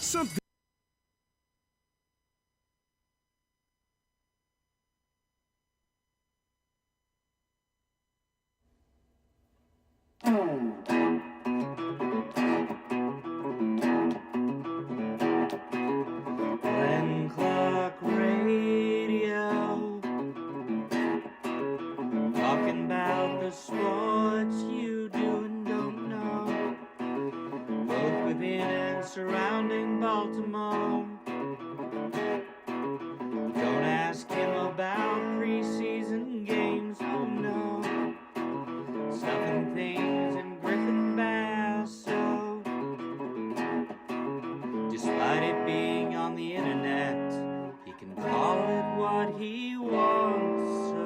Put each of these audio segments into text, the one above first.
Something. Glenn Clark Radio, talking about the sports you do and don't know, both within and surrounding Baltimore. Don't ask him about preseason games, oh no, stuff and things in Griffin Basso. Despite it being on the internet, he can call it what he wants. So,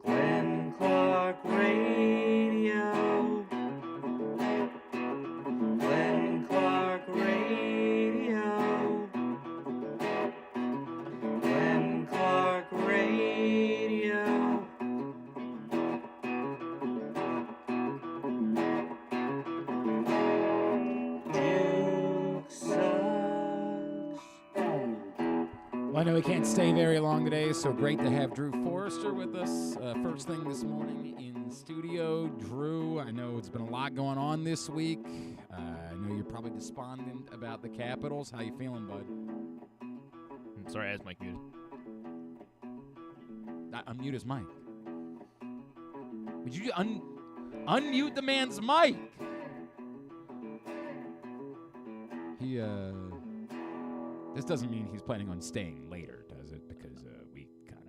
Glenn Clark Radio. Glenn Clark Radio. Glenn Clark Radio. Duke sucks. Well, I know we can't stay very long today, so great to have Drew Forrester with us. First thing this morning in studio. Drew, I know it's been a lot going on this week. I know you're probably despondent about the Capitals. How you feeling, bud? Sorry, I has Mike muted. Unmute his mic. Would you unmute the man's mic? This doesn't mean he's planning on staying later, does it? Because we kind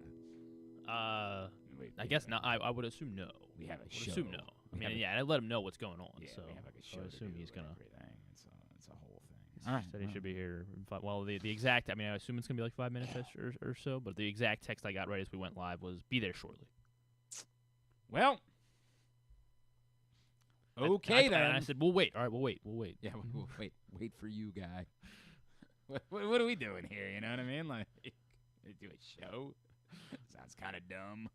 of. I guess not. I would assume no. We have a show. Assume no. I mean, I let him know what's going on. Yeah, so we have like a show. I assume he's gonna. Everything. It's a whole thing. All right. Said he should be here. Well, the exact. I mean, I assume it's gonna be like 5 minutes or so. But the exact text I got right as we went live was, "Be there shortly." Well. Okay, then. And I said, "We'll wait. All right, we'll wait. We'll wait." Yeah, we'll wait for you, guy. What are we doing here? You know what I mean? Like, do a show? Sounds kind of dumb.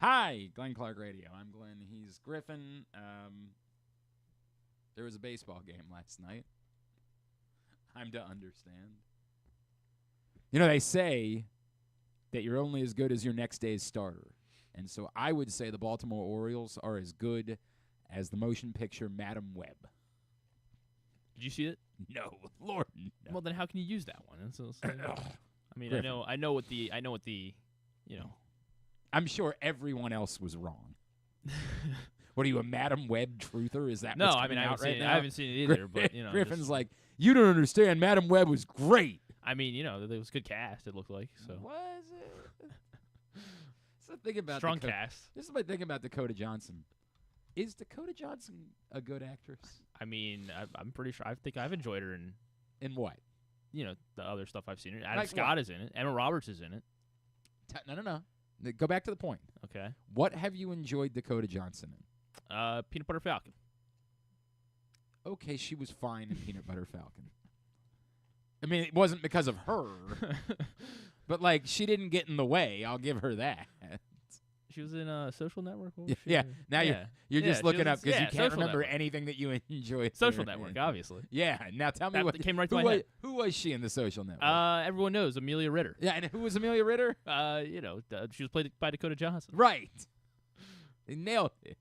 Hi, Glenn Clark Radio. I'm Glenn. He's Griffin. There was a baseball game last night. I'm to understand. You know, they say that you're only as good as your next day's starter. And so I would say the Baltimore Orioles are as good as the motion picture Madam Web. Did you see it? No, Lord. No. Well, then how can you use that one? I mean, Griffin. I know what the, you know. I'm sure everyone else was wrong. What are you, a Madam Web truther? Is that No, what's I mean, coming out right now? I haven't seen it either, but, you know. Griffin's like, you don't understand. Madam Web was great. I mean, you know, it was a good cast, it looked like. So. Was it? So think about Strong cast. This is my thing about Dakota Johnson. Is Dakota Johnson a good actress? I mean, I'm pretty sure. I think I've enjoyed her in what? You know, the other stuff I've seen her. Adam Like Scott what? is in it. Emma Roberts is in it. No. Go back to the point. Okay. What have you enjoyed Dakota Johnson in? Peanut Butter Falcon. Okay, she was fine in Peanut Butter Falcon. I mean, it wasn't because of her, but, like, she didn't get in the way. I'll give her that. She was in a Social Network. What was she Yeah. in? Now Yeah. you're just she looking was up because in- you yeah, can't Social remember Network. anything that you enjoy. Social Network, obviously. Yeah. Now tell me That what came right to my head. Who was she in the Social Network? Everyone knows Amelia Ritter. Yeah, and who was Amelia Ritter? You know, she was played by Dakota Johnson. Right. They nailed it.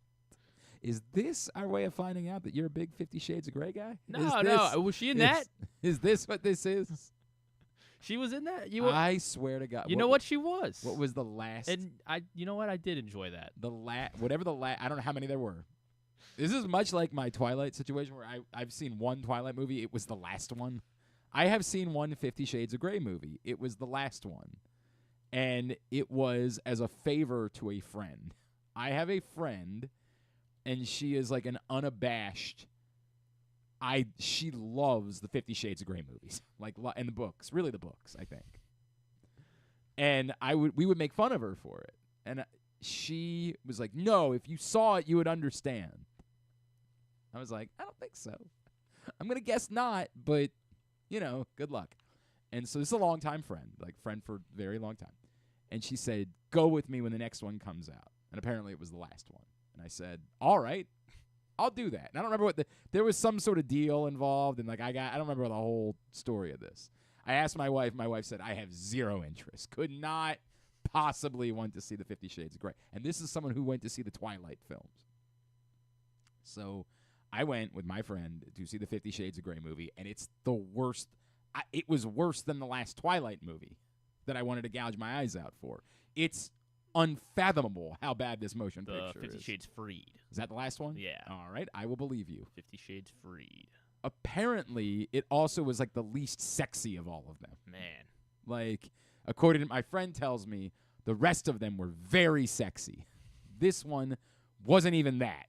Is this our way of finding out that you're a big 50 Shades of Grey guy? No. Was she in that? Is this what this is? She was in that. I swear to God. You know what she was. What was the last? And you know what? I did enjoy that. Whatever the last. I don't know how many there were. This is much like my Twilight situation where I've seen one Twilight movie. It was the last one. I have seen one 50 Shades of Grey movie. It was the last one. And it was as a favor to a friend. I have a friend, and she is like an unabashed. She loves the 50 Shades of Grey movies, like, and the books, really the books, I think. And we would make fun of her for it, and she was like, "No, if you saw it, you would understand." I was like, "I don't think so. I'm gonna guess not, but you know, good luck." And so this is a longtime friend, like friend for a very long time, and she said, "Go with me when the next one comes out." And apparently, it was the last one. And I said, "All right, I'll do that. And I don't remember there was some sort of deal involved, and like I don't remember the whole story of this. I asked my wife. My wife said I have zero interest. Could not possibly want to see the 50 Shades of Grey. And this is someone who went to see the Twilight films. So I went with my friend to see the 50 Shades of Grey movie, and it's the worst. It was worse than the last Twilight movie that I wanted to gouge my eyes out for. It's unfathomable how bad this motion picture 50 is. Shades Freed. Is that the last one? Yeah. All right, I will believe you. 50 Shades Freed. Apparently, it also was like the least sexy of all of them. Man. Like, according to my friend tells me, the rest of them were very sexy. This one wasn't even that.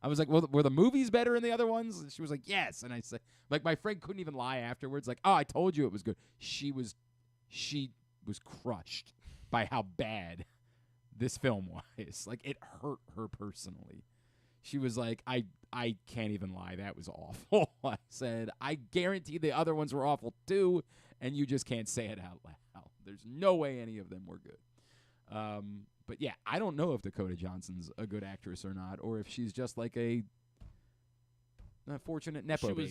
I was like, well, were the movies better in the other ones? And she was like, yes. And I said, like, my friend couldn't even lie afterwards. Like, oh, I told you it was good. She was crushed by how bad this film was. Like, it hurt her personally. She was like, I can't even lie. That was awful. I said, I guarantee the other ones were awful too, and you just can't say it out loud. There's no way any of them were good. But yeah, I don't know if Dakota Johnson's a good actress or not, or if she's just like a fortunate nepo She baby.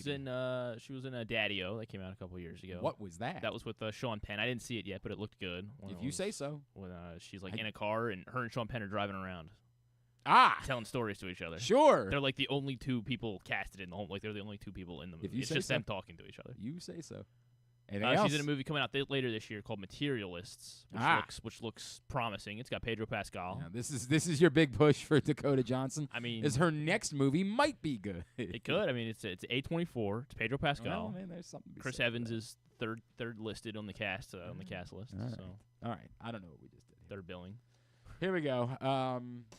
was in a Daddy-O that came out a couple years ago. What was that? That was with Sean Penn. I didn't see it yet, but it looked good. If you say so. When she's like in a car, and her and Sean Penn are driving around, telling stories to each other. Sure. They're like the only two people casted in the home. Like they're the only two people in the movie. If you It's say just so. them talking to each other. You say so. Anything else? She's in a movie coming out later this year called Materialists, which looks promising. It's got Pedro Pascal. Yeah, this is your big push for Dakota Johnson. I mean, is her next movie might be good. It could. I mean, it's A24. It's Pedro Pascal. Well, man, there's something to be Chris said for Evans that. is third listed on the cast list. All right. So All right. I don't know what we just did. third billing. Here we go.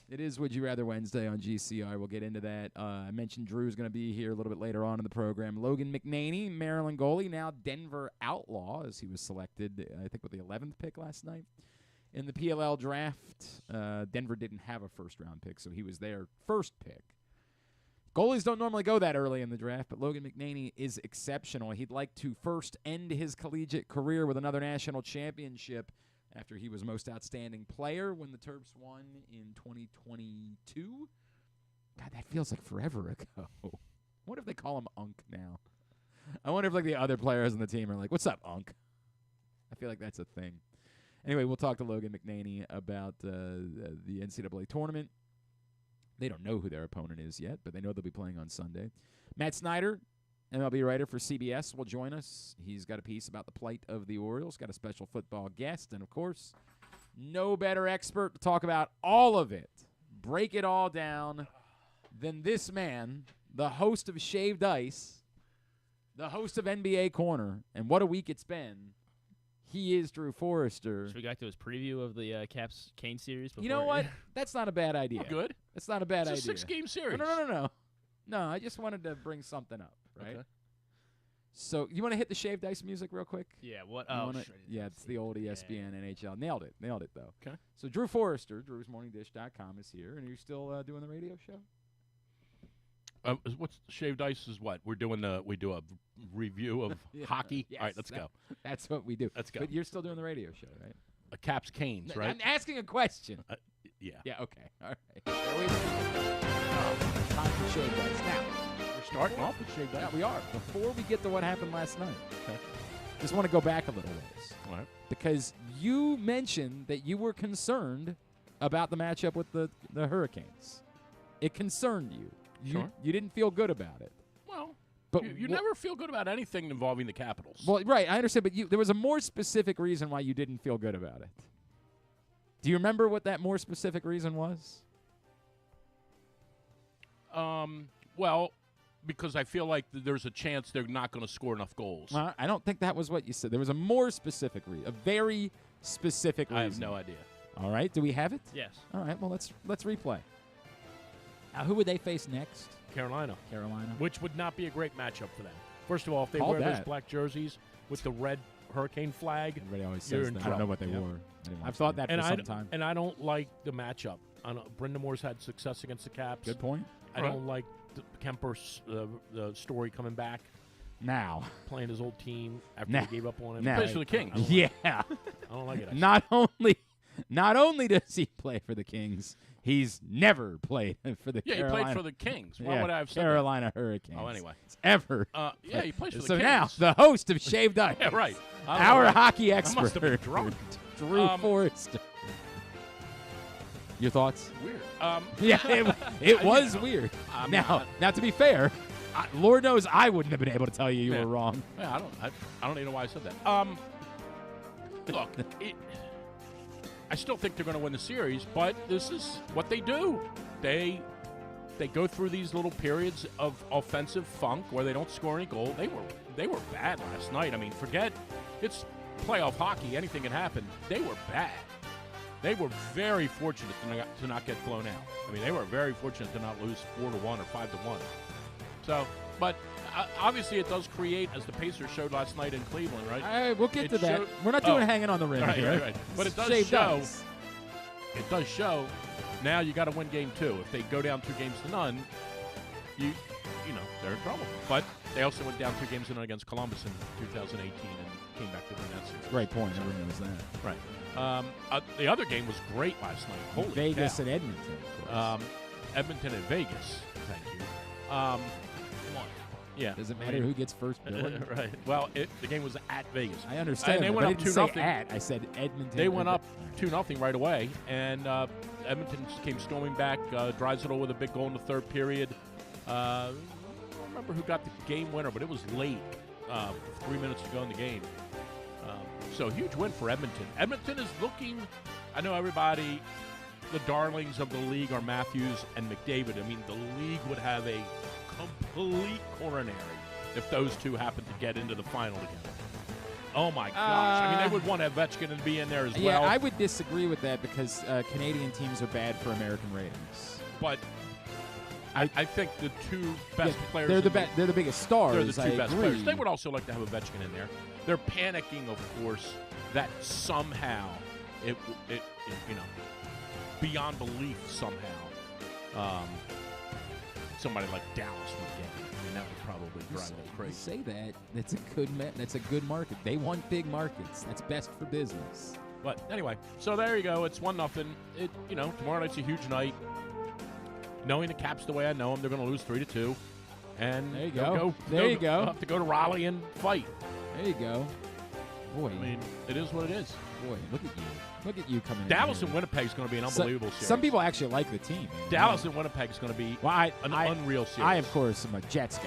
It is Would You Rather Wednesday on GCR. We'll get into that. I mentioned Drew's going to be here a little bit later on in the program. Logan McNaney, Maryland goalie, now Denver Outlaw, as he was selected, I think, with the 11th pick last night in the PLL draft. Denver didn't have a first-round pick, so he was their first pick. Goalies don't normally go that early in the draft, but Logan McNaney is exceptional. He'd like to first end his collegiate career with another national championship after he was most outstanding player when the Terps won in 2022. God, that feels like forever ago. What if they call him Unk now? I wonder if like the other players on the team are like, what's up, Unk? I feel like that's a thing. Anyway, we'll talk to Logan McNaney about the NCAA tournament. They don't know who their opponent is yet, but they know they'll be playing on Sunday. Matt Snyder, MLB writer for CBS, will join us. He's got a piece about the plight of the Orioles, got a special football guest, and, of course, no better expert to talk about all of it, break it all down, than this man, the host of Shaved Ice, the host of NBA Corner, and what a week it's been. He is Drew Forrester. Should we go back to his preview of the Caps Kane series? You know what? That's not a bad idea. Good. That's not a bad idea. It's a 6-game series. No. No, I just wanted to bring something up, right? Okay. So you want to hit the Shaved Ice music real quick? Yeah. What? You Oh, wanna- sure. yeah, it's the old ESPN NHL. Nailed it, though. Okay. So Drew Forrester, drewsmorningdish.com is here, and are you still doing the radio show? What's Shaved Ice is what? We do a review of Yeah. hockey? Yes, All right, let's go. That's what we do. Let's go. But you're still doing the radio show, right? Caps Canes, right? I'm asking a question. Yeah. Yeah, okay. All right. There we go. Time for Shaved Ice. Now, We're starting off with Shaved Ice. yeah, we are. Before we get to what happened last night, Okay. just want to go back a little ways. All right. Because you mentioned that you were concerned about the matchup with the Hurricanes. It concerned you. Sure. You didn't feel good about it. Well, But you never feel good about anything involving the Capitals. Well, right, I understand, but there was a more specific reason why you didn't feel good about it. Do you remember what that more specific reason was? Well, because I feel like there's a chance they're not going to score enough goals. I don't think that was what you said. There was a more specific reason, a very specific reason. I have no idea. All right, do we have it? Yes. All right, well, let's replay. Who would they face next? Carolina. Carolina. Which would not be a great matchup for them. First of all, if they Called wear those that. black jerseys with the red hurricane flag, Everybody always You're says in that. I don't know trouble. what they Yep. wore. I've thought that and for some time. and I don't like the matchup. Brenda Moore's had success against the Caps. Good point. I don't like Kemper's the story coming back, Now. playing his old team after Nah. they gave up on him. Nah. He plays for the Kings. Yeah. I don't like it. Not only Not only does he play for the Kings, he's never played for the Yeah, Carolina. he played for the Kings. Why yeah, would I have said Carolina Hurricanes. Oh, anyway. Ever. Yeah, he plays for the So Kings. now, the host of Shaved Ice. Yeah, right. Our hockey I expert. must have been drunk. Drew Forrester. Your thoughts? Weird. Yeah, it was weird. I'm Now, to be fair, Lord knows I wouldn't have been able to tell you were wrong. Yeah, I don't even know why I said that. Look, I still think they're going to win the series, but this is what they do. They go through these little periods of offensive funk where they don't score any goal. They were bad last night. I mean, forget it's playoff hockey. Anything can happen. They were bad. They were very fortunate to not get blown out. I mean, they were very fortunate to not lose 4-1 or 5-1. So, but obviously it does create, as the Pacers showed last night in Cleveland, right? We'll get to that. We're not doing hanging on the rim here. Right. But it does Shaved show. Ice. It does show. Now you got to win game 2. If they go down 2-0, you know they're in trouble. But they also went down 2-0 against Columbus in 2018 and came back to win that series. Great point. Everyone knows that. Right. The other game was great last night. Holy Vegas cow. and Edmonton. Of course. Edmonton and Vegas. Thank you. Come on. Yeah. Does it matter who gets first billing? Right. Well, the game was at Vegas. I understand. And they that, went but up I didn't 2-0. say at. I said Edmonton. They went up 2-0 right away, and Edmonton came storming back. Draisaitl with a big goal in the third period. I don't remember who got the game winner, but it was late. 3 minutes to go in the game. So huge win for Edmonton. Edmonton is looking. I know everybody. The darlings of the league are Matthews and McDavid. I mean, the league would have a complete coronary if those two happen to get into the final together. Oh my gosh! I mean, they would want Ovechkin to be in there as well. Yeah, I would disagree with that because Canadian teams are bad for American ratings. But I think the two best players. They're the biggest stars. They're the two I best agree. players. They would also like to have Ovechkin in there. They're panicking, of course, that somehow it you know, beyond belief somehow, somebody like Dallas would get it. I mean, that would probably drive them You crazy. say that. That's a good market. They want big markets. That's best for business. But anyway, so there you go. It's 1-0. Tomorrow night's a huge night. Knowing the Caps the way I know them, they're going to lose 3-2. And There you they'll go. There you go. They'll have to go to Raleigh and fight. There you go. Boy, I mean, it is what it is. boy, look at you. Look at you coming in. Dallas here. and Winnipeg is going to be an unbelievable series. Some people actually like the team. Dallas and Winnipeg is going to be Well, an unreal series. I, of course, am a Jets guy.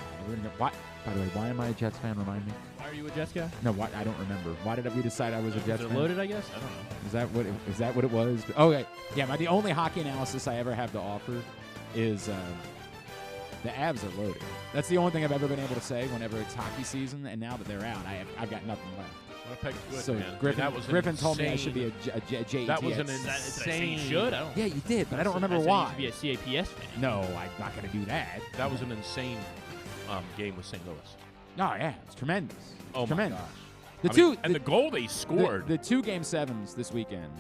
By the way, why am I a Jets fan? Remind me. Why are you a Jets guy? No, I don't remember. Why did we decide I was a Jets Is it fan? loaded, I guess? I don't know. Is that what it was? Okay. Yeah, the only hockey analysis I ever have to offer is the Avs are loaded. That's the only thing I've ever been able to say whenever it's hockey season. And now that they're out, I've got nothing left. Winnipeg's good, So man. Griffin told me I should be a JETS. That was an Did I say insane. you should? I don't. Yeah, you did, but I don't remember I said why. You should be a CAPS fan. No, I'm not going to do that. That was an insane game with St. Louis. No, yeah, it's tremendous. Oh tremendous. my gosh! The goal they scored the 2 Game 7s this weekend,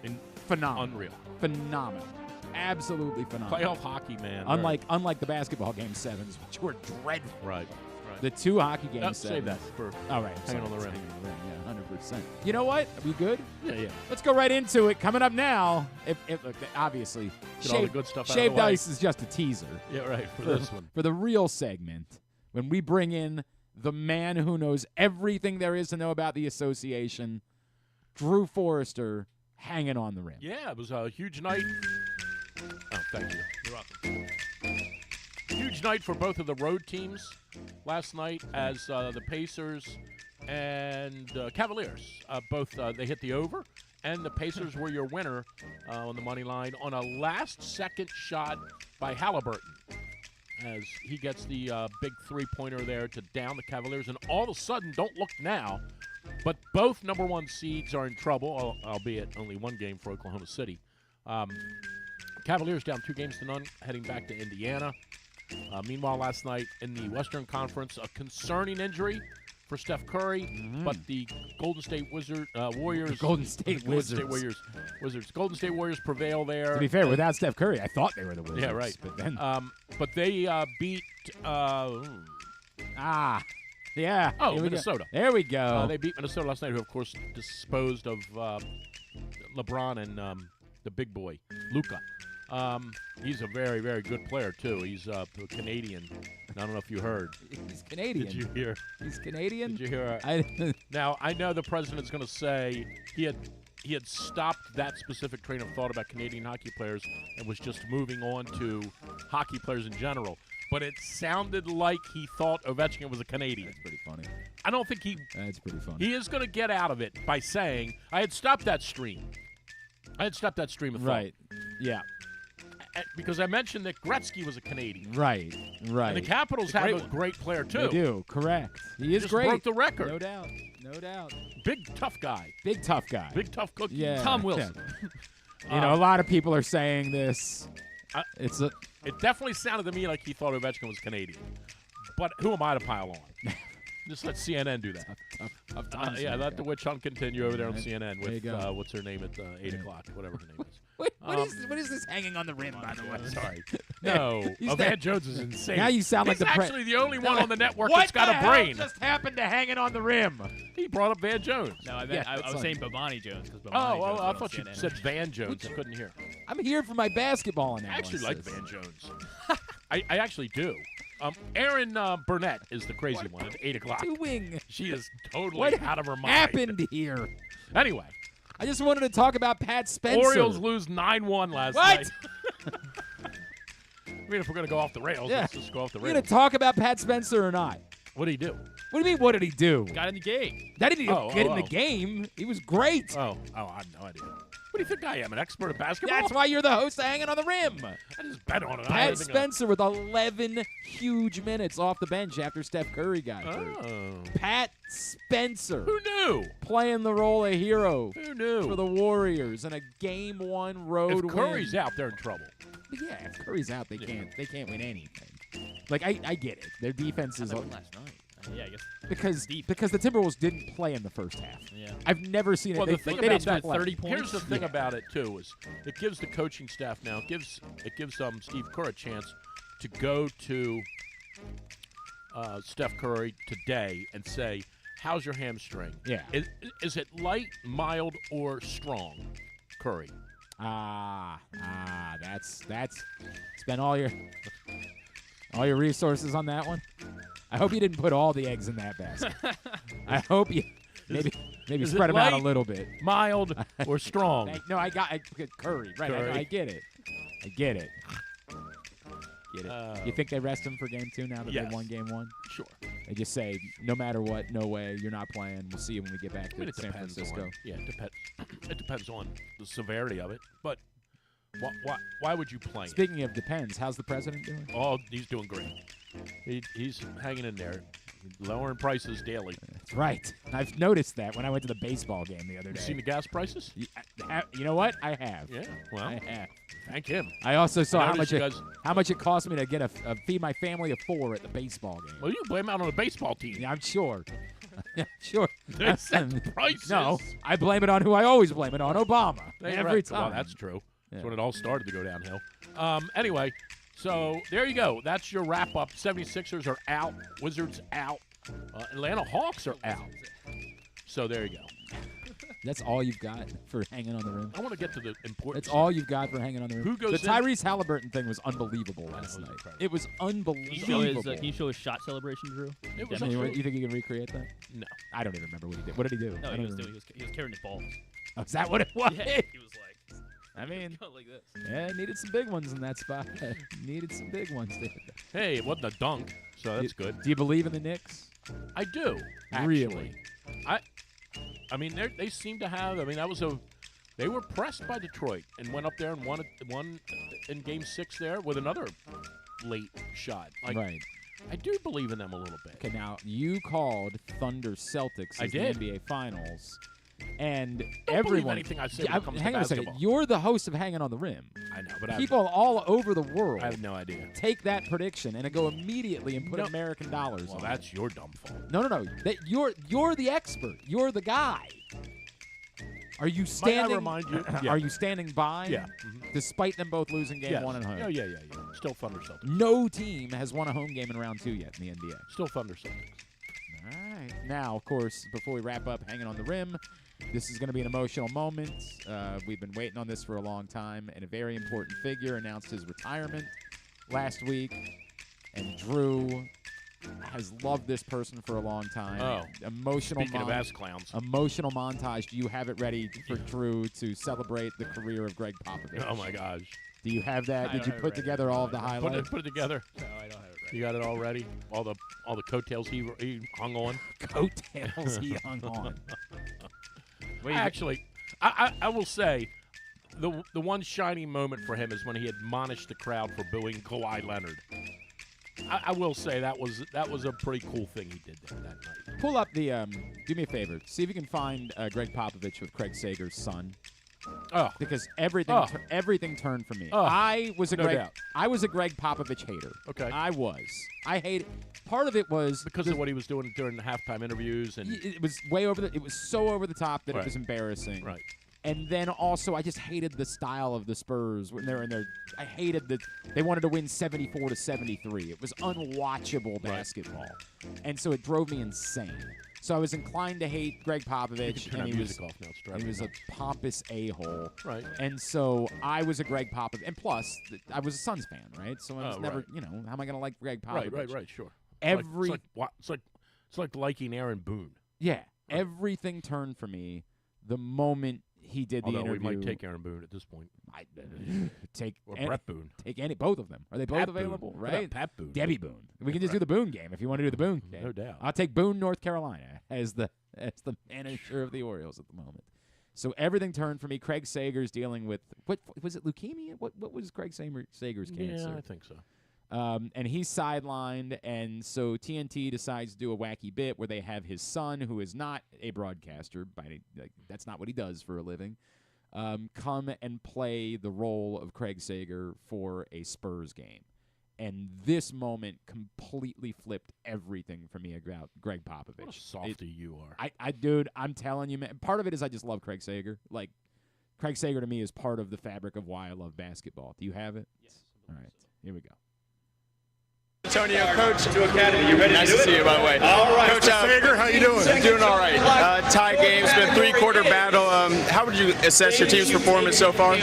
in phenomenal, unreal. phenomenal, absolutely phenomenal. Playoff hockey, man. Unlike the basketball Game 7s, which were dreadful. Right. The 2 hockey Game 7s. Save that for All right, hanging on the rim. Yeah, 100%. You know what? Are we good? Yeah. Let's go right into it. Coming up now, look, obviously, Get all the good stuff out of Shaved the way. Ice is just a teaser. Yeah, right. For this one. For the real segment, when we bring in the man who knows everything there is to know about the association, Drew Forrester, hanging on the rim. Yeah, it was a huge night. Oh, thank you. You're welcome. Huge night for both of the road teams last night as the Pacers and Cavaliers. Both they hit the over, and the Pacers were your winner on the money line on a last-second shot by Halliburton, as he gets the big three-pointer there to down the Cavaliers. And all of a sudden, don't look now, but both number 1 seeds are in trouble, albeit only one game for Oklahoma City. Cavaliers down 2-0, heading back to Indiana. Meanwhile, last night in the Western Conference, a concerning injury for Steph Curry, but the Golden State Warriors. Golden State Warriors prevail there. To be fair, without Steph Curry, I thought they were the Wizards. Yeah, right. But then, but they beat. yeah. Oh, here we go. Minnesota. There we go. They beat Minnesota last night, who of course disposed of LeBron and the big boy, Luka. He's a very, very good player, too. He's a Canadian. I don't know if you heard. He's Canadian. Did you hear? He's Canadian? Did you hear? Now, I know the president's going to say he had stopped that specific train of thought about Canadian hockey players and was just moving on to hockey players in general. But it sounded like he thought Ovechkin was a Canadian. That's pretty funny. I don't think he... That's pretty funny. He is going to get out of it by saying, I had stopped that stream. I had stopped that stream of thought. Right. Yeah. Because I mentioned that Gretzky was a Canadian. Right. Right. And the Capitals have a great player, too. They do. Correct. He is just great. broke the record. No doubt. No doubt. Big, tough guy. Big tough guy. Big, tough cookie. Yeah. Tom Wilson. You know, a lot of people are saying this. It definitely sounded to me like he thought Ovechkin was Canadian. But who am I to pile on? Just let CNN do that. Tough times, let the witch hunt continue over there on CNN There you with go. what's her name at 8 o'clock, whatever her name is. Wait, what is this hanging on the rim, by the way? Sorry. No. Van Jones is insane. Now you sound like He's the actually the only one on the network what that's got the a brain. Hell just happened to hanging on the rim? He brought up Van Jones. No, I that's was saying Bobani Jones because Bobani Oh, Jones well, I went on thought you CNN. said Van Jones. I couldn't hear. I'm here for my basketball I analysis. actually like Van Jones. I actually do. Erin Burnett is the crazy one at 8 o'clock. Doing? She is totally What out of her mind. happened here? Anyway, I just wanted to talk about Pat Spencer. Orioles lose 9-1 last What? night. I mean, if we're going to go off the rails, Yeah. let's just go off the You gonna rails. talk about Pat Spencer or not? What did he do? What do you mean? What did he do? Got in the game. That didn't even get in the oh. game. He was great. I have no idea. What do you think I am, an expert at basketball? That's why you're the host of Hanging on the Rim. I just bet on it. Pat Spencer with 11 huge minutes off the bench after Steph Curry got hurt. Oh. Pat Spencer Who knew? playing the role of hero Who knew? for the Warriors in a Game 1 road if Curry's win. out, they're in trouble. But yeah, if Curry's out, they can't win anything. Like I get it. Their defense is They won last night. Yeah, I guess. because the Timberwolves didn't play in the first half. Yeah. I've never seen Well, it. the They thing didn't about that, play. 30 points. Here's the thing about it too is it gives the coaching staff now it gives Steve Kerr a chance to go to Steph Curry today and say, "How's your hamstring? Yeah. Is it light, mild, or strong, Curry?" That's spend all your resources on that one. I hope you didn't put all the eggs in that basket. I hope you maybe is spread it them out a light? little bit. Mild or strong? I got Curry. Right, Curry. I get it. Get it. You think they rest him for Game 2 now that Yes. they won Game 1? Sure. They just say, no matter what, no way, you're not playing. We'll see you when we get back I mean, to it San depends Francisco. on it depends on the severity of it. But why would you play him? Speaking of depends, how's the president doing? Oh, he's doing great. He's hanging in there, lowering prices daily. That's right. I've noticed that when I went to the baseball game the other You day. seen the gas prices? You know what? I have. Yeah. Well, I have. thank him. I also saw how noticed much it cost me to get a feed my family of 4 at the baseball game. Well, you blame it on the baseball team. Yeah, I'm sure. Yeah, sure. They set the prices. No, I blame it on who I always blame it on, Obama. They Every wrecked. time. Well, that's true. That's Yeah. when it all started to go downhill. Anyway, so there you go. That's your wrap-up. 76ers are out. Wizards out. Atlanta Hawks are out. So there you go. That's all you've got for hanging on the rim. I want to get to the important That's all you've got for hanging on the rim. Who goes the Tyrese Halliburton thing was unbelievable last was night. incredible. It was unbelievable. Can you show his shot celebration, Drew? It was I mean, untrue. you think you can recreate that? No. I don't even remember what he did. What did he do? No, I he don't was even carrying his balls. Oh, is that what it was? Yeah, he was like, I mean, like this. yeah, needed some big ones in that spot. Needed some big ones. Hey, it wasn't a dunk, so that's good. Do you believe in the Knicks? I do. Actually. Really? I mean, they seem to have. I mean, they were pressed by Detroit and went up there and won in Game 6 there with another late shot. Like, Right. I do believe in them a little bit. Okay, now you called Thunder Celtics I as did. the NBA Finals, and Don't believe everyone. anything I say when it comes to hang on a second. basketball. You're the host of Hanging on the Rim. I know, but People all over the world I have no idea. take that prediction and go immediately and put No. American dollars Well, on that's your dumb fault. it. No. That you're the expert. You're the guy. Are you standing? Might I remind you? Yeah. Are you standing by? Yeah. Mhm. Despite them both losing Game Yes. 1 at home. Oh, yeah. Still Thunder Celtics. No team has won a home game in round 2 yet in the NBA. Still Thunder Celtics. All right. Now, of course, before we wrap up Hanging on the Rim, this is going to be an emotional moment. We've been waiting on this for a long time, and a very important figure announced his retirement last week. And Drew has loved this person for a long time. Oh. Emotional Speaking of ass clowns. Emotional montage. Do you have it ready for Drew to celebrate the career of Greg Popovich? Oh, my gosh. Do you have that? I Did don't you have it put ready. together all of the highlights? Put it together. No, I don't have it right. You got it all ready? All the coattails he hung on? Coattails he hung on. Actually, I will say the one shining moment for him is when he admonished the crowd for booing Kawhi Leonard. I will say that was a pretty cool thing he did there that night. Pull up the do me a favor. See if you can find Greg Popovich with Craig Sager's son. Oh, Because everything turned for me. Oh, I was a no Greg doubt. I was a Greg Popovich hater. Okay. I hated part of it was because of what he was doing during the halftime interviews and it was way over the it was so over the top that Right. it was embarrassing. right. And then also, I just hated the style of the Spurs when they're in their. I hated that they wanted to win 74-73. It was unwatchable basketball, and so it drove me insane. So I was inclined to hate Greg Popovich, Turn and that he was music off now. It's driving he was me a pompous a-hole. Right. And so I was a Greg Popovich, and plus I was a Suns fan, right? So I was Oh, never, right. how am I going to like Greg Popovich? Right, sure. Every It's like liking Aaron Boone. yeah, everything turned for me the moment he did the Although interview. we might take Aaron Boone at this point. I take Or any- Brett Boone. Take both of them. Are they both Pat Boone. available? What about Right? Pat Boone. Debbie Boone. We can just do the Boone game if you want to do the Boone game. No doubt. I'll take Boone, North Carolina, as the manager of the Orioles at the moment. So everything turned for me. Craig Sager's dealing with what was it? Leukemia? What was Craig Sager's cancer? Yeah, I think so. And he's sidelined, and so TNT decides to do a wacky bit where they have his son, who is not a broadcaster, that's not what he does for a living, come and play the role of Craig Sager for a Spurs game. And this moment completely flipped everything for me about Greg Popovich. What a softy you are. Dude, I'm telling you, man. Part of it is I just love Craig Sager. Like, Craig Sager to me is part of the fabric of why I love basketball. Do you have it? Yes. All right. Here we go. Antonio, Coach. To Academy. You ready? Nice to see you, by the way. All right. Coach Sager, how you doing? Doing all right. Tie game's been three-quarter battle. How would you assess your team's performance so far?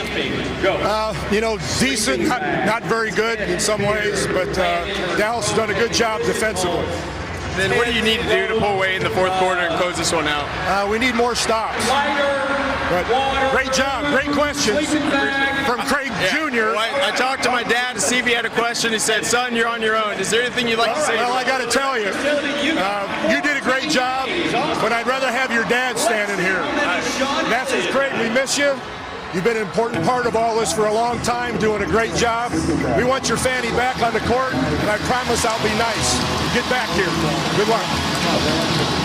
Decent, not very good in some ways, but Dallas has done a good job defensively. Then what do you need to do to pull away in the fourth quarter and close this one out? We need more stops. But great job, great questions from Craig Jr. Well, I talked to my dad to see if he had a question. He said, "Son, you're on your own. Is there anything you'd like to say?" Well, I got to tell you, you did a great job, but I'd rather have your dad standing here. That's what's great. We miss you. You've been an important part of all this for a long time, doing a great job. We want your Fanny back on the court, and I promise I'll be nice. Get back here. Good luck.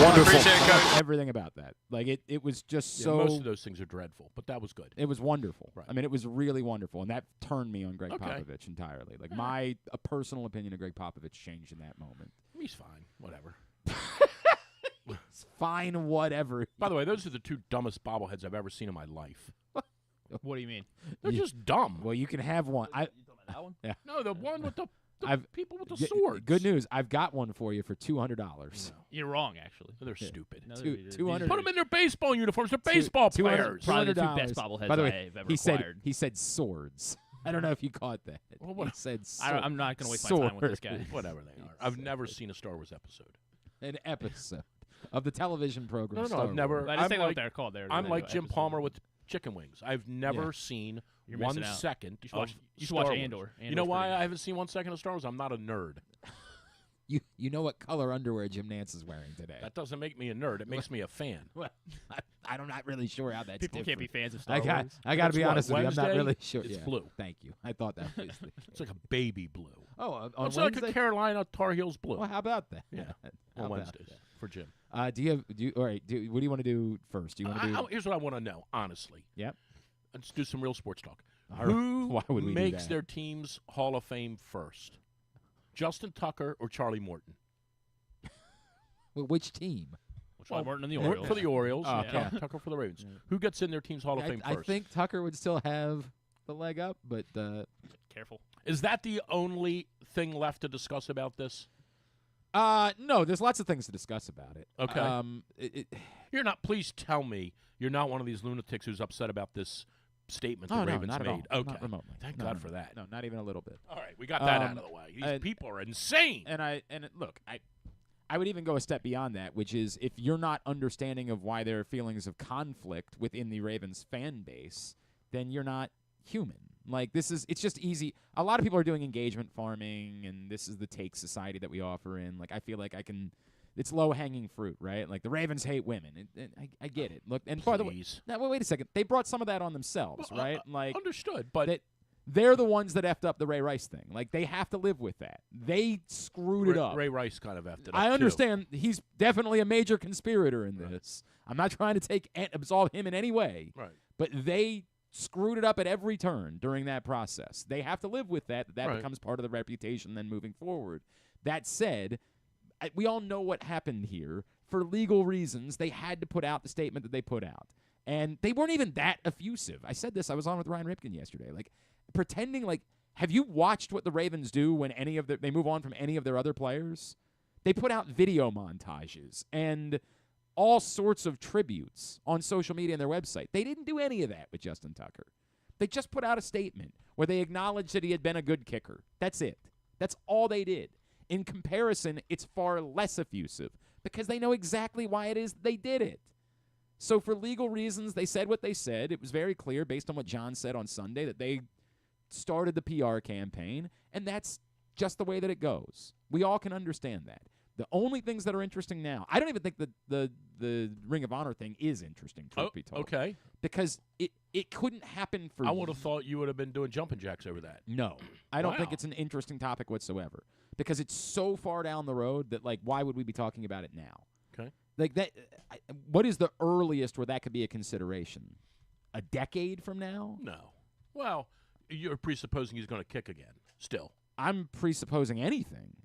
Wonderful. Appreciate it, Coach. Everything about that. Like, it was just Yeah, so... most of those things are dreadful, but that was good. It was wonderful. Right. I mean, it was really wonderful, and that turned me on Greg Okay. Popovich entirely. Like, my personal opinion of Greg Popovich changed in that moment. He's fine. Whatever. It's fine, whatever. By the way, those are the two dumbest bobbleheads I've ever seen in my life. What do you mean? They're just dumb. Well, you can have one. That one? No, the one with the people with the G- swords. Good news. I've got one for you for $200. You're wrong, actually. They're stupid. No, Two- they're- 200 Put them in their baseball uniforms. They're baseball players. Probably the two $200. best bobbleheads By the way, I've ever he acquired. said swords. I don't know if you caught that. Well, what- He said I'm not going to waste my time with this guy. Whatever they are. I've never seen a Star Wars episode. an episode of the television program. No, Star I've never. Wars. I just I'm think like, what they're called. I'm like Jim Palmer with chicken wings. I've never seen You're 1 missing out. second. You should watch, of you should watch Star Wars. Andor. You know why I haven't seen 1 second of Star Wars? I'm not a nerd. You know what color underwear Jim Nance is wearing today? That doesn't make me a nerd. It makes me a fan. Well, I'm not really sure how that's People can't be different. fans of Star I got Wars. to be That's honest what, with you. I'm not Wednesday? really sure. It's Yeah. blue. Thank you. I thought that was the It's like a baby blue. on It's Wednesday. like a Carolina Tar Heels blue. Well, how about that? Yeah. How On about Wednesdays that? for Jim. All right. What do you want to do first? Do you want to do? Here's what I want to know, honestly. Yep. Let's do some real sports talk. All right. Who Why would we do makes that? their team's Hall of Fame first? Justin Tucker or Charlie Morton? Well, which team? Charlie Morton and the Morton Orioles. for the Orioles. Oh, and okay. Tucker for the Ravens. Who gets in their team's Hall of Fame I first? think Tucker would still have the leg up, but Careful. Is that the only thing left to discuss about this? No, there's lots of things to discuss about it. Okay. You're not. Please tell me you're not one of these lunatics who's upset about this statement the Ravens not made. at all. Okay. Not remotely. Thank No, God no, for that. No, not even a little bit. All right, we got that out of the way. These people are insane. Look, I would even go a step beyond that, which is if you're not understanding of why there are feelings of conflict within the Ravens fan base, then you're not human. Like, it's just easy. A lot of people are doing engagement farming, and this is the take society that we offer in. Like, I feel like it's low-hanging fruit, right? Like, the Ravens hate women. I get it. Look, and by the way, wait a second. They brought some of that on themselves, right? Like, understood, but they're the ones that effed up the Ray Rice thing. Like, they have to live with that. They screwed it up. Ray Rice kind of effed it up, I understand. He's definitely a major conspirator in this. I'm not trying to absolve him in any way. Right. But they screwed it up at every turn during that process. They have to live with that. That becomes part of the reputation then moving forward. That said, we all know what happened here. For legal reasons, they had to put out the statement that they put out. And they weren't even that effusive. I said this. I was on with Ryan Ripken yesterday. Like, pretending like, have you watched what the Ravens do when they move on from any of their other players? They put out video montages and all sorts of tributes on social media and their website. They didn't do any of that with Justin Tucker. They just put out a statement where they acknowledged that he had been a good kicker. That's it. That's all they did. In comparison, it's far less effusive because they know exactly why it is they did it. So for legal reasons, they said what they said. It was very clear based on what John said on Sunday that they started the PR campaign, and that's just the way that it goes. We all can understand that. The only things that are interesting now, I don't even think the Ring of Honor thing is interesting, truth be told. Okay. Because it couldn't happen for I would have thought you would have been doing jumping jacks over that. No. I don't think it's an interesting topic whatsoever. Because it's so far down the road that, like, why would we be talking about it now? Okay. Like, that. What is the earliest where that could be a consideration? A decade from now? No. Well, you're presupposing he's going to kick again still. I'm presupposing anything.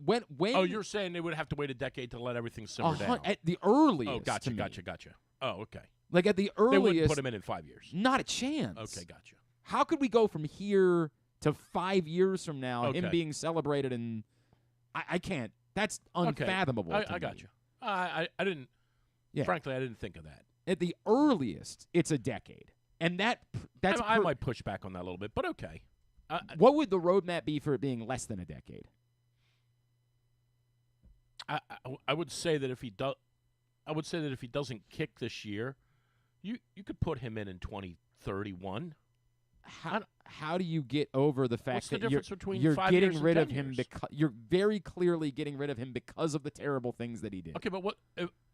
When you're saying they would have to wait a decade to let everything simmer down. At the earliest. Oh, gotcha. Oh, okay. Like, at the earliest. They wouldn't put him in 5 years. Not a chance. Okay, gotcha. How could we go from here to 5 years from now, him being celebrated, and I can't. That's unfathomable. I got you. I didn't. Yeah. Frankly, I didn't think of that. At the earliest, it's a decade, and that's. I might push back on that a little bit, but okay. What would the roadmap be for it being less than a decade? I would say that if he does, if he doesn't kick this year, you could put him in 2031. How do you get over the fact that you're getting rid of him because you're very clearly getting rid of him because of the terrible things that he did? Okay, but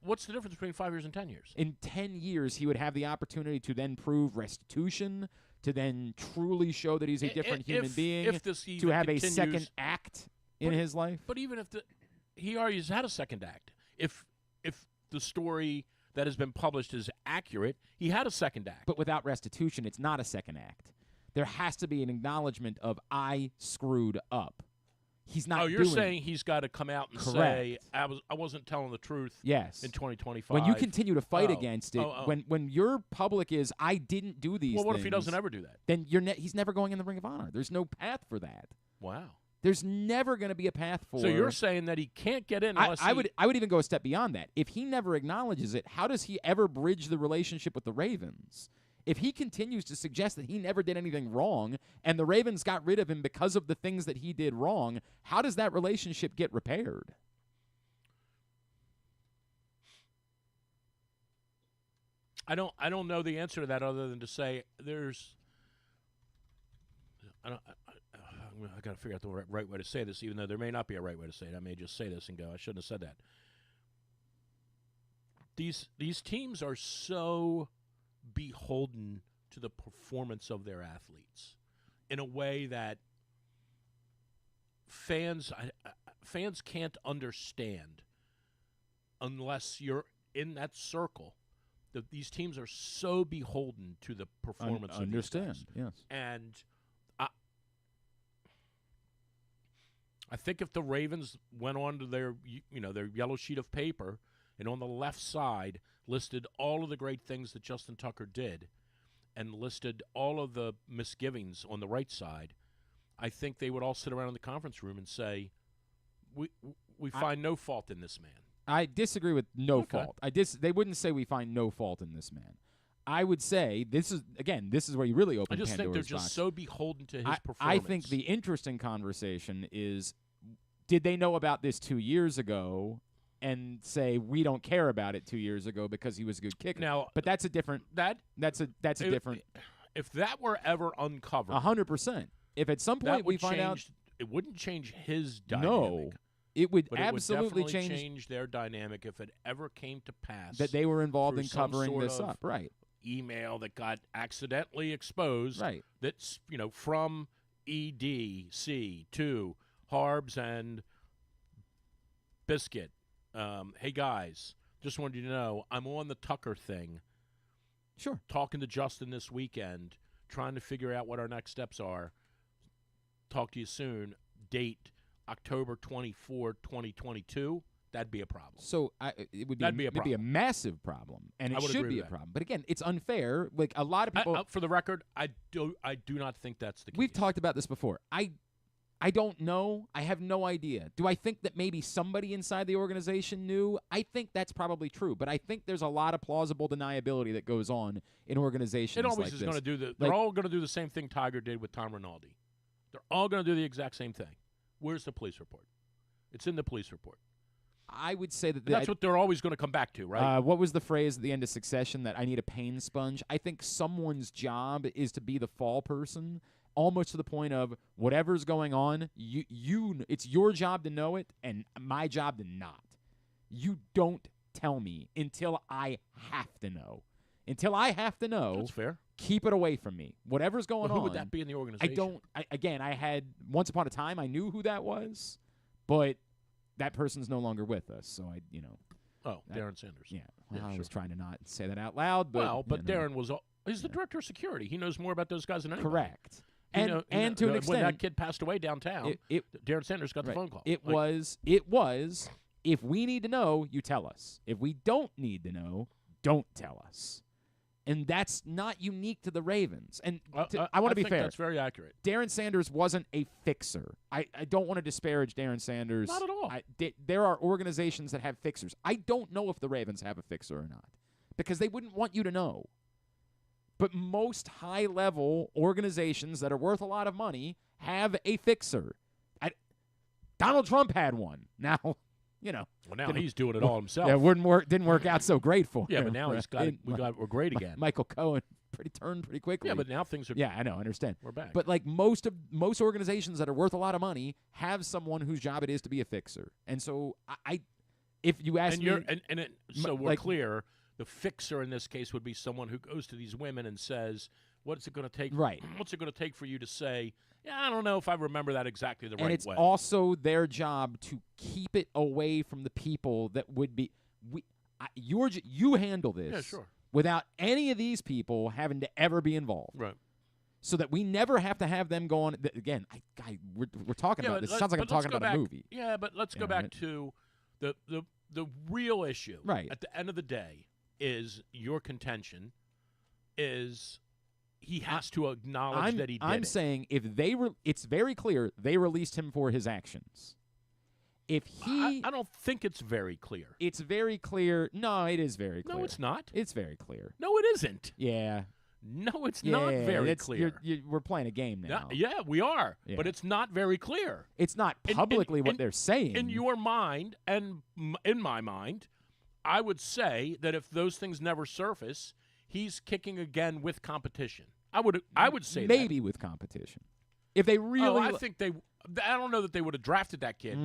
what's the difference between 5 years and 10 years? In 10 years, he would have the opportunity to then prove restitution, to then truly show that he's a different human being, to have a second act in his life. But even if he already has had a second act, if the story that has been published is accurate, he had a second act. But without restitution, it's not a second act. There has to be an acknowledgement of I screwed up. He's not. Oh, you're saying he's got to come out and say I wasn't telling the truth. Yes. In 2025. When you continue to fight against it, when your public is I didn't do these. Well, what things, if he doesn't ever do that? Then he's never going in the Ring of Honor. There's no path for that. Wow. There's never going to be a path for. So you're saying that he can't get in unless I would even go a step beyond that. If he never acknowledges it, how does he ever bridge the relationship with the Ravens? If he continues to suggest that he never did anything wrong and the Ravens got rid of him because of the things that he did wrong, how does that relationship get repaired? I don't know the answer to that other than to say there's. I got to figure out the right way to say this, even though there may not be a right way to say it. I may just say this and go, I shouldn't have said that. These teams are so beholden to the performance of their athletes in a way that fans can't understand unless you're in that circle. These teams are so beholden to the performance of these guys. Yes. And I think if the Ravens went on to their yellow sheet of paper and on the left side listed all of the great things that Justin Tucker did and listed all of the misgivings on the right side, I think they would all sit around in the conference room and say, we find no fault in this man. I disagree with no Okay. fault. They wouldn't say we find no fault in this man. I would say this is where you really open I just think Pandora's they're just box. so beholden to his performance. I think the interesting conversation is, did they know about this 2 years ago and say we don't care about it 2 years ago because he was a good kicker? Now, but that's a different. That's a different. If that were ever uncovered, 100%. If at some that point we would find out, change. It wouldn't change his dynamic. no, it would But absolutely it would definitely change their dynamic if it ever came to pass that they were involved through in some covering sort this of up. Right. email that got accidentally exposed. Right. That's from EDC to Harbs and Biscuit. Hey guys, just wanted you to know I'm on the Tucker thing. Sure. Talking to Justin this weekend, trying to figure out what our next steps are. Talk to you soon. Date October 24, 2022. That'd be a problem. So it would be That'd be a it'd be a massive problem, and I it would should agree be with a that. problem. But again, it's unfair. Like a lot of people, For the record, I do not think that's the case. we've talked about this before. I don't know. I have no idea. Do I think that maybe somebody inside the organization knew? I think that's probably true, but I think there's a lot of plausible deniability that goes on in organizations. It always like is this. going to do they're all going to do the same thing Tiger did with Tom Rinaldi. They're all going to do the exact same thing. Where's the police report? It's in the police report. I would say that That's what they're always going to come back to, right? What was the phrase at the end of Succession that I need a pain sponge? I think someone's job is to be the fall person, almost to the point of whatever's going on, it's your job to know it and my job to not. You don't tell me until I have to know. Until I have to know, That's fair. keep it away from me. Whatever's going Well, who on. would that be in the organization? I had once upon a time I knew who that was, but that person's no longer with us. So Darren Sanders. Yeah. Well, Yeah, I was sure. trying to not say that out loud, but Darren was he's the director of security. He knows more about those guys than anybody. correct. He And know- to an when extent, that kid passed away downtown, Darren Sanders got the right, phone call. It Like, was. If we need to know, you tell us. If we don't need to know, don't tell us. And that's not unique to the Ravens. And I want to be think fair. That's very accurate. Darren Sanders wasn't a fixer. I don't want to disparage Darren Sanders. Not at all. There are organizations that have fixers. I don't know if the Ravens have a fixer or not because they wouldn't want you to know. But most high-level organizations that are worth a lot of money have a fixer. Donald Trump had one. Now, Well, now he's doing it all himself. Yeah, didn't work out so great for him. Yeah, but now we're great again. Michael Cohen turned pretty quickly. Yeah, but now things are. Yeah, I know, I understand. We're back. But like most organizations that are worth a lot of money have someone whose job it is to be a fixer. And so if you ask me, so we're clear. The fixer in this case would be someone who goes to these women and says, "What's it going to take? Right. What's it going to take for you to say? Yeah, I don't know if I remember that exactly the right way." and it's also their job to keep it away from the people that would be. You handle this. Yeah, sure. Without any of these people having to ever be involved. Right. So that we never have to have them go on. Again, we're talking about this. It sounds like I'm talking about a movie. Yeah, but let's go back to the real issue. Right. At the end of the day, is your contention is he has to acknowledge that he did I'm it. saying if it's very clear they released him for his actions. If he, I don't think it's very clear. It's very clear. No, it is very clear. No, it's not. It's very clear. No, it isn't. Yeah. No, it's not very clear. We're playing a game now. Yeah, we are. Yeah. But it's not very clear. It's not publicly what they're saying. In your mind and in my mind, I would say that if those things never surface, he's kicking again with competition. I would say maybe with competition. If they really, I think I don't know that they would have drafted that kid,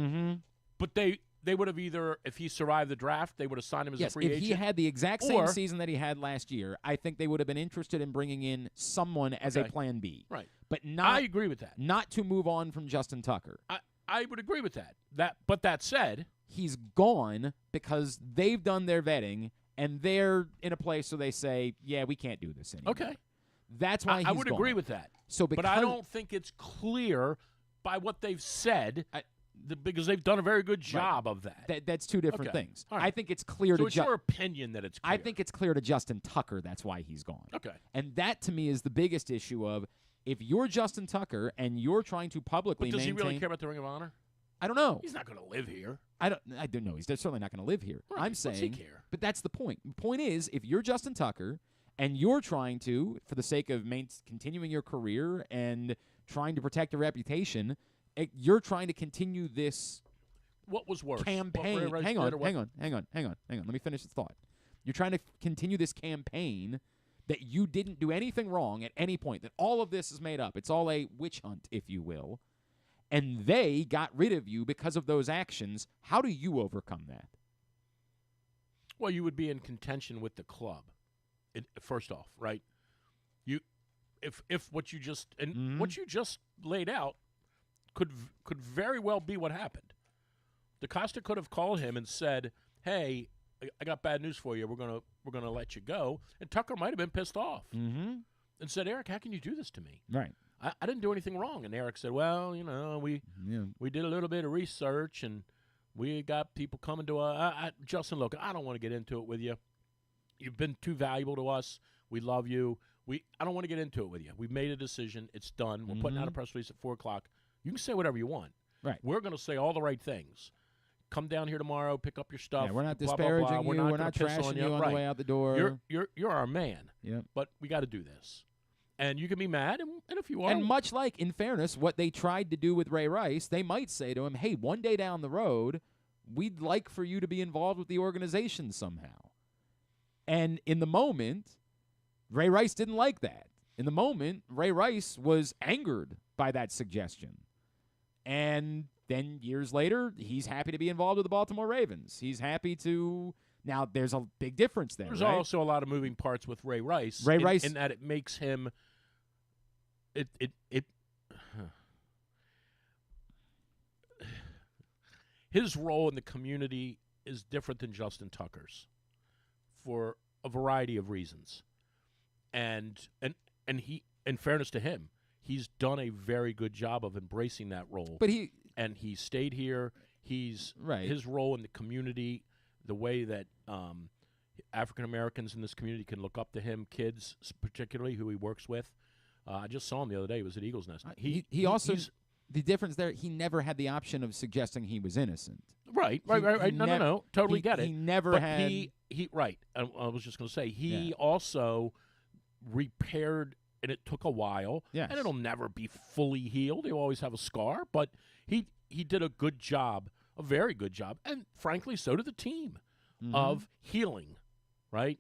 but they would have either, if he survived the draft, they would have signed him as a free agent. If he had the exact same season that he had last year, I think they would have been interested in bringing in someone as a plan B. Right. But not. I agree with that. Not to move on from Justin Tucker. I would agree with that. But that said, he's gone because they've done their vetting and they're in a place where they say, yeah, we can't do this anymore. Okay. That's why I would agree with that. So but I don't think it's clear by what they've said because they've done a very good job of that. That's two different things. Right. I think it's clear so to it's your opinion that it's clear. I think it's clear to Justin Tucker that's why he's gone. Okay. And that to me is the biggest issue of if you're Justin Tucker and you're trying to publicly but does maintain. he really care about the Ring of Honor? I don't know. He's not going to live here. I don't know. He's certainly not going to live here. Right. I'm What's he saying, care? but that's the point. The point is, if you're Justin Tucker and you're trying to, for the sake of continuing your career and trying to protect your reputation, you're trying to continue this What was worse? campaign. What Ray Rice Hang did on. or what? Let me finish this thought. You're trying to continue this campaign that you didn't do anything wrong at any point, that all of this is made up. It's all a witch hunt, if you will. And they got rid of you because of those actions. How do you overcome that? Well, you would be in contention with the club. First off, right? If what you just what you just laid out could very well be what happened. DaCosta could have called him and said, "Hey, I got bad news for you. We're gonna let you go." And Tucker might have been pissed off and said, "Eric, how can you do this to me? Right. I didn't do anything wrong." And Eric said, "Well, we did a little bit of research and we got people coming to us. Justin, look, I don't want to get into it with you. You've been too valuable to us. We love you. I don't want to get into it with you. We've made a decision. It's done. We're putting out a press release at 4:00. You can say whatever you want. Right. We're going to say all the right things. Come down here tomorrow, pick up your stuff. Yeah, we're not blah, blah, disparaging blah. you. We're We're not gonna piss trashing on you on right. the way out the door. You're our man. Yeah. But we got to do this. And you can be mad, and if you are. And much like, in fairness, what they tried to do with Ray Rice, they might say to him, hey, one day down the road, we'd like for you to be involved with the organization somehow. And in the moment, Ray Rice didn't like that. In the moment, Ray Rice was angered by that suggestion. And then years later, he's happy to be involved with the Baltimore Ravens. He's happy to... Now, there's a big difference there, There's right? also a lot of moving parts with Ray Rice. Rice, in that it makes him... His role in the community is different than Justin Tucker's for a variety of reasons. And he, in fairness to him, he's done a very good job of embracing that role. But he stayed here. He's his role in the community, the way that African Americans in this community can look up to him, kids particularly who he works with. I just saw him the other day. He was at Eagles Nest. He also the difference there. He never had the option of suggesting he was innocent. Right. No. Totally get it. He never but had. He right. I was just going to say he also repaired, and it took a while. Yes. And it'll never be fully healed. He'll always have a scar, but he did a good job, a very good job, and frankly, so did the team of healing, right?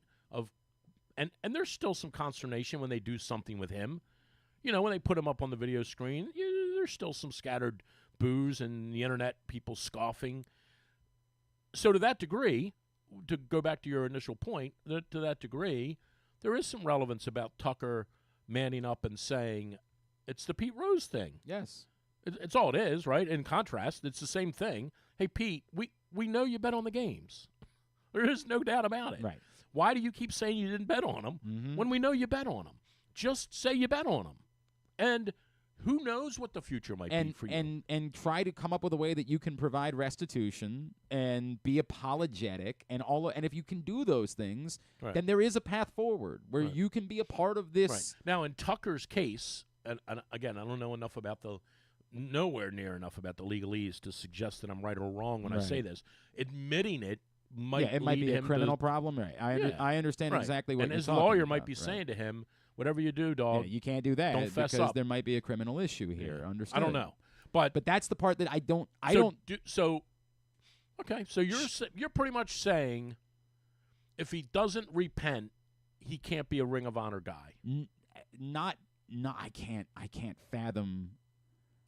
And there's still some consternation when they do something with him. When they put him up on the video screen, there's still some scattered boos and the internet people scoffing. So to that degree, to go back to your initial point, to that degree, there is some relevance about Tucker manning up and saying, it's the Pete Rose thing. Yes. It's all it is, right? In contrast, it's the same thing. Hey, Pete, we know you bet on the games. There is no doubt about it. Right. Why do you keep saying you didn't bet on them when we know you bet on them? Just say you bet on them. And who knows what the future might be for you. And try to come up with a way that you can provide restitution and be apologetic and if you can do those things, then there is a path forward where you can be a part of this. Right. Now, in Tucker's case, and again, I don't know enough about nowhere near enough about the legalese to suggest that I'm right or wrong when I say this. Admitting it might be a criminal problem, right? I understand exactly what and you're his talking lawyer about, might be saying to him, whatever you do, dog, you can't do that don't fess because up. there might be a criminal issue here. Understood. I don't know, but that's the part that I don't. Okay, so you're pretty much saying if he doesn't repent, he can't be a Ring of Honor guy. I can't fathom.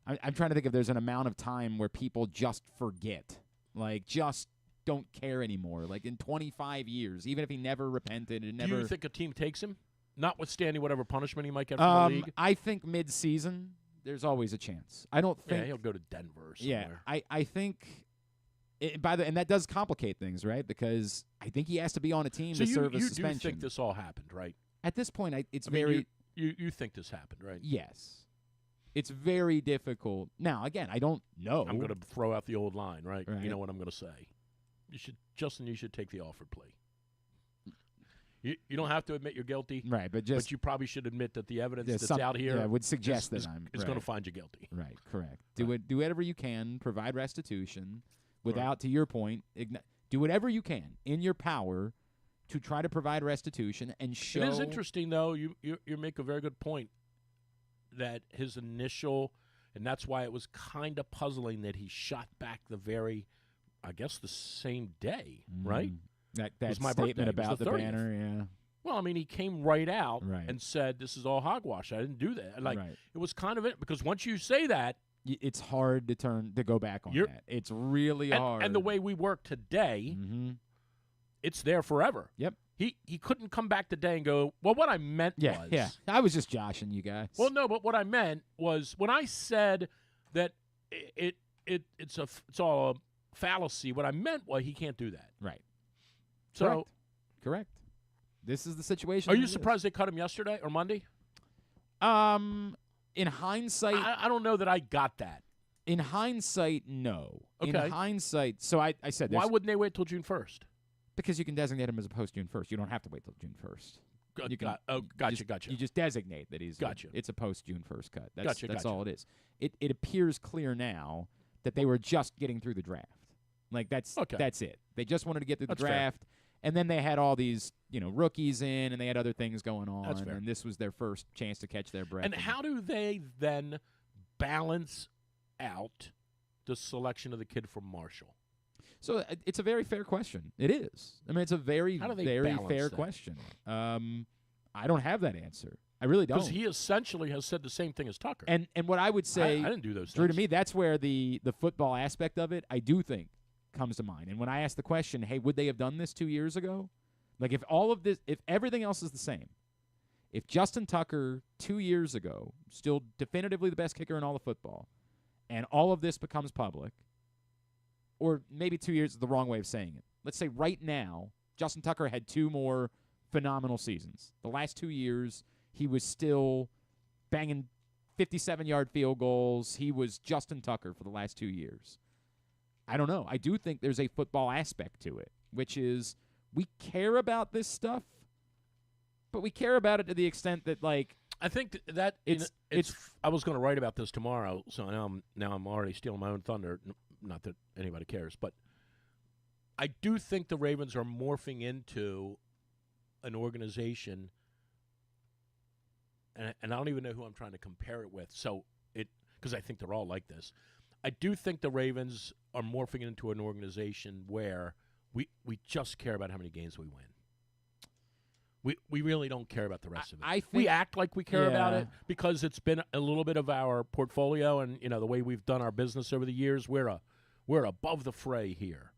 I'm trying to think if there's an amount of time where people just forget, just don't care anymore. In 25 years, even if he never repented and never. Do you think a team takes him, notwithstanding whatever punishment he might get from the league? I think mid-season there's always a chance. I don't think. Yeah, he'll go to Denver or somewhere. Yeah, I think. And that does complicate things, right? Because I think he has to be on a team to serve a suspension. You do think this all happened, right? At this point, it's very. You think this happened, right? Yes. It's very difficult. Now, again, I don't know. I'm going to throw out the old line, right? You Right. know what I'm going to say. You should take the offered plea. You don't have to admit you're guilty. Right, but you probably should admit that the evidence that's out here would suggest is I'm going to find you guilty. Right, correct. Do whatever you can, provide restitution without, to your point, do whatever you can in your power to try to provide restitution and show. It is interesting, though. You make a very good point that his initial, and that's why it was kind of puzzling that he shot back the same day, right? That was my statement birthday. about It was the 30th. banner, yeah. Well, I mean, he came right out Right. and said, "This is all hogwash. I didn't do that." Right. It was kind of it because once you say that, It's hard to go back on that. It's really hard. and the way we work today, Mm-hmm. it's there forever. Yep. He couldn't come back today and go, "Well, what I meant was." Yeah. I was just joshing you guys. Well, no, but what I meant was when I said that it's all a fallacy. What I meant was he can't do that. Right. So, Correct. This is the situation. are you it is. surprised they cut him yesterday or Monday? In hindsight, I don't know that I got that. In hindsight, no. Okay. In hindsight, so I said Why there's- wouldn't they wait till June 1st? because you can designate him as a post-June 1st. You don't have to wait till June 1st. You can, Gotcha. You just designate that he's Gotcha. It's a post-June 1st cut. That's Gotcha. all it is. It appears clear now that they were just getting through the draft. Like that's it. They just wanted to get through the That's fair. draft, and then they had all these rookies in, and they had other things going on, That's fair. and this was their first chance to catch their breath. And how do they then balance out the selection of the kid from Marshall? So it's a very fair question. It is. I mean, it's a very, How do they very balance fair that? question. I don't have that answer. I really don't. Because he essentially has said the same thing as Tucker. And what I would say, I didn't do those Drew, things. to me, that's where the football aspect of it, I do think, comes to mind. And when I ask the question, hey, would they have done this 2 years ago? Like if all of this, if everything else is the same, if Justin Tucker 2 years ago, still definitively the best kicker in all of football, and all of this becomes public, or maybe 2 years is the wrong way of saying it. Let's say right now, Justin Tucker had 2 more phenomenal seasons. The last 2 years, he was still banging 57-yard field goals. He was Justin Tucker for the last 2 years. I don't know. I do think there's a football aspect to it, which is we care about this stuff, but we care about it to the extent that, like, I think that it's I was going to write about this tomorrow, so now I'm already stealing my own thunder. Not that anybody cares, but I do think the Ravens are morphing into an organization, and I don't even know who I'm trying to compare it with. So because I think they're all like this. I do think the Ravens are morphing into an organization where we just care about how many games we win. We really don't care about the rest of it. I think we act like we care about Yeah. it because it's been a little bit of our portfolio and the way we've done our business over the years. We're above the fray here.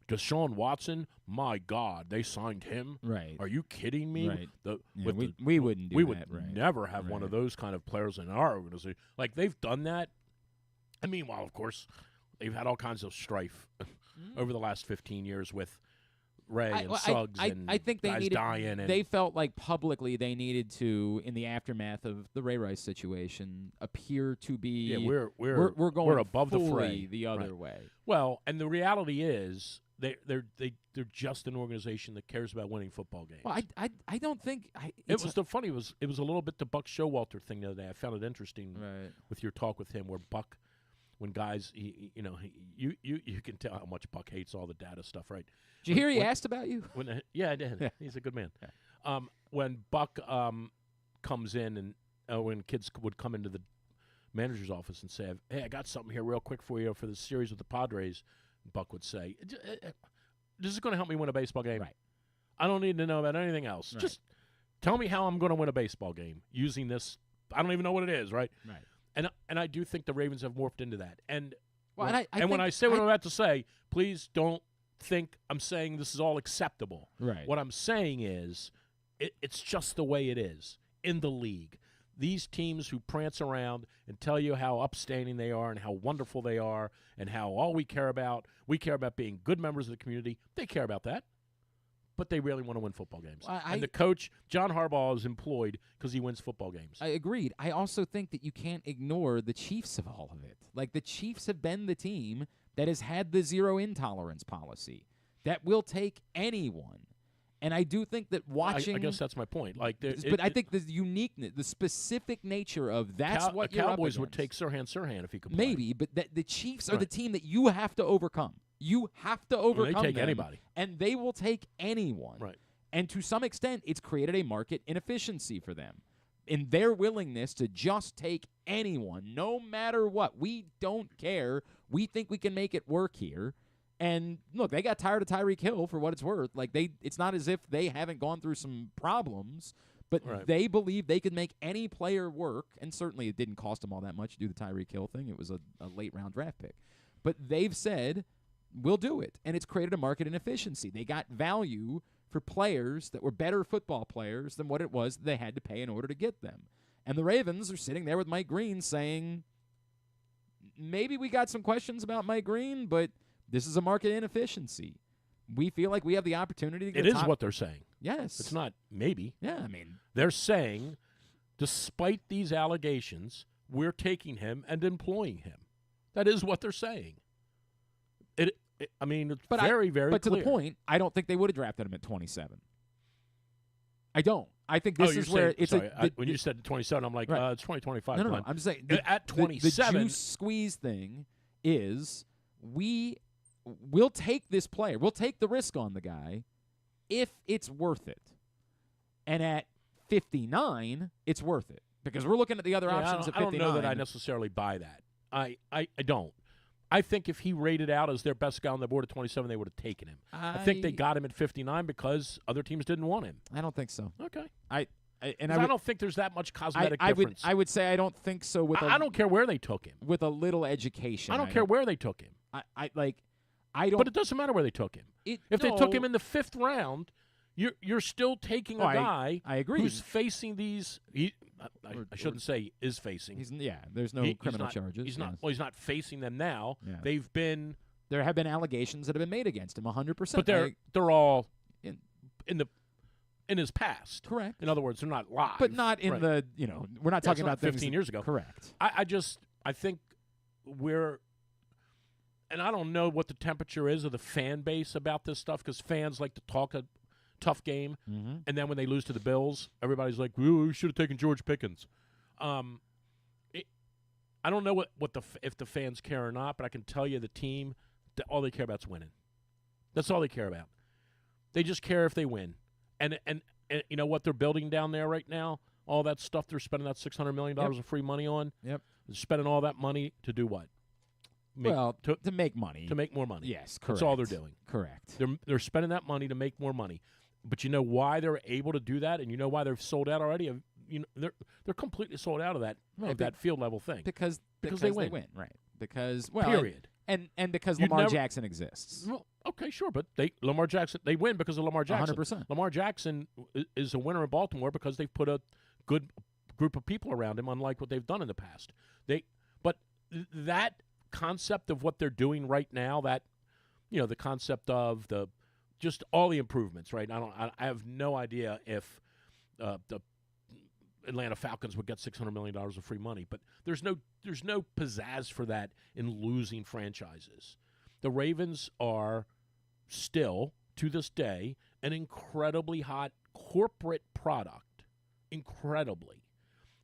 Deshaun Watson, my God, they signed him. Right. Are you kidding me? Right. The, Yeah, with we the- wouldn't do we that. would right. never have one Right. of those kind of players in our organization. Like they've done that. And meanwhile, of course, they've had all kinds of strife over the last 15 years with Ray and Suggs and I think they guys needed, dying. And they felt like publicly they needed to, in the aftermath of the Ray Rice situation, appear to be. yeah, we're going we're above the fully fray the other Right. way. Well, and the reality is they're just an organization that cares about winning football games. Well, I don't think It was a little bit the Buck Showalter thing the other day. I found it interesting right. with your talk with him, where Buck, when guys, you can tell how much Buck hates all the data stuff, right? Did you hear he when- asked about you? Yeah, I did. Yeah. He's a good man. Yeah. When Buck comes in and when kids would come into the manager's office and say, "Hey, I got something here real quick for you for the series with the Padres," Buck would say, "This is going to help me win a baseball game. Right. I don't need to know about anything else. Right. Just tell me how I'm going to win a baseball game using this. I don't even know what it is, right?" Right. And I do think the Ravens have morphed into that. And Well, when, and I when think- I say what I'm about to say, please don't think I'm saying this is all acceptable. Right. What I'm saying is it's just the way it is in the league. These teams who prance around and tell you how upstanding they are and how wonderful they are and how all we care about being good members of the community, they care about that. But they really want to win football games. And the coach, John Harbaugh, is employed because he wins football games. I agreed. I also think that you can't ignore the Chiefs of all of it. Like, the Chiefs have been the team that has had the zero intolerance policy that will take anyone. And I do think that watching. I guess that's my point. Like, I think the uniqueness, the specific nature of that's what the you're Cowboys up would take Sirhan if he could play. Maybe, but the Chiefs are the team that you have to overcome. You have to overcome they take them, anybody. And they will take anyone. Right. And to some extent, it's created a market inefficiency for them in their willingness to just take anyone, no matter what. We don't care. We think we can make it work here. And look, they got tired of Tyreek Hill for what it's worth. Like it's not as if they haven't gone through some problems, but they believe they could make any player work. And certainly it didn't cost them all that much to do the Tyreek Hill thing. It was a late round draft pick. But they've said, we'll do it. And it's created a market inefficiency. They got value for players that were better football players than what it was they had to pay in order to get them. And the Ravens are sitting there with Mike Green saying, maybe we got some questions about Mike Green, but this is a market inefficiency. We feel like we have the opportunity to get It is what they're saying. Yes. It's not maybe. Yeah, I mean. They're saying, despite these allegations, we're taking him and employing him. That is what they're saying. It's very, very But clear. to the point, I don't think they would have drafted him at 27. I don't. I think this is where it's when you said 27, I'm like, it's 2025. No, I'm just saying at 27. The juice squeeze thing is we'll take this player. We'll take the risk on the guy if it's worth it. And at 59, it's worth it because we're looking at the other options at 59. I don't know that I necessarily buy that. I don't. I think if he rated out as their best guy on the board at 27, they would have taken him. I think they got him at 59 because other teams didn't want him. I don't think so. Okay. I don't think there's that much cosmetic difference. I would say I don't think so. I don't care where they took him. With a little education. I don't care where they took him. I don't. But it doesn't matter where they took him. If they took him in the 5th round, you're still taking a guy. I agree. Who's facing these. I shouldn't say is facing. There's no criminal charges. He's not. Well, he's not facing them now. Yeah. There have been allegations that have been made against him 100%. But they're all in his past. Correct. In other words, they're not live. But not in the we're not talking about 15 years ago. Correct. I think and I don't know what the temperature is of the fan base about this stuff because fans like to talk a tough game, and then when they lose to the Bills, everybody's like, "Ooh, we should have taken George Pickens." I don't know if the fans care or not, but I can tell you the team, all they care about is winning. That's all they care about. They just care if they win, and you know what they're building down there right now. All that stuff they're spending that $600 million of free money on. Yep. They're spending all that money to do what? To make money. To make more money. Yes, correct. That's all they're doing. Correct. They're spending that money to make more money. But you know why they're able to do that, and you know why they're sold out already. They're completely sold out of that that field level thing because they win, right? Because period. And because Lamar Jackson exists. Well, okay, sure, but Lamar Jackson they win because of Lamar Jackson. 100%. Lamar Jackson is a winner in Baltimore because they've put a good group of people around him, unlike what they've done in the past. But that concept of what they're doing right now, that the concept of just all the improvements, right? I have no idea if the Atlanta Falcons would get $600 million of free money, but there's no pizzazz for that in losing franchises. The Ravens are still, to this day, an incredibly hot corporate product. Incredibly.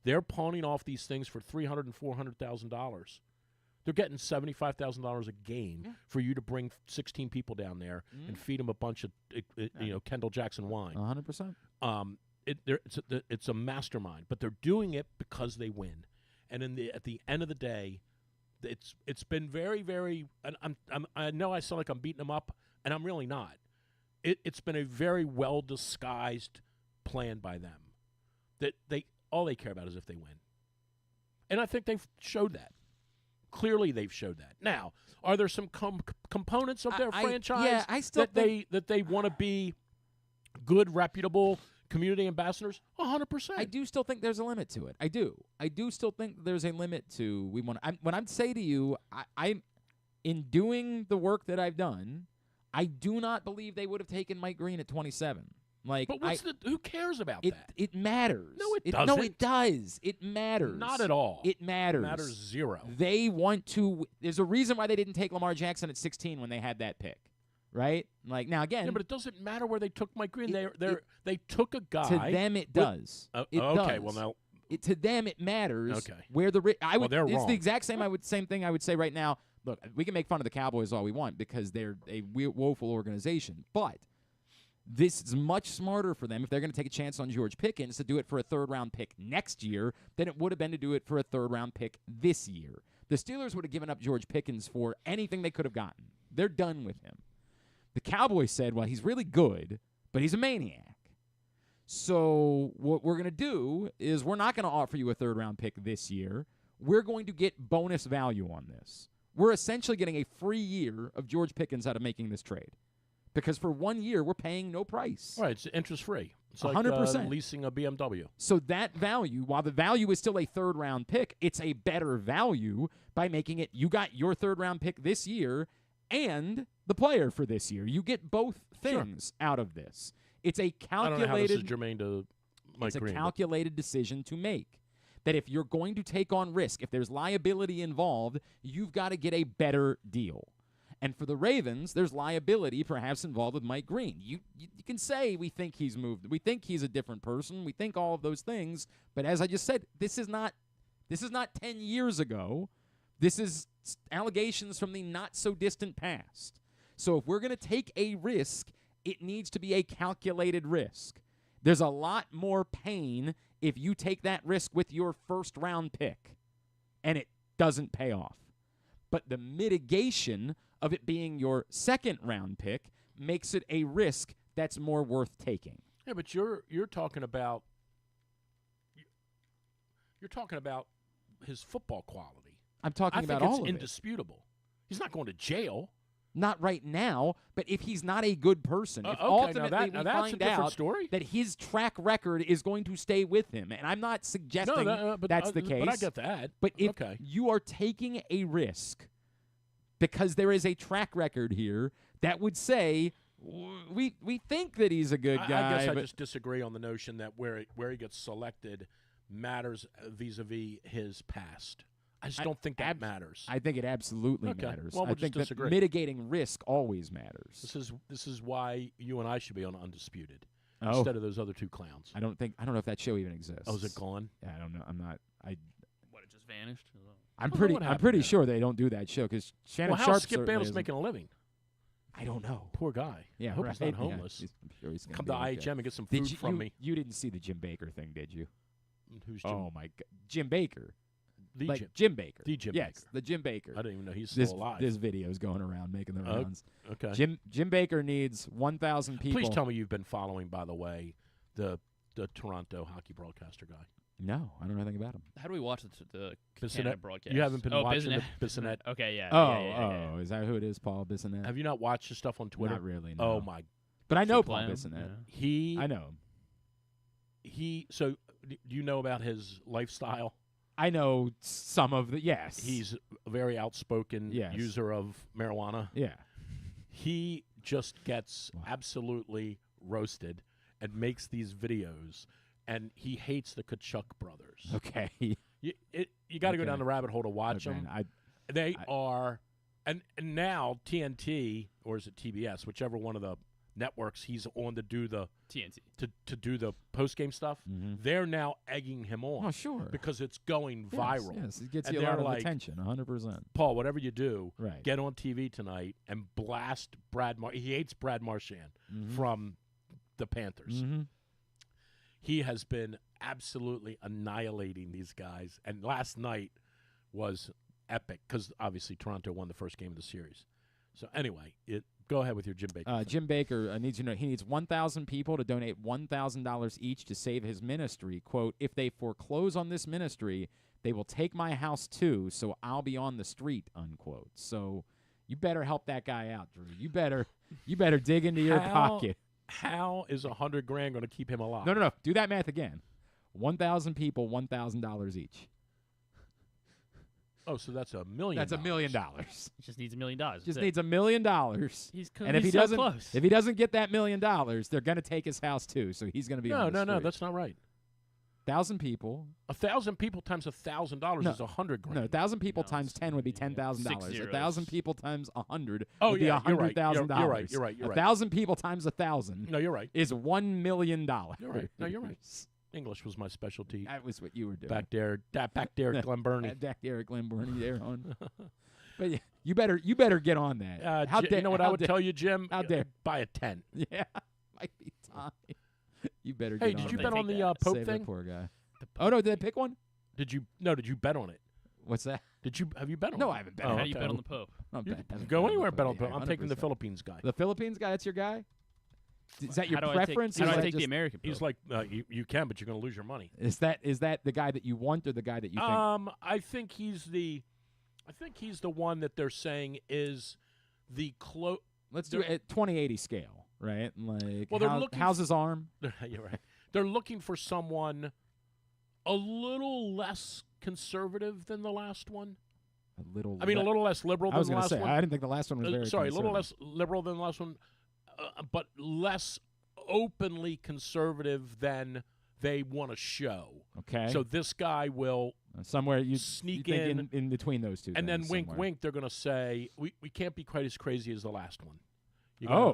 They're pawning off these things for $300,000 and $400,000. They're getting $75,000 a game for you to bring 16 people down there and feed them a bunch of Kendall Jackson wine. 100%. It's a mastermind, but they're doing it because they win. And at the end of the day, it's been very, very. And I know I sound like I'm beating them up, and I'm really not. It's been a very well disguised plan by them. That all they care about is if they win, and I think they've showed that. Clearly, they've showed that. Now, are there some components of their franchise that they want to be good, reputable community ambassadors? 100%. I do still think there's a limit to it. I do. I do still think there's a limit to when I say to you, I'm in doing the work that I've done, I do not believe they would have taken Mike Green at 27. But who cares about that? It matters. No, it doesn't. No, it does. It matters. Not at all. It matters. It matters zero. They want to. There's a reason why they didn't take Lamar Jackson at 16 when they had that pick. right? Like now again, Yeah, but it doesn't matter where they took Mike Green. They took a guy. to them it does. It okay, does. well now. To them, it matters. Okay. Where the they're it's wrong. the exact same thing I would say right now. Look, we can make fun of the Cowboys all we want because they're a woeful organization, but this is much smarter for them if they're going to take a chance on George Pickens to do it for a third-round pick next year than it would have been to do it for a third-round pick this year. The Steelers would have given up George Pickens for anything they could have gotten. They're done with him. The Cowboys said, well, he's really good, but he's a maniac. So what we're going to do is we're not going to offer you a third-round pick this year. We're going to get bonus value on this. We're essentially getting a free year of George Pickens out of making this trade. Because for 1 year, we're paying no price. Right, it's interest-free. It's 100%. like leasing a BMW. So that value, while the value is still a third-round pick, it's a better value by making it you got your third-round pick this year and the player for this year. You get both things out of this. It's a calculated. I don't know how this is germane to Mike Green. It's a calculated decision to make. That if you're going to take on risk, if there's liability involved, you've got to get a better deal. And for the Ravens, there's liability perhaps involved with Mike Green. You can say we think he's moved. We think he's a different person. We think all of those things. But as I just said, this is not 10 years ago. This is allegations from the not-so-distant past. So if we're going to take a risk, it needs to be a calculated risk. There's a lot more pain if you take that risk with your first-round pick and it doesn't pay off. But the mitigation of it being your second-round pick makes it a risk that's more worth taking. Yeah, but you're talking about his football quality. I'm talking about all of it. I think it's indisputable. He's not going to jail. Not right now, but if he's not a good person, if Okay, ultimately now we that's a find different out story. that his track record is going to stay with him, and I'm not suggesting that's the case. But I get that. But if you are taking a risk because there is a track record here that would say we think that he's a good guy. I guess I just disagree on the notion that where he gets selected matters vis-a-vis his past. I just don't think that matters. I think it absolutely matters. Well, we'll I think just disagree. that mitigating risk always matters. This is why you and I should be on Undisputed instead of those other two clowns. I don't know if that show even exists. Oh, is it gone? Yeah, I don't know. I'm not. What, it just vanished? I'm what pretty there? sure they don't do that show because Shannon Well, Sharp how's Skip certainly Bayless isn't. making a living? I don't know. Poor guy. Yeah, I hope right. he's not homeless. Yeah, I'm sure he's gonna Come be to okay. IHM and get some food from me. You didn't see the Jim Baker thing, did you? Who's Jim? Oh my God, Jim Baker. The Jim Baker. The Jim yes, Baker. the Jim Baker. I didn't even know he's still alive. This video is going around making the rounds. Okay. Jim Baker needs 1,000 people. Please tell me you've been following, by the way, the Toronto hockey broadcaster guy. No, I don't know anything about him. How do we watch the Bissonnette. Canada broadcast? You haven't been watching Bissonnette. the Bissonnette. Okay, yeah. Oh, is that who it is, Paul Bissonnette? Have you not watched the stuff on Twitter? Not really, no. Oh, my. But I know Should Paul play him. Bissonnette. I know him. So do you know about his lifestyle? I know some of the, yes. He's a very outspoken user of marijuana. Yeah. He just gets absolutely roasted and makes these videos, and he hates the Kachuk brothers. Okay. You got to go down the rabbit hole to watch them. They are, and now TNT, or is it TBS, whichever one of the networks he's on to do the TNT to do the post game stuff. They're now egging him on. Oh, sure, because it's going viral. Yes, it gets and you a lot of like, attention. 100%. Paul, whatever you do, right. Get on TV tonight and blast Brad. He hates Brad Marchand from the Panthers. He has been absolutely annihilating these guys, and last night was epic because obviously Toronto won the first game of the series. So anyway, go ahead with your Jim Baker. Jim Baker needs he needs 1,000 people to donate $1,000 each to save his ministry. Quote, if they foreclose on this ministry, they will take my house too, so I'll be on the street, unquote. So you better help that guy out, Drew. You better dig into your pocket. How is $100,000 going to keep him alive? No. Do that math again. 1,000 people, $1,000 each. Oh, so that's $1 million. That's $1 million. He just needs $1 million. Just needs $1 million. And if he so doesn't, close. if he doesn't get that $1 million, they're going to take his house too. So he's going to be on the street. That's not right. 1,000 people. 1,000 people times $1,000 No. is $100,000. No, 1,000 people No, times 10 would be six $10,000. zeros. 1,000 people times 100 Oh, would be yeah, you're right. $100,000. You're right. You're right. 1,000 people times 1,000 No, you're right. is $1 million. You're right. No, you're right. English was my specialty. That was what you were doing. Back there at Glen Burnie. Back there at Glen Burnie there on. But yeah, you better get on that. You know what I would tell you, Jim? How dare. Buy a tent. Yeah, might be time. You better Hey, get on did you that. bet on the Take Pope Save that thing? poor guy. Oh, no, did they pick one? Did you bet on it? What's that? Have you bet on it? No, I haven't bet Oh, on How it. do you bet on the Pope? No, You haven't go bet anywhere, the bet on Pope. Pope. I'm taking the 100%. Philippines guy. The Philippines guy, that's your guy? Is that your How do preference? How do Is I that take the just- American Pope? He's like, you can, but you're going to lose your money. Is that the guy that you want or the guy that you think? I think he's the one that they're saying is the close. Let's do it at 20/80 scale, right? Like, Well, they're looking how's his arm? You're right. They're looking for someone a little less conservative than the last one. A little. I mean, a little less liberal I than was the going to last say, one. I didn't think the last one was very Sorry, a little conservative. less liberal than the last one, but less openly conservative than they want to show. Okay. So this guy will, somewhere you sneak you think in, in between those two. and then things wink, somewhere. wink, they're going to say, we can't be quite as crazy as the last one. Yeah.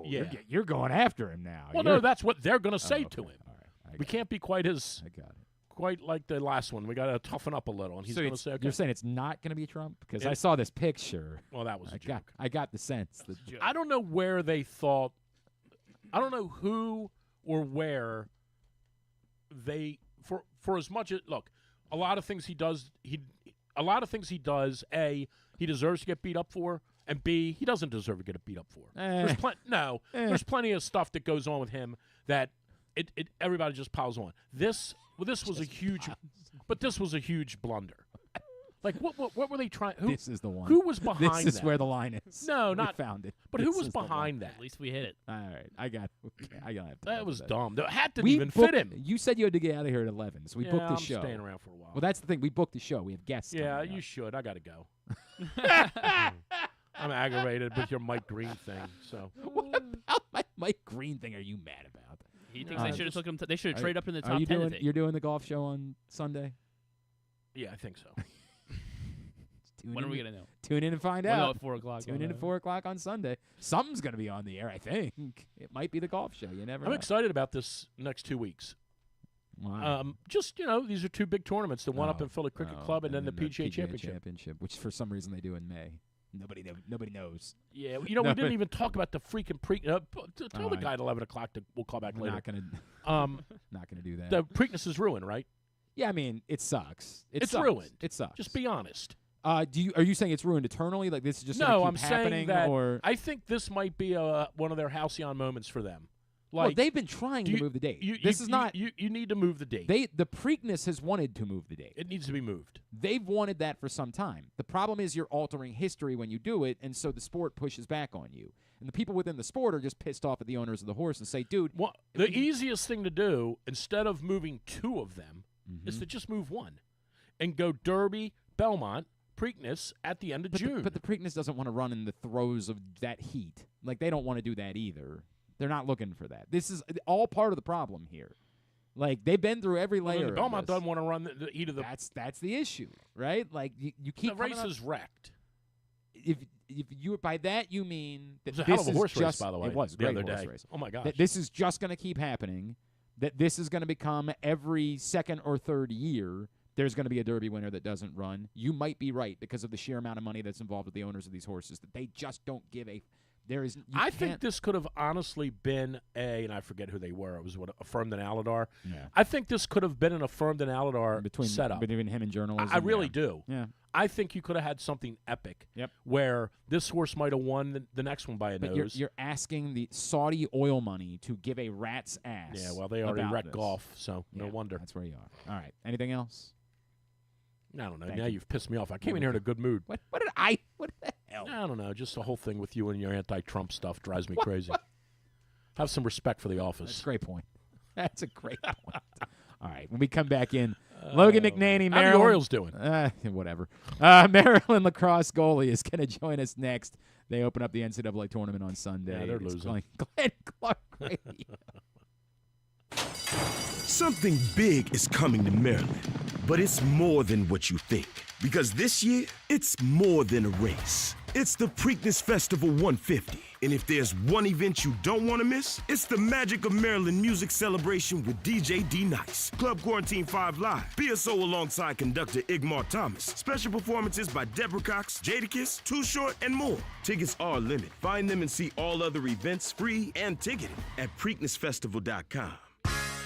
Yeah. You're going after him now. Well, You're- no, that's what they're going to say Oh, to okay. him. All right. We can't be quite as I got it. quite like the last one. We got to toughen up a little. And he's So going to it's- say, okay. you're saying it's not going to be Trump? Because I It- saw this picture. Well, that was a joke. I got the sense that I don't know where they thought. I don't know who or where they for as much as look. A lot of things he does. A, he deserves to get beat up for, and B, he doesn't deserve to get beat up for. There's there's plenty of stuff that goes on with him that it everybody just piles on. This was a huge, but this was a huge blunder. Like what were they trying? this is the one. Who was behind This is that? where the line is. No, We not- found it. But who This was is the one. behind that? At least we hit it. All right, I got. Okay, I got. That was dumb. The hat didn't We even booked- fit him. You said you had to get out of here at 11, so we booked the I'm show. staying around for a while. Well, that's the thing. We booked the show. We have guests. Yeah, coming you up. should. I got to go. I'm aggravated with your Mike Green thing. So What about my Mike Green thing? Are you mad about? He thinks they should have took him. They should have Are- traded up in the Are top you 10 doing? today. You're doing the golf show on Sunday. yeah, I think so. Tune When in are we to- gonna know? Tune in and find We'll know out. at 4 o'clock. Tune in at 4 o'clock on Sunday. Something's going to be on the air, I think. It might be the golf show. You never I'm know. excited about this next 2 weeks. Wow. Just these are two big tournaments. The one up in Philly Cricket Club, and then the PGA Championship. which for some reason they do in May. Nobody knows. Yeah, we didn't even talk about the freaking tell the guy at 11 o'clock we'll call back We're later. not gonna not gonna do that. The Preakness is ruined, right? Yeah, I mean it sucks. It's sucks. ruined. It sucks. Just be honest. Are you saying it's ruined eternally? Like this is just gonna No, keep I'm happening, saying that or I think this might be one of their halcyon moments for them. well, Like they've been trying to move the date. This is not. You need to move the date. The Preakness has wanted to move the date. It needs to be moved. They've wanted that for some time. The problem is you're altering history when you do it, and so the sport pushes back on you. And the people within the sport are just pissed off at the owners of the horse and say, dude, Well, the easiest thing to do, instead of moving two of them, is to just move one and go Derby, Belmont, Preakness at the end of June. but the Preakness doesn't want to run in the throes of that heat. Like, they don't want to do that either. They're not looking for that. This is all part of the problem here. Like, they've been through every Well, then layer the of Belmont this. doesn't want to run the heat of the. That's the issue, right? Like, you keep The race coming up- is wrecked. If you by that you mean that It was a this hell of a is horse just, race, by the way. It was a the great other horse day. race. Oh my gosh! That this is just going to keep happening. That this is going to become every second or third year. There's going to be a Derby winner that doesn't run. You might be right because of the sheer amount of money that's involved with the owners of these horses that they just don't give a. There is. I think this could have honestly been and I forget who they were. It was Affirmed and Aladar. Yeah. I think this could have been an Affirmed and Aladar between setup. between him and journalism. I really yeah. do. Yeah. I think you could have had something epic. Yep. Where this horse might have won the next one by a But nose. you're asking the Saudi oil money to give a rat's ass. Yeah, well, they already about wrecked this. golf, so no Yeah, wonder. That's where you are. All right. Anything else? I don't know. Thank Now you. you've pissed me off. I came in here in a good mood. What the hell? I don't know. Just the whole thing with you and your anti-Trump stuff drives me crazy. Have some respect for the That's office. a great point. That's a great point. All right. When we come back in, Logan McNaney, How Maryland. the Orioles doing? Whatever. Maryland Lacrosse goalie is going to join us next. They open up the NCAA tournament on Sunday. Yeah, they're It's losing. Glenn Clark Radio. Something big is coming to Maryland, but it's more than what you think. Because this year, it's more than a race. It's the Preakness Festival 150. And if there's one event you don't want to miss, it's the Magic of Maryland music celebration with DJ D-Nice, Club Quarantine 5 Live, BSO alongside conductor Igmar Thomas, special performances by Deborah Cox, Jadakiss, Too Short, and more. Tickets are limited. Find them and see all other events free and ticketed at PreaknessFestival.com.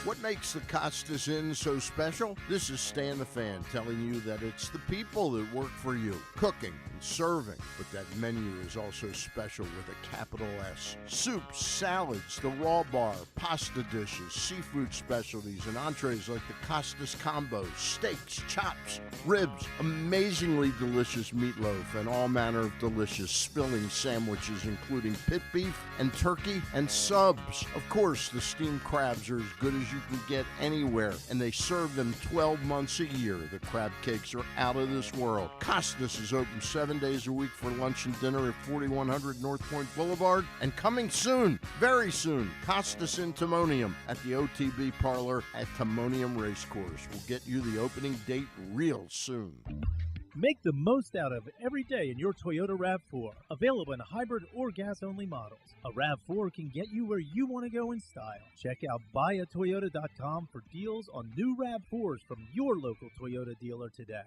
What makes the Costas Inn so special? This is Stan the Fan telling you that it's the people that work for you, cooking and serving. But that menu is also special with a capital S. Soups, salads, the raw bar, pasta dishes, seafood specialties, and entrees like the Costas Combo, steaks, chops, ribs, amazingly delicious meatloaf, and all manner of delicious spilling sandwiches, including pit beef and turkey and subs. Of course, the steamed crabs are as good as you can get anywhere, and they serve them 12 months a year. The crab cakes are out of this world. Costas is open 7 days a week for lunch and dinner at 4100 North Point Boulevard, and coming soon, very soon, Costas in Timonium at the OTB Parlor at Timonium Racecourse. We'll get you the opening date real soon. Make the most out of every day in your Toyota RAV4. Available in hybrid or gas-only models. A RAV4 can get you where you want to go in style. Check out buyatoyota.com for deals on new RAV4s from your local Toyota dealer today.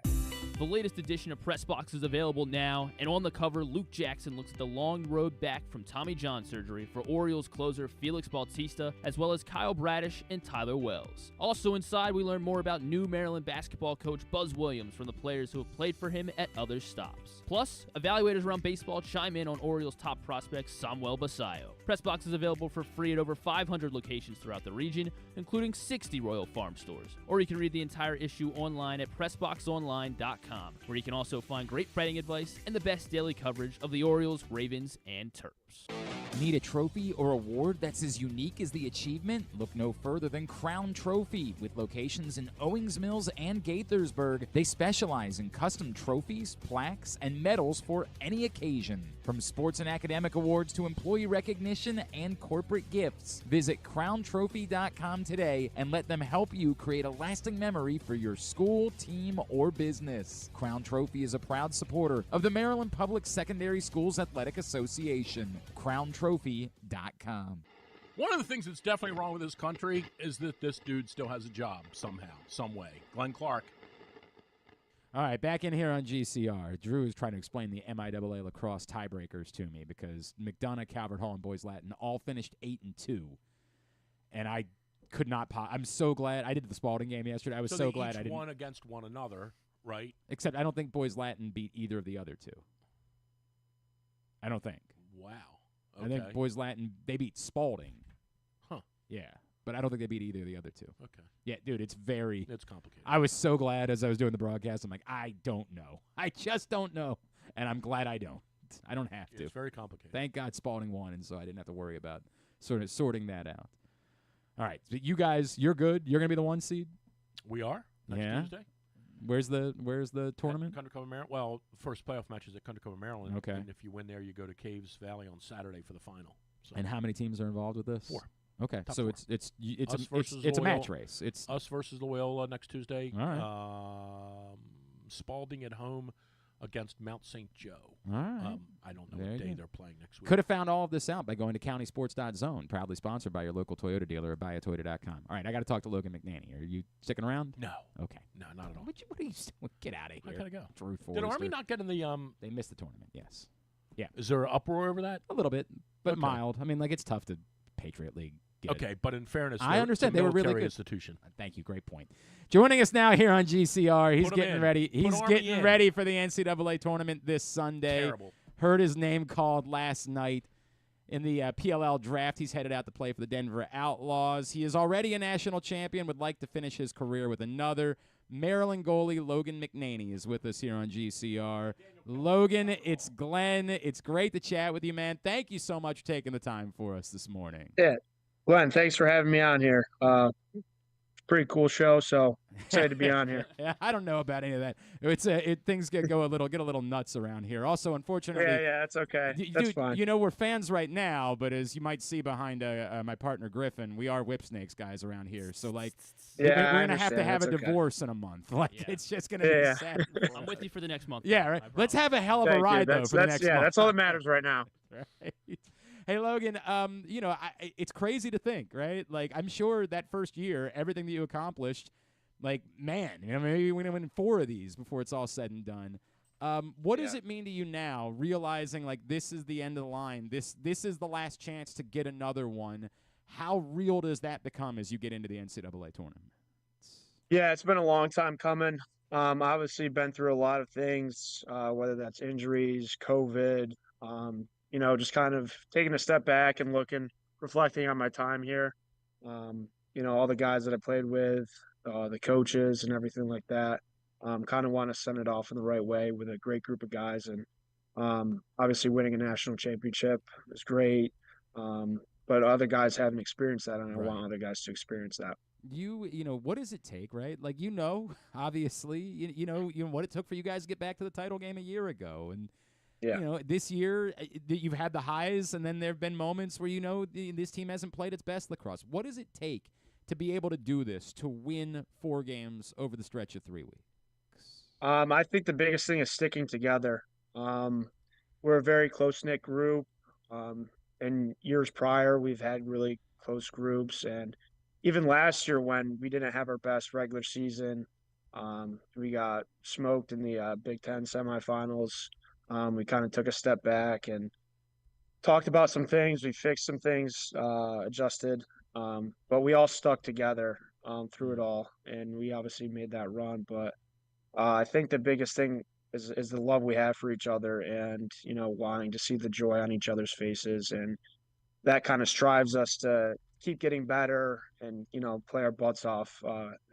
The latest edition of Press Box is available now, and on the cover, Luke Jackson looks at the long road back from Tommy John surgery for Orioles closer Felix Bautista, as well as Kyle Bradish and Tyler Wells. Also inside, we learn more about new Maryland basketball coach Buzz Williams from the players who have played for him at other stops. Plus, evaluators around baseball chime in on Orioles' top prospect Samuel Basayo. Press Box is available for free at over 500 locations throughout the region, including 60 Royal Farm stores. Or you can read the entire issue online at PressBoxOnline.com, where you can also find great betting advice and the best daily coverage of the Orioles, Ravens, and Terps. Need a trophy or award that's as unique as the achievement? Look no further than Crown Trophy. With locations in Owings Mills and Gaithersburg, they specialize in custom trophies, plaques, and medals for any occasion. From sports and academic awards to employee recognition and corporate gifts, visit crowntrophy.com today and let them help you create a lasting memory for your school, team, or business. Crown Trophy is a proud supporter of the Maryland Public Secondary Schools Athletic Association. crowntrophy.com. One of the things that's definitely wrong with this country is that this dude still has a job somehow, some way. Glenn Clark. All right, back in here on GCR. Drew is trying to explain the MIAA lacrosse tiebreakers to me because McDonough, Calvert Hall, and Boys Latin all finished 8-2, and I could not. I'm so glad I did the Spalding game yesterday. I was so glad I didn't. Won against one another, right? Except I don't think Boys Latin beat either of the other two. I don't think. Wow. Okay. I think Boys Latin they beat Spalding. Huh. Yeah. But I don't think they beat either of the other two. Okay. Yeah, dude, it's complicated. I was so glad as I was doing the broadcast. I'm like, I don't know. I just don't know. And I'm glad I don't. I don't have to. It's very complicated. Thank God Spalding won, and so I didn't have to worry about sort of sorting that out. All right. So you guys, you're good. You're going to be the 1 seed? We are. Next Tuesday. Where's the tournament? At Undercover Maryland. Well, the first playoff match is at Undercover Maryland. Okay. And if you win there, you go to Caves Valley on Saturday for the final. So. And how many teams are involved with this? 4. Okay, Top so 4. it's a match race. It's us versus Loyola next Tuesday. All right. Spalding at home against Mount St. Joe. All right. I don't know what day they're playing next week. Could have found all of this out by going to countysports.zone, proudly sponsored by your local Toyota dealer at buyatoyota.com. All right, I got to talk to Logan McNaney. Are you sticking around? No. Okay. No, not at all. What are you Get out of here. I got to go. Drew Forrester. Did Army not get in the They missed the tournament, yes. Yeah. Is there an uproar over that? A little bit, but Okay. mild. I mean, it's tough to Patriot League. Okay, but in fairness, I understand it's a they were really military good. institution. Thank you. Great point. Joining us now here on GCR, he's Put him getting in. ready. Put He's Army getting in. ready for the NCAA tournament this Sunday. Terrible. Heard his name called last night in the PLL draft. He's headed out to play for the Denver Outlaws. He is already a national champion. Would like to finish his career with another. Maryland goalie Logan McNaney is with us here on GCR. Logan, it's Glenn. It's great to chat with you, man. Thank you so much for taking the time for us this morning. Yeah. Glenn, thanks for having me on here. pretty cool show. So excited to be on here. Yeah, I don't know about any of that. Things get a little nuts around here. Also, unfortunately, Yeah, that's okay. That's fine. You know, we're fans right now, but as you might see behind my partner Griffin, we are whip snakes guys around here. So like, we're gonna have to have a divorce in in a month. Like, it's just gonna be sad. I'm with you for the next month. Yeah, right. Let's have a hell of a ride though for the next month. Yeah, that's all that matters right now. Right. Hey Logan, you know, it's crazy to think, right? Like, I'm sure that first year, everything that you accomplished, like, man, you know, maybe we win 4 of these before it's all said and done. What does it mean to you now, realizing like this is the end of the line? This is the last chance to get another one. How real does that become as you get into the NCAA tournament? Yeah, it's been a long time coming. Obviously been through a lot of things, whether that's injuries, COVID, you know, just kind of taking a step back and reflecting on my time here. You know, all the guys that I played with, the coaches and everything like that. Kind of want to send it off in the right way with a great group of guys. And obviously winning a national championship is great. But other guys haven't experienced that, and I want other guys to experience that. You know, what does it take, right? Like, you know, obviously, you know what it took for you guys to get back to the title game a year ago. And, you know, this year you've had the highs, and then there have been moments where, you know, this team hasn't played its best lacrosse. What does it take to be able to do this, to win 4 games over the stretch of 3 weeks? I think the biggest thing is sticking together. We're a very close-knit group. And years prior, we've had really close groups. And even last year when we didn't have our best regular season, we got smoked in the Big Ten semifinals. We kind of took a step back and talked about some things. We fixed some things, adjusted, but we all stuck together through it all. And we obviously made that run. But I think the biggest thing is the love we have for each other, and, you know, wanting to see the joy on each other's faces. And that kind of strives us to keep getting better and, you know, play our butts off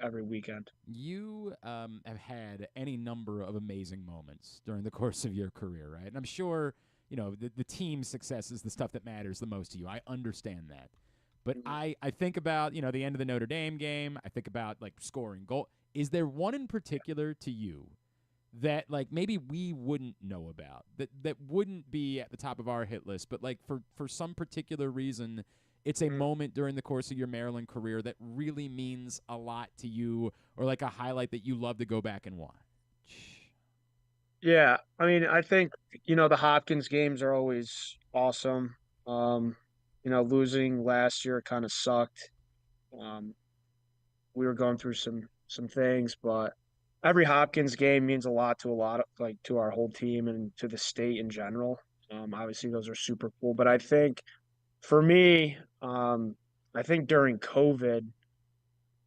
every weekend. You have had any number of amazing moments during the course of your career, right? And I'm sure, you know, the team success is the stuff that matters the most to you. I understand that. But I think about, you know, the end of the Notre Dame game. I think about, like, scoring goal. Is there one in particular to you that, like, maybe we wouldn't know about, that wouldn't be at the top of our hit list, but, like, for some particular reason, it's a moment during the course of your Maryland career that really means a lot to you, or like a highlight that you love to go back and watch? Yeah, I mean, I think, you know, the Hopkins games are always awesome. You know, losing last year kind of sucked. We were going through some things, but every Hopkins game means a lot to our whole team and to the state in general. Obviously those are super cool, but I think for me, I think during COVID,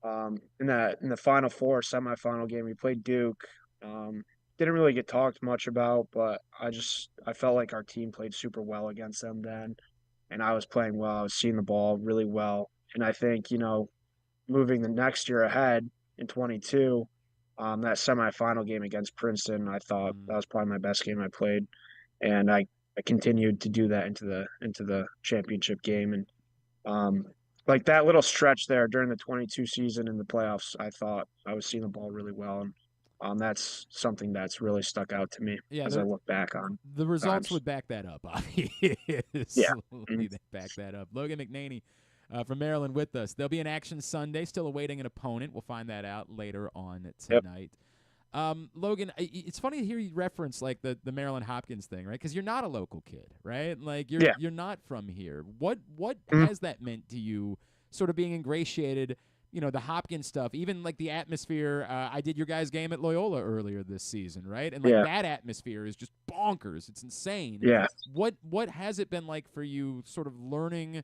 in the Final Four semifinal game, we played Duke. Didn't really get talked much about, but I felt like our team played super well against them then, and I was playing well. I was seeing the ball really well, and I think, you know, moving the next year ahead in 22, that semifinal game against Princeton, I thought that was probably my best game I played, and I continued to do that into the championship game. And like that little stretch there during the 22 season in the playoffs, I thought I was seeing the ball really well, and that's something that's really stuck out to me as I look back on. The results would back that up, obviously. Yeah. They back that up. Logan McNaney from Maryland with us. They'll be in action Sunday, still awaiting an opponent. We'll find that out later on tonight. Logan, it's funny to hear you reference like the Maryland Hopkins thing, right? Because you're not a local kid, right? Like you're not from here. What has that meant to you, sort of being ingratiated, you know, the Hopkins stuff, even like the atmosphere? I did your guys' game at Loyola earlier this season, right? And like that atmosphere is just bonkers. It's insane. Yeah. What has it been like for you, sort of learning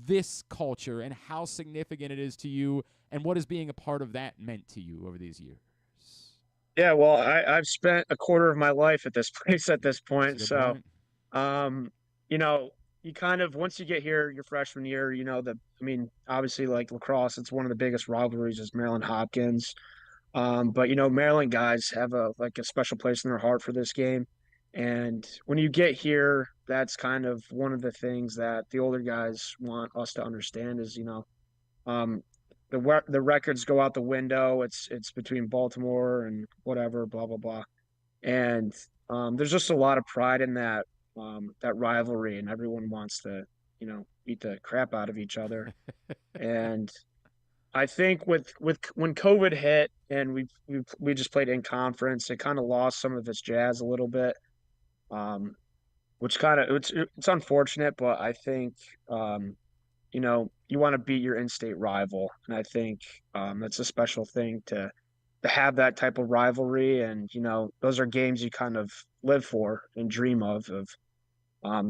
this culture and how significant it is to you, and what has being a part of that meant to you over these years? Yeah, well, I've spent a quarter of my life at this place at this point. So, you know, you kind of, once you get here your freshman year, you know, obviously like lacrosse, it's one of the biggest rivalries is Maryland Hopkins. But, you know, Maryland guys have a special place in their heart for this game. And when you get here, that's kind of one of the things that the older guys want us to understand is, you know, the records go out the window. It's between Baltimore and whatever, blah blah blah. And there's just a lot of pride in that rivalry, and everyone wants to, beat the crap out of each other. And I think with when COVID hit and we just played in conference, it kind of lost some of its jazz a little bit, which kind of it's unfortunate. But I think you want to beat your in-state rival, and I think that's a special thing to have that type of rivalry. And those are games you kind of live for and dream of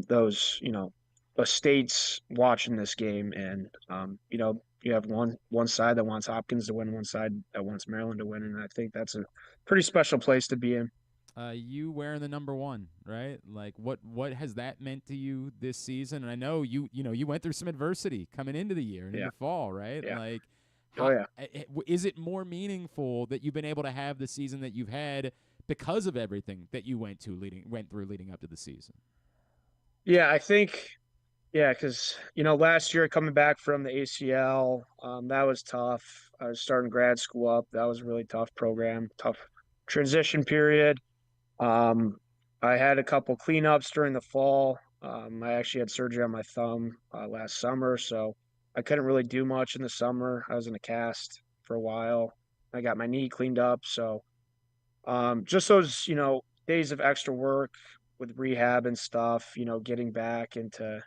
those the states watching this game. And you have one side that wants Hopkins to win, one side that wants Maryland to win, and I think that's a pretty special place to be in. You wearing the number 1, right? Like, what has that meant to you this season? And I know you went through some adversity coming into the year and in the fall, right? Yeah. Like, is it more meaningful that you've been able to have the season that you've had because of everything that you went through leading up to the season? Yeah, I think, because last year coming back from the ACL, that was tough. I was starting grad school up. That was a really tough program, tough transition period. I had a couple cleanups during the fall. I actually had surgery on my thumb last summer, so I couldn't really do much in the summer. I was in a cast for a while. I got my knee cleaned up, so just those days of extra work with rehab and stuff, getting back into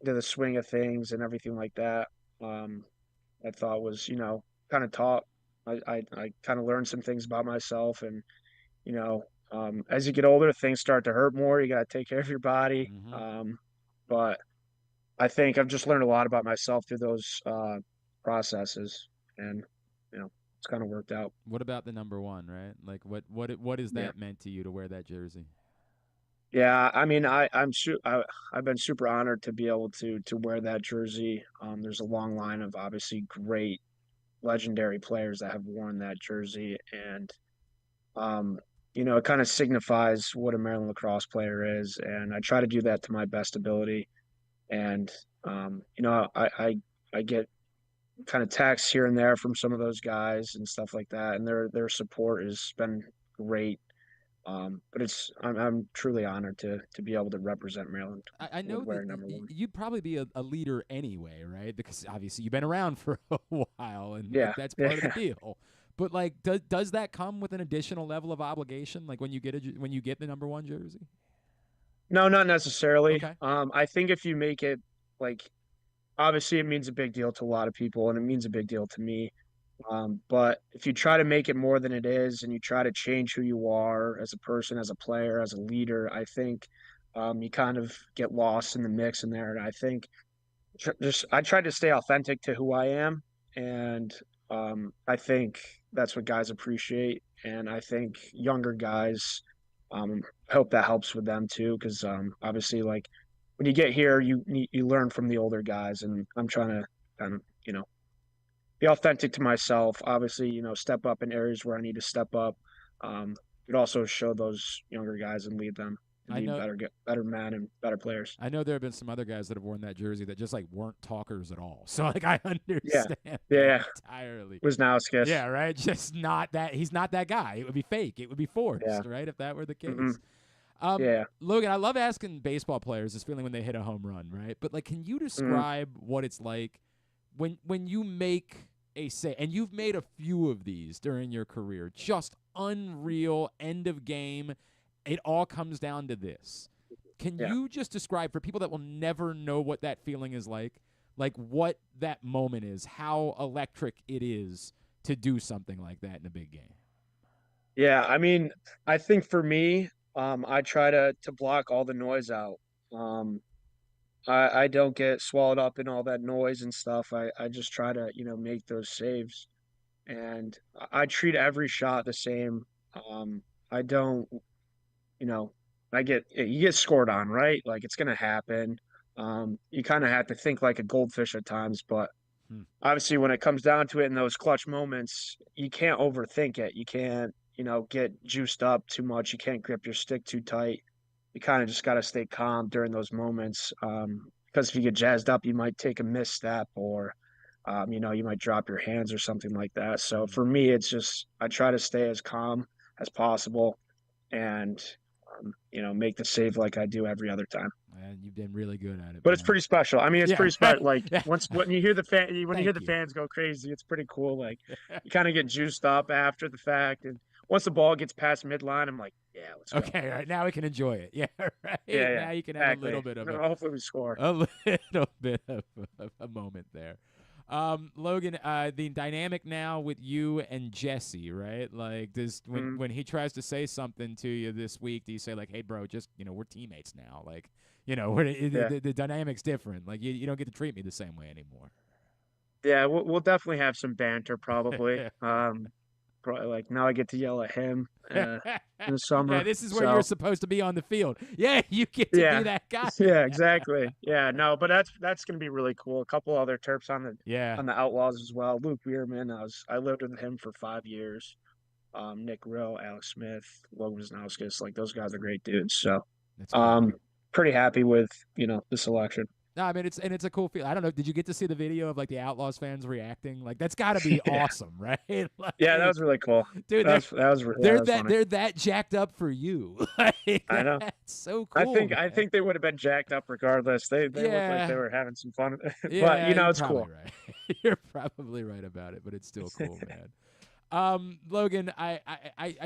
the swing of things and everything like that. I thought was kind of taught. I kind of learned some things about myself, and as you get older, things start to hurt more. You got to take care of your body. But I think I've just learned a lot about myself through those processes, and it's kind of worked out. What about the number 1, right? Like, what has that meant to you to wear that jersey? Yeah, I mean, I've been super honored to be able to wear that jersey. There's a long line of obviously great, legendary players that have worn that jersey, and it kind of signifies what a Maryland lacrosse player is, and I try to do that to my best ability. And I get kind of texts here and there from some of those guys and stuff like that, and their support has been great. But I'm truly honored to be able to represent Maryland. I know that you'd probably be a leader anyway, right? Because obviously you've been around for a while, and that's part of the deal. But like, does that come with an additional level of obligation? Like when you get the number 1 jersey? No, not necessarily. Okay. I think if you make it, like, obviously it means a big deal to a lot of people, and it means a big deal to me. But if you try to make it more than it is, and you try to change who you are as a person, as a player, as a leader, I think you kind of get lost in the mix in there. And I think I tried to stay authentic to who I am, and I think that's what guys appreciate. And I think younger guys, I hope that helps with them too, because obviously, like, when you get here, you learn from the older guys, and I'm trying to kind of be authentic to myself. Obviously, step up in areas where I need to step up, but also show those younger guys and lead them to be better men and better players. I know there have been some other guys that have worn that jersey that just like weren't talkers at all. So like, I understand that entirely. Wisnowskis. Yeah, right. Just not that. He's not that guy. It would be fake. It would be forced, right? If that were the case. Logan, I love asking baseball players this feeling when they hit a home run, right? But like, can you describe what it's like when you make a say, and you've made a few of these during your career, just unreal end of game. It all comes down to this. Can you just describe for people that will never know what that feeling is like what that moment is, how electric it is to do something like that in a big game? Yeah, I mean, I think for me, I try to block all the noise out. I don't get swallowed up in all that noise and stuff. I just try to, make those saves, and I treat every shot the same. I don't, you get scored on, right? Like, it's going to happen. You kind of have to think like a goldfish at times, but obviously when it comes down to it in those clutch moments, you can't overthink it. You can't, get juiced up too much. You can't grip your stick too tight. You kind of just got to stay calm during those moments. Because if you get jazzed up, you might take a misstep, or You might drop your hands or something like that. So for me, it's just I try to stay as calm as possible and, make the save like I do every other time. And you've been really good at it, But man. it's pretty special. I mean, it's Yeah, pretty special. Like right. when you hear the Thank you. fans go crazy, it's pretty cool. Like you kind of get juiced up after the fact, and once the ball gets past midline, I'm like, yeah, let's go. Okay, all right, now we can enjoy it. Yeah, right. Yeah, Now you can have a little bit of hopefully we score. a little bit of a moment there. Logan, the dynamic now with you and Jesse, right? Like, when he tries to say something to you this week, do you say like, "Hey, bro, just we're teammates now"? Like, the dynamic's different. Like, you don't get to treat me the same way anymore. Yeah, we'll definitely have some banter probably. Probably like now I get to yell at him in the summer. Yeah, this is where you're supposed to be on the field. Yeah, you get to be that guy. Yeah, exactly. Yeah, no, but that's gonna be really cool. A couple other Terps on the Outlaws as well. Luke Weirman, I lived with him for 5 years. Nick Rowe, Alex Smith, Logan McNaney, like those guys are great dudes. So pretty happy with the selection. No, I mean it's a cool feel. I don't know. Did you get to see the video of like the Outlaws fans reacting? Like that's got to be awesome, right? Like, yeah, that was really cool, dude. They're that jacked up for you. Like, I know. That's so cool. I think they would have been jacked up regardless. They looked like they were having some fun, but it's cool. Right. You're probably right about it, but it's still cool, man. Logan, I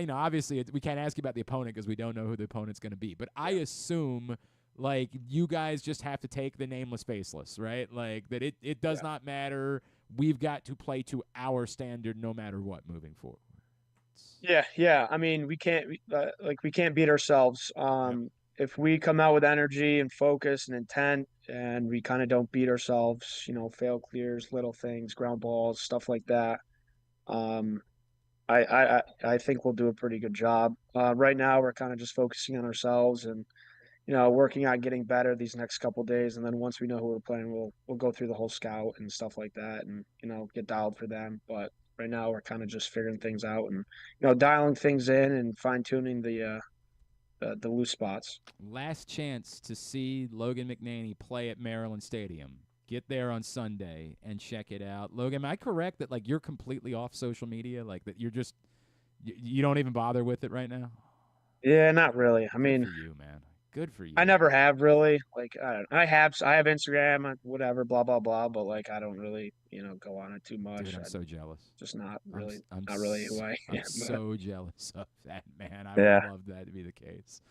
obviously we can't ask you about the opponent because we don't know who the opponent's going to be, but I assume. Like, you guys just have to take the nameless faceless, right? Like, that it does not matter. We've got to play to our standard no matter what moving forward. Yeah. I mean, we can't beat ourselves. If we come out with energy and focus and intent and we kind of don't beat ourselves, fail clears, little things, ground balls, stuff like that, I think we'll do a pretty good job. Right now, we're kind of just focusing on ourselves and working on getting better these next couple of days, and then once we know who we're playing, we'll go through the whole scout and stuff like that, and get dialed for them. But right now, we're kind of just figuring things out and dialing things in and fine tuning the loose spots. Last chance to see Logan McNaney play at Maryland Stadium. Get there on Sunday and check it out. Logan, am I correct that like you're completely off social media, like that you're just you don't even bother with it right now? Yeah, not really. I mean, good for you, man. Good for you. I never have really. Like I have Instagram, whatever, blah blah blah, but like I don't really, go on it too much. Dude, I'm so jealous. Just not really, not really who I am. I'm so jealous of that, man. I would love that to be the case.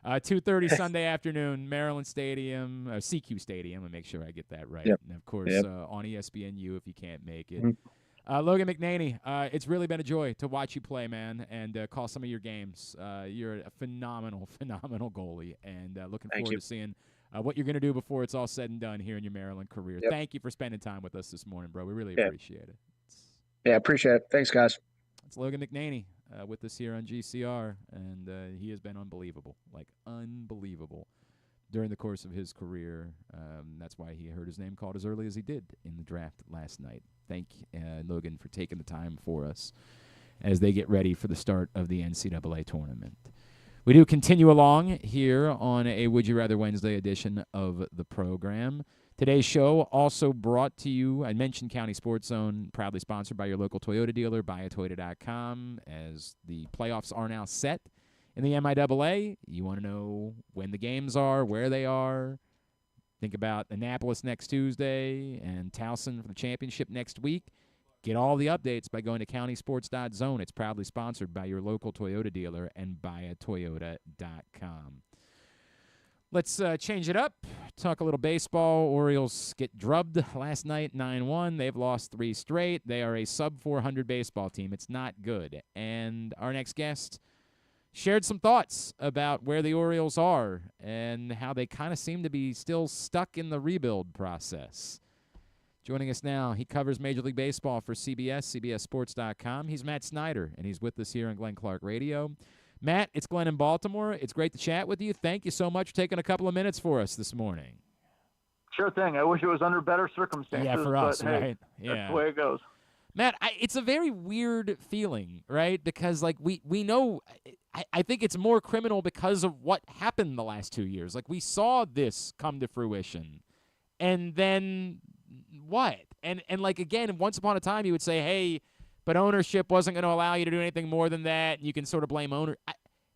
2:30 Sunday afternoon, Maryland Stadium, CQ Stadium. And make sure I get that right. Yep. And of course, on ESPNU if you can't make it. Mm-hmm. Logan McNaney, it's really been a joy to watch you play, man, and call some of your games. You're a phenomenal goalie, and looking forward to seeing what you're going to do before it's all said and done here in your Maryland career. Yep. Thank you for spending time with us this morning, bro. We really appreciate it. Yeah, appreciate it. Thanks, guys. It's Logan McNaney with us here on GCR, and he has been unbelievable, during the course of his career. That's why he heard his name called as early as he did in the draft last night. Thank Logan for taking the time for us as they get ready for the start of the NCAA tournament. We do continue along here on a Would You Rather Wednesday edition of the program. Today's show also brought to you, I mentioned County Sports Zone, proudly sponsored by your local Toyota dealer, buyatoyota.com, as the playoffs are now set in the MIAA. You want to know when the games are, where they are. Think about Annapolis next Tuesday and Towson for the championship next week. Get all the updates by going to countysports.zone. It's proudly sponsored by your local Toyota dealer and buyatoyota.com. Let's change it up. Talk a little baseball. Orioles get drubbed last night, 9-1. They've lost 3 straight. They are a sub-400 baseball team. It's not good. And our next guest shared some thoughts about where the Orioles are and how they kind of seem to be still stuck in the rebuild process. Joining us now, he covers Major League Baseball for CBS, CBSSports.com. He's Matt Snyder, and he's with us here on Glenn Clark Radio. Matt, it's Glenn in Baltimore. It's great to chat with you. Thank you so much for taking a couple of minutes for us this morning. Sure thing. I wish it was under better circumstances. Yeah, for us, but, right? Hey, yeah. That's the way it goes. Matt, it's a very weird feeling, right? Because, like, we know I think it's more criminal because of what happened the last 2 years. Like, we saw this come to fruition, and then what? And like, again, once upon a time you would say, hey, but ownership wasn't going to allow you to do anything more than that, and you can sort of blame owner.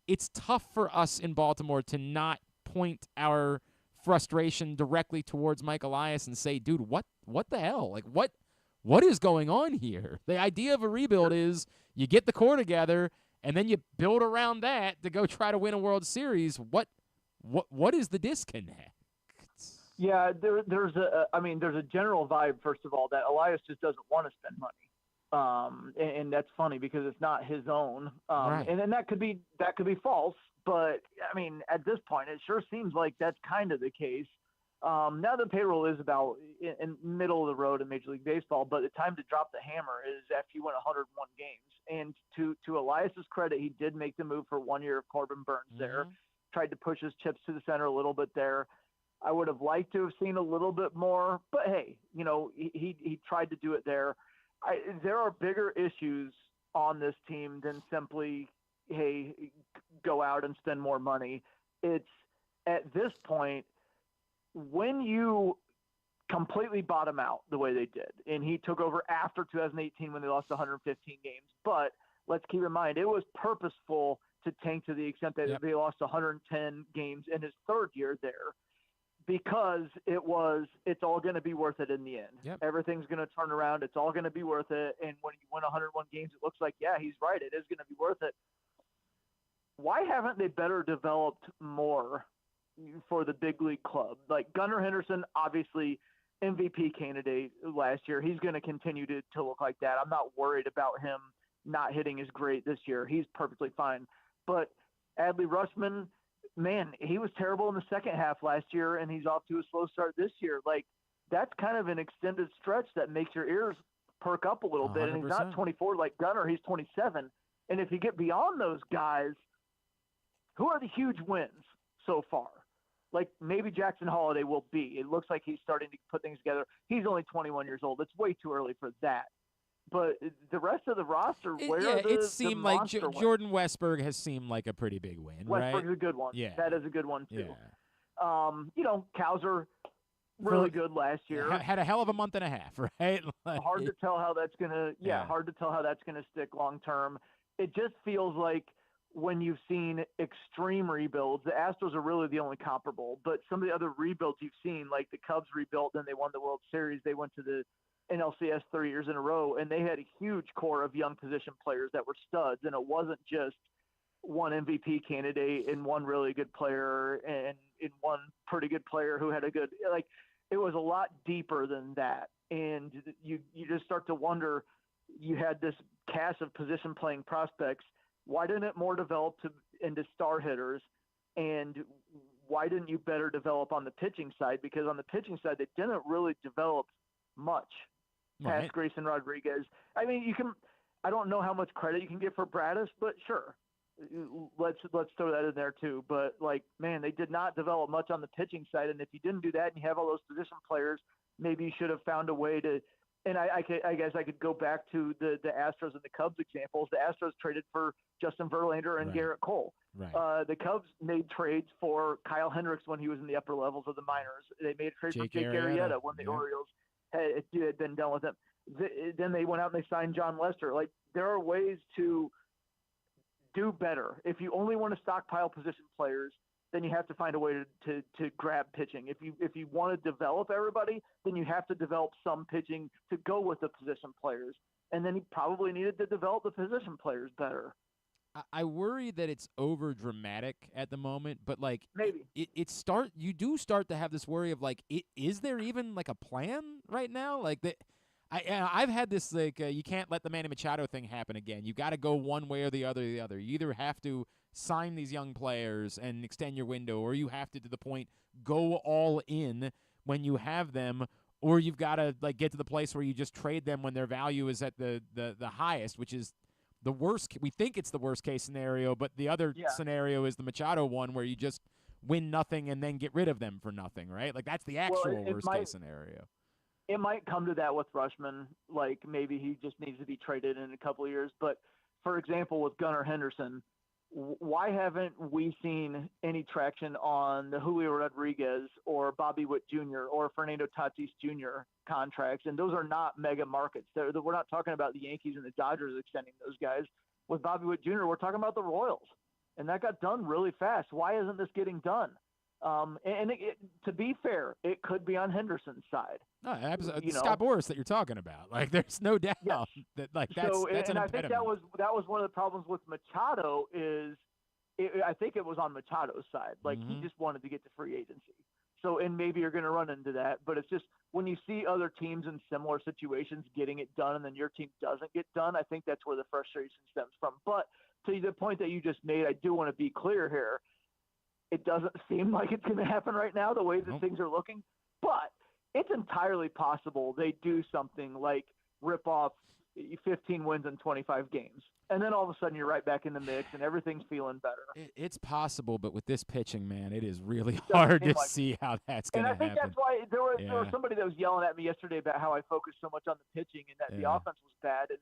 It's tough for us in Baltimore to not point our frustration directly towards Mike Elias and say, dude, what the hell? Like, what is going on here? The idea of a rebuild is you get the core together and then you build around that to go try to win a World Series. What is the disconnect? Yeah, there's a general vibe, first of all, that Elias just doesn't want to spend money. And that's funny because it's not his own. Right. And then that could be false, but I mean, at this point, it sure seems like that's kind of the case. Now the payroll is about in middle of the road in Major League Baseball, but the time to drop the hammer is after you win 101 games. And to Elias's credit, he did make the move for 1 year of Corbin Burns there, tried to push his chips to the center a little bit there. I would have liked to have seen a little bit more, but hey, he tried to do it there. There are bigger issues on this team than simply, hey, go out and spend more money. It's at this point, when you completely bottom out the way they did, and he took over after 2018 when they lost 115 games, but let's keep in mind, it was purposeful to tank to the extent that they lost 110 games in his third year there, because it's all going to be worth it in the end. Yep. Everything's going to turn around. It's all going to be worth it. And when you win 101 games, it looks like, yeah, he's right. It is going to be worth it. Why haven't they better developed more for the big league club? Like Gunnar Henderson, obviously MVP candidate last year. He's going to continue to look like that. I'm not worried about him not hitting his grade this year. He's perfectly fine. But Adley Rutschman, man, he was terrible in the second half last year, and he's off to a slow start this year. Like, that's kind of an extended stretch that makes your ears perk up a little bit. And he's not 24 like Gunnar, he's 27. And if you get beyond those guys, who are the huge wins so far? Like, maybe Jackson Holiday will be. It looks like he's starting to put things together. He's only 21 years old. It's way too early for that. But the rest of the roster, it seemed like Jordan Westberg has seemed like a pretty big win, right? Westberg's a good one. Yeah. That is a good one, too. Yeah. Kauser, really good last year. Had a hell of a month and a half, right? Hard to tell how that's going to hard to tell how that's going to stick long term. It just feels like when you've seen extreme rebuilds, the Astros are really the only comparable. But some of the other rebuilds you've seen, like the Cubs rebuilt, then they won the World Series. They went to the NLCS 3 years in a row, and they had a huge core of young position players that were studs, and it wasn't just one MVP candidate and one really good player and one pretty good player who had a good – like, it was a lot deeper than that. And you just start to wonder, you had this cast of position-playing prospects. Why didn't it more develop into star hitters, and why didn't you better develop on the pitching side? Because on the pitching side, they didn't really develop much. Past Grayson Rodriguez. I mean, I don't know how much credit you can give for Bradis, but sure, let's throw that in there too. But like, man, they did not develop much on the pitching side, and if you didn't do that and you have all those position players, maybe you should have found a way to. And I guess I could go back to the Astros and the Cubs examples. The Astros traded for Justin Verlander and Garrett Cole. Right. The Cubs made trades for Kyle Hendricks when he was in the upper levels of the minors. They made a trade for Jake Arrieta when the Orioles had been done with him. Then they went out and they signed John Lester. Like, there are ways to do better. If you only want to stockpile position players, then you have to find a way to grab pitching. If you want to develop everybody, then you have to develop some pitching to go with the position players. And then you probably needed to develop the position players better. I worry that it's over dramatic at the moment, but like maybe you do start to have this worry of like, is there even like a plan right now? Like that, I've had this like you can't let the Manny Machado thing happen again. You got to go one way or the other. You either have to sign these young players and extend your window, or you have to the point go all in when you have them, or you've got to like get to the place where you just trade them when their value is at the highest, which is the worst. We think it's the worst case scenario, but the other scenario is the Machado one where you just win nothing and then get rid of them for nothing, right? Like that's the actual worst case scenario. It might come to that with Rutschman. Like maybe he just needs to be traded in a couple of years. But for example, with Gunnar Henderson, why haven't we seen any traction on the Julio Rodriguez or Bobby Witt Jr. or Fernando Tatis Jr. contracts? And those are not mega markets. We're not talking about the Yankees and the Dodgers extending those guys. With Bobby Witt Jr., we're talking about the Royals. And that got done really fast. Why isn't this getting done? To be fair, it could be on Henderson's side. No, absolutely. Scott Boras that you're talking about. Like, there's no doubt that that's an impediment. I think that was one of the problems with Machado I think it was on Machado's side. Like, he just wanted to get to free agency. So, and maybe you're going to run into that, but it's just when you see other teams in similar situations getting it done and then your team doesn't get done, I think that's where the frustration stems from. But to the point that you just made, I do want to be clear here. It doesn't seem like it's going to happen right now, the way that things are looking, but it's entirely possible they do something like rip off 15 wins in 25 games. And then all of a sudden you're right back in the mix and everything's feeling better. It's possible, but with this pitching, man, it is really hard to see how that's going to happen. And I think that's why there was somebody that was yelling at me yesterday about how I focused so much on the pitching and that the offense was bad. And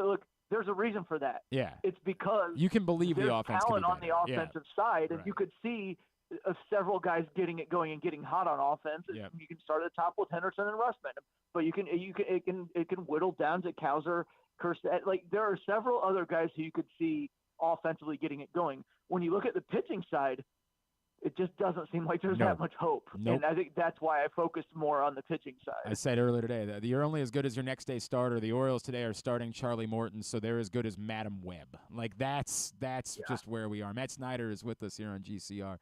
look, there's a reason for that. Yeah. It's because you can believe the offense talent can on the offensive side, and you could see several guys getting it going and getting hot on offense. Yep. You can start at the top with Henderson and Russman, but it can whittle down to Kauser, Kerstead. Like, there are several other guys who you could see offensively getting it going. When you look at the pitching side, it just doesn't seem like there's that much hope. And I think that's why I focused more on the pitching side. I said earlier today that you're only as good as your next day starter. The Orioles today are starting Charlie Morton, so they're as good as Madam Webb. Like, that's just where we are. Matt Snyder is with us here on GCR.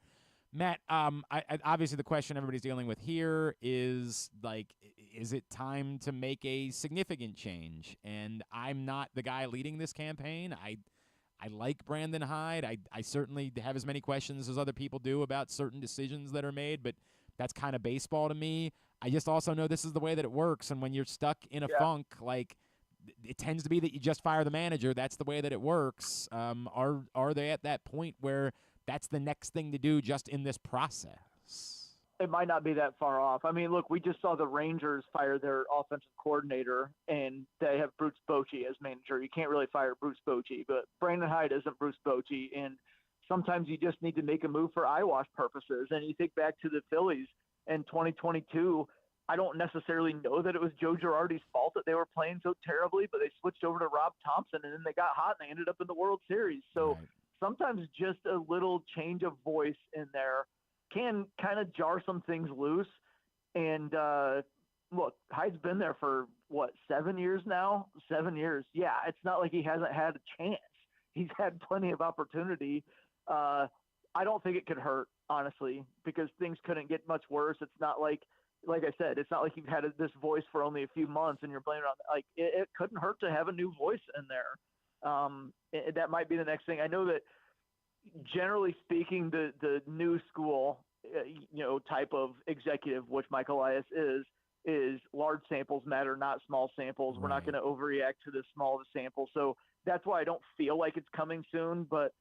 Matt, obviously the question everybody's dealing with here is, like, is it time to make a significant change? And I'm not the guy leading this campaign. I like Brandon Hyde. I certainly have as many questions as other people do about certain decisions that are made, but that's kind of baseball to me. I just also know this is the way that it works, and when you're stuck in a funk, like, it tends to be that you just fire the manager. That's the way that it works. Are they at that point where that's the next thing to do just in this process? It might not be that far off. I mean, look, we just saw the Rangers fire their offensive coordinator, and they have Bruce Bochy as manager. You can't really fire Bruce Bochy, but Brandon Hyde isn't Bruce Bochy, and sometimes you just need to make a move for eyewash purposes. And you think back to the Phillies in 2022, I don't necessarily know that it was Joe Girardi's fault that they were playing so terribly, but they switched over to Rob Thompson, and then they got hot, and they ended up in the World Series. So sometimes just a little change of voice in there can kind of jar some things loose. And look, Hyde's been there for, 7 years now? 7 years. Yeah, it's not like he hasn't had a chance. He's had plenty of opportunity. I don't think it could hurt, honestly, because things couldn't get much worse. It's not like I said, it's not like you've had this voice for only a few months and you're blaming it on – like, it couldn't hurt to have a new voice in there. That might be the next thing. I know that generally speaking, the new school, type of executive, which Mike Elias is large samples matter, not small samples. We're not going to overreact to the small of the sample. So that's why I don't feel like it's coming soon, but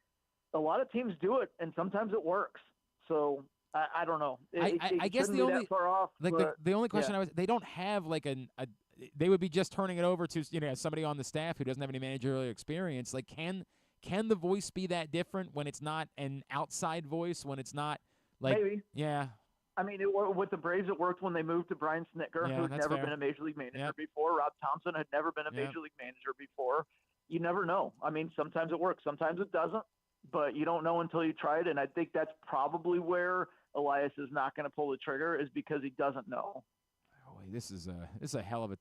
a lot of teams do it and sometimes it works. So I don't know. I guess the only, far off, the only question they don't have like they would be just turning it over to somebody on the staff who doesn't have any managerial experience. Like, can the voice be that different when it's not an outside voice, when it's not like maybe? Yeah. I mean, with the Braves, it worked when they moved to Brian Snitker, who had never been a major league manager before. Rob Thompson had never been a major league manager before. You never know. I mean, sometimes it works, sometimes it doesn't, but you don't know until you try it. And I think that's probably where Elias is not going to pull the trigger, is because he doesn't know. This is a hell of a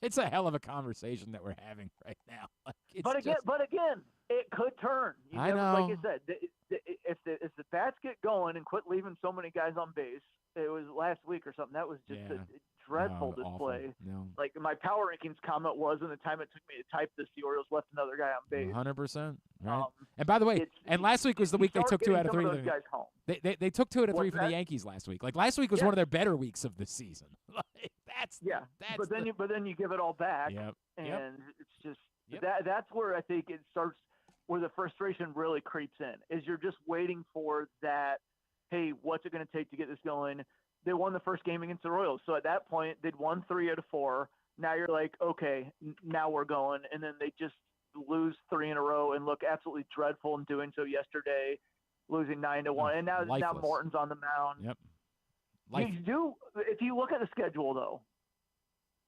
it's a hell of a conversation that we're having right now. But again, it could turn. I know. Like I said, if the bats get going and quit leaving so many guys on base, it was last week or something. That was just a dreadful display. No. Like, my power rankings comment was, in the time it took me to type this, the Orioles left another guy on base. 100%. Right. And by the way, and last week was the week they took 2 out of 3. Those guys home. They took 2 out of 3 from the Yankees last week. Like, last week was one of their better weeks of the season. Like, that's but then you give it all back, and it's just that's where I think it starts, where the frustration really creeps in. Is you're just waiting for that. Hey, what's it going to take to get this going? They won the first game against the Royals, so at that point they'd won 3 out of 4. Now you're like, okay, now we're going, and then they just lose 3 in a row and look absolutely dreadful in doing so yesterday, losing 9-1, and now Morton's on the mound. Yep. If you look at the schedule though,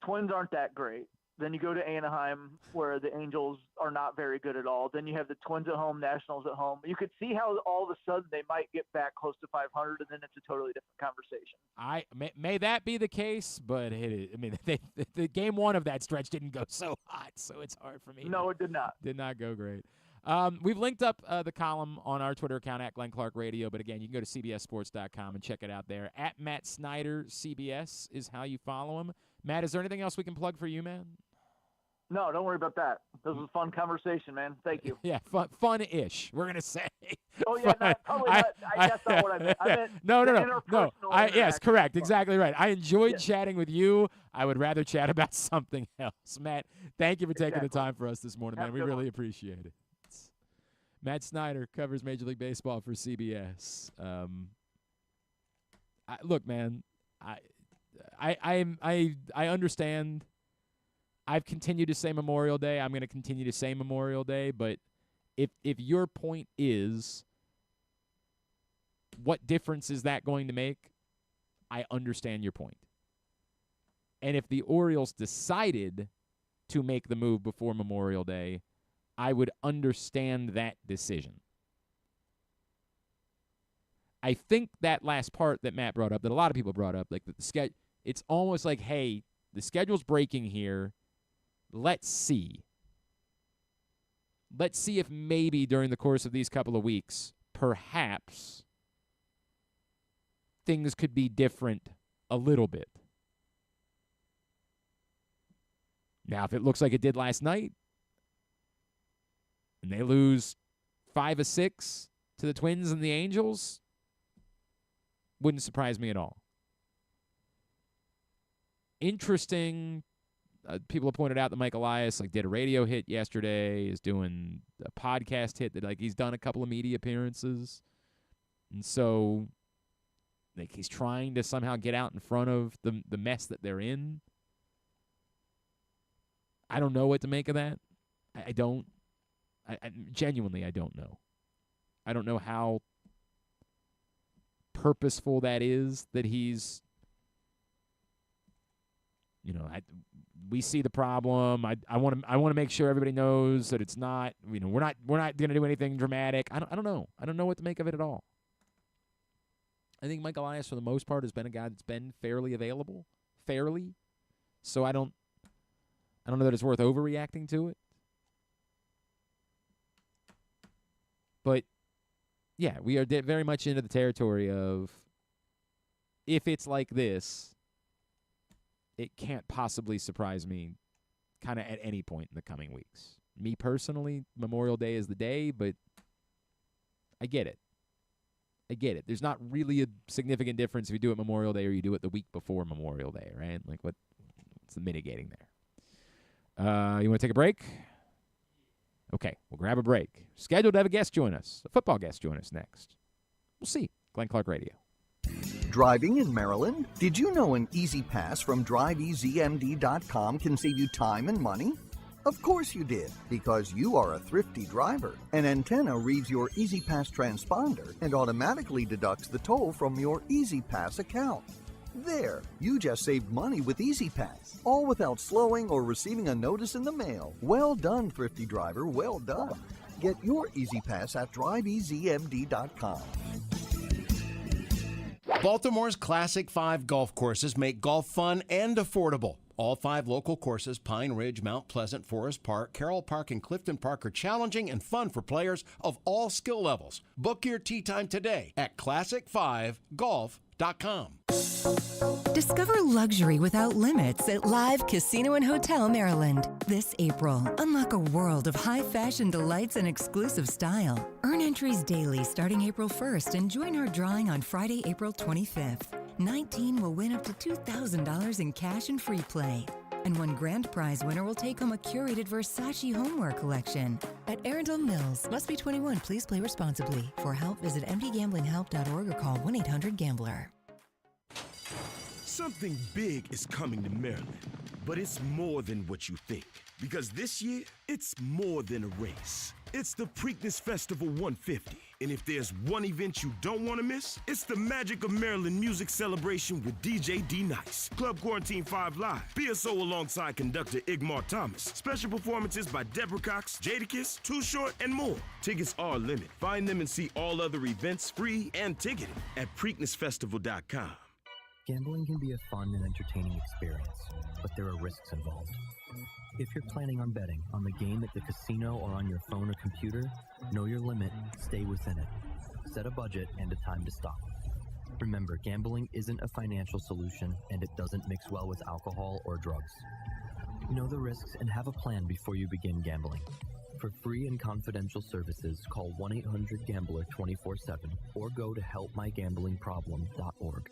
Twins aren't that great. Then you go to Anaheim, where the Angels are not very good at all. Then you have the Twins at home, Nationals at home. You could see how all of a sudden they might get back close to 500, and then it's a totally different conversation. May that be the case, but the game 1 of that stretch didn't go so hot, so it's hard for me. No, it did not. Did not go great. We've linked up the column on our Twitter account at Glenn Clark Radio, but again, you can go to cbssports.com and check it out there. At Matt Snyder CBS is how you follow him. Matt, is there anything else we can plug for you, man? No, don't worry about that. This was a fun conversation, man. Thank you. Yeah, fun-ish, we're going to say. Oh, yeah, that's not what I meant. I meant No. Yes, correct. Exactly right. I enjoyed chatting with you. I would rather chat about something else. Matt, thank you for taking the time for us this morning, man. We really appreciate it. Matt Snyder covers Major League Baseball for CBS. Look, man, I understand. I've continued to say Memorial Day. I'm going to continue to say Memorial Day. But if your point is, what difference is that going to make? I understand your point. And if the Orioles decided to make the move before Memorial Day, I would understand that decision. I think that last part that Matt brought up, that a lot of people brought up, like the schedule, it's almost like, hey, the schedule's breaking here. Let's see. Let's see if maybe during the course of these couple of weeks, perhaps things could be different a little bit. Now, if it looks like it did last night, and they lose 5 of 6 to the Twins and the Angels, wouldn't surprise me at all. Interesting. People have pointed out that Mike Elias did a radio hit yesterday, is doing a podcast hit that he's done a couple of media appearances. And so he's trying to somehow get out in front of the mess that they're in. I don't know what to make of that. I don't. I genuinely, I don't know. I don't know how purposeful that is, that he's, we see the problem. I want to make sure everybody knows that it's not, we're not going to do anything dramatic. I don't know. I don't know what to make of it at all. I think Mike Elias, for the most part, has been a guy that's been fairly available, So I don't know that it's worth overreacting to it. But, yeah, we are very much into the territory of, if it's like this, it can't possibly surprise me kind of at any point in the coming weeks. Me personally, Memorial Day is the day, but I get it. There's not really a significant difference if you do it Memorial Day or you do it the week before Memorial Day, right? What's the mitigating there? You want to take a break? Okay, we'll grab a break. Scheduled to have a guest join us, a football guest join us next. We'll see. Glenn Clark Radio. Driving in Maryland? Did you know an Easy Pass from driveeasymd.com can save you time and money? Of course you did, because you are a thrifty driver. An antenna reads your Easy Pass transponder and automatically deducts the toll from your Easy Pass account. There, you just saved money with Easy Pass, all without slowing or receiving a notice in the mail. Well done, thrifty driver, well done. Get your Easy Pass at driveeasymd.com. Baltimore's Classic 5 golf courses make golf fun and affordable. All 5 local courses, Pine Ridge, Mount Pleasant, Forest Park, Carroll Park, and Clifton Park, are challenging and fun for players of all skill levels. Book your tee time today at classic5golf.com. Discover luxury without limits at Live Casino and Hotel Maryland. This April, unlock a world of high-fashion delights and exclusive style. Earn entries daily starting April 1st and join our drawing on Friday, April 25th. 19 will win up to $2,000 in cash and free play. And one grand prize winner will take home a curated Versace homeware collection. At Arundel Mills, must be 21. Please play responsibly. For help, visit mdgamblinghelp.org or call 1-800-GAMBLER. Something big is coming to Maryland. but it's more than what you think. Because this year, it's more than a race. It's the Preakness Festival 150. And if there's one event you don't want to miss, it's the Magic of Maryland Music Celebration with DJ D-Nice, Club Quarantine 5 Live, BSO alongside conductor Igmar Thomas, special performances by Deborah Cox, Jadakiss, Too Short, and more. Tickets are limited. Find them and see all other events free and ticketed at PreaknessFestival.com. Gambling can be a fun and entertaining experience, but there are risks involved. If you're planning on betting on the game at the casino or on your phone or computer, know your limit, stay within it. Set a budget and a time to stop. Remember, gambling isn't a financial solution and it doesn't mix well with alcohol or drugs. Know the risks and have a plan before you begin gambling. For free and confidential services, call 1-800-GAMBLER 24/7 or go to helpmygamblingproblem.org.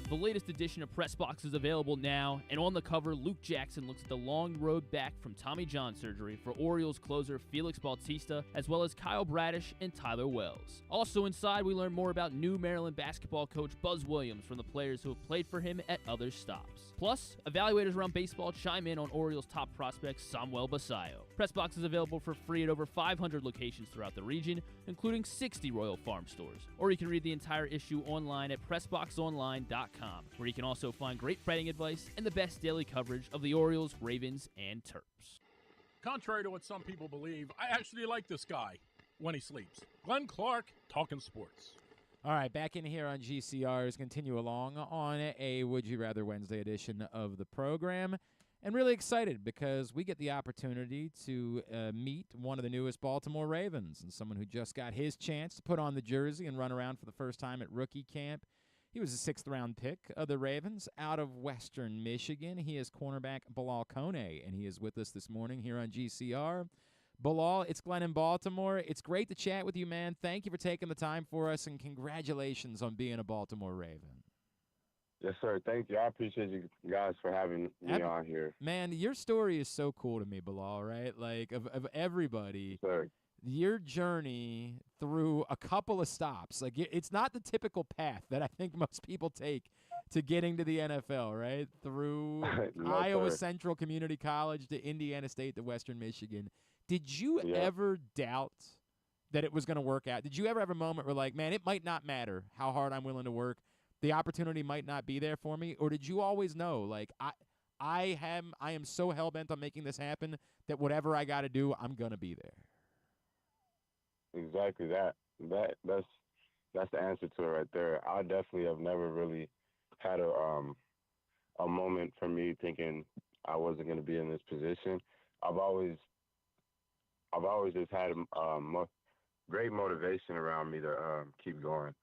The latest edition of Press Box is available now, and on the cover, Luke Jackson looks at the long road back from Tommy John surgery for Orioles closer Felix Bautista, as well as Kyle Bradish and Tyler Wells. Also inside, we learn more about new Maryland basketball coach Buzz Williams from the players who have played for him at other stops. Plus, evaluators around baseball chime in on Orioles top prospect Samuel Basayo. Press Box is available for free at over 500 locations throughout the region, including 60 Royal Farm stores. Or you can read the entire issue online at PressBoxOnline.com. Where you can also find great betting advice and the best daily coverage of the Orioles, Ravens, and Terps. Contrary to what some people believe, I actually like this guy when he sleeps. Glenn Clark, talking sports. All right, back in here on GCRs, continue along on a Would You Rather Wednesday edition of the program. And really excited because we get the opportunity to meet one of the newest Baltimore Ravens and someone who just got his chance to put on the jersey and run around for the first time at rookie camp. He was a sixth-round pick of the Ravens out of Western Michigan. He is cornerback Bilhal Kone, and he is with us this morning here on GCR. Bilhal, it's Glenn in Baltimore. It's great to chat with you, man. Thank you for taking the time for us, and congratulations on being a Baltimore Raven. Yes, sir. Thank you. I appreciate you guys for having me on here. Man, your story is so cool to me, Bilhal, right? Like, of everybody. Sir. Your journey through a couple of stops, like it's not the typical path that I think most people take to getting to the NFL, right? Through Iowa Central Community College to Indiana State to Western Michigan. Did you ever doubt that it was going to work out? Did you ever have a moment where like, man, it might not matter how hard I'm willing to work. The opportunity might not be there for me? Or did you always know, like, I am so hell-bent on making this happen that whatever I got to do, I'm going to be there? Exactly that. That's the answer to it right there. I definitely have never really had a moment for me thinking I wasn't going to be in this position. I've always just had great motivation around me to keep going.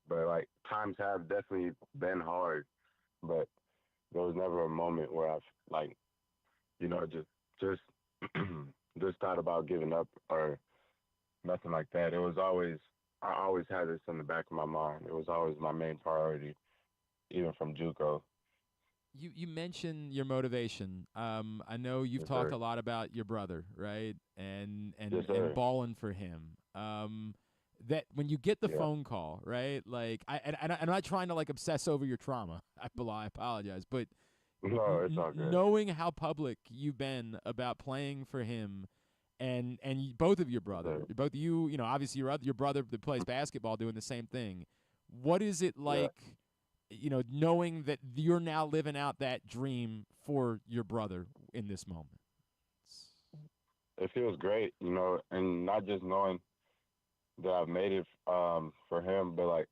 But like times have definitely been hard, but there was never a moment where I've like, you know, just thought about giving up or nothing like that. It was always, I always had this in the back of my mind. It was always my main priority, even from JUCO. You mentioned your motivation. I know you've talked a lot about your brother, right? And balling for him. That when you get the phone call, right? Like I'm not trying to like obsess over your trauma. I apologize, but no, it's all good. Knowing how public you've been about playing for him. And both of your brother, both you know, obviously your brother that plays basketball doing the same thing. What is it like, you know, knowing that you're now living out that dream for your brother in this moment? It feels great, you know, and not just knowing that I've made it for him, but like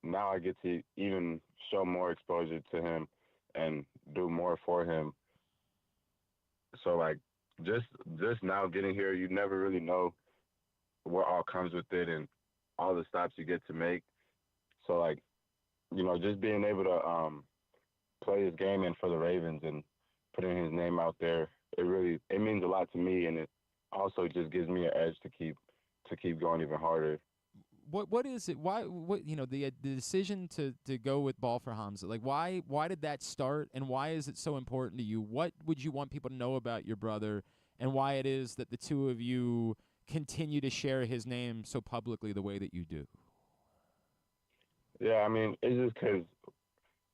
now I get to even show more exposure to him and do more for him. So like, just now getting here, you never really know what all comes with it and all the stops you get to make. So like, you know, just being able to play his game in for the Ravens and putting his name out there, it means a lot to me, and it also just gives me an edge to keep going even harder. What is it? Why? What, you know, the decision to go with Ball for Hamza? Like, why did that start, and why is it so important to you? What would you want people to know about your brother, and why it is that the two of you continue to share his name so publicly the way that you do? Yeah, I mean, it's just because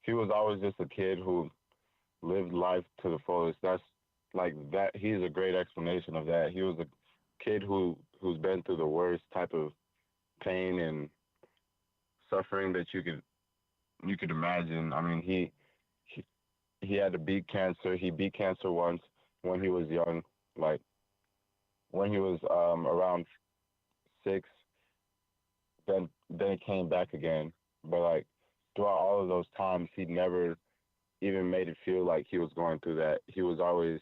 he was always just a kid who lived life to the fullest. That's like that. He's a great explanation of that. He was a kid who's been through the worst type of pain and suffering that you could imagine. I mean, he had to beat cancer. He beat cancer once when he was young, like when he was around 6. Then it came back again. But like throughout all of those times, he never even made it feel like he was going through that. He was always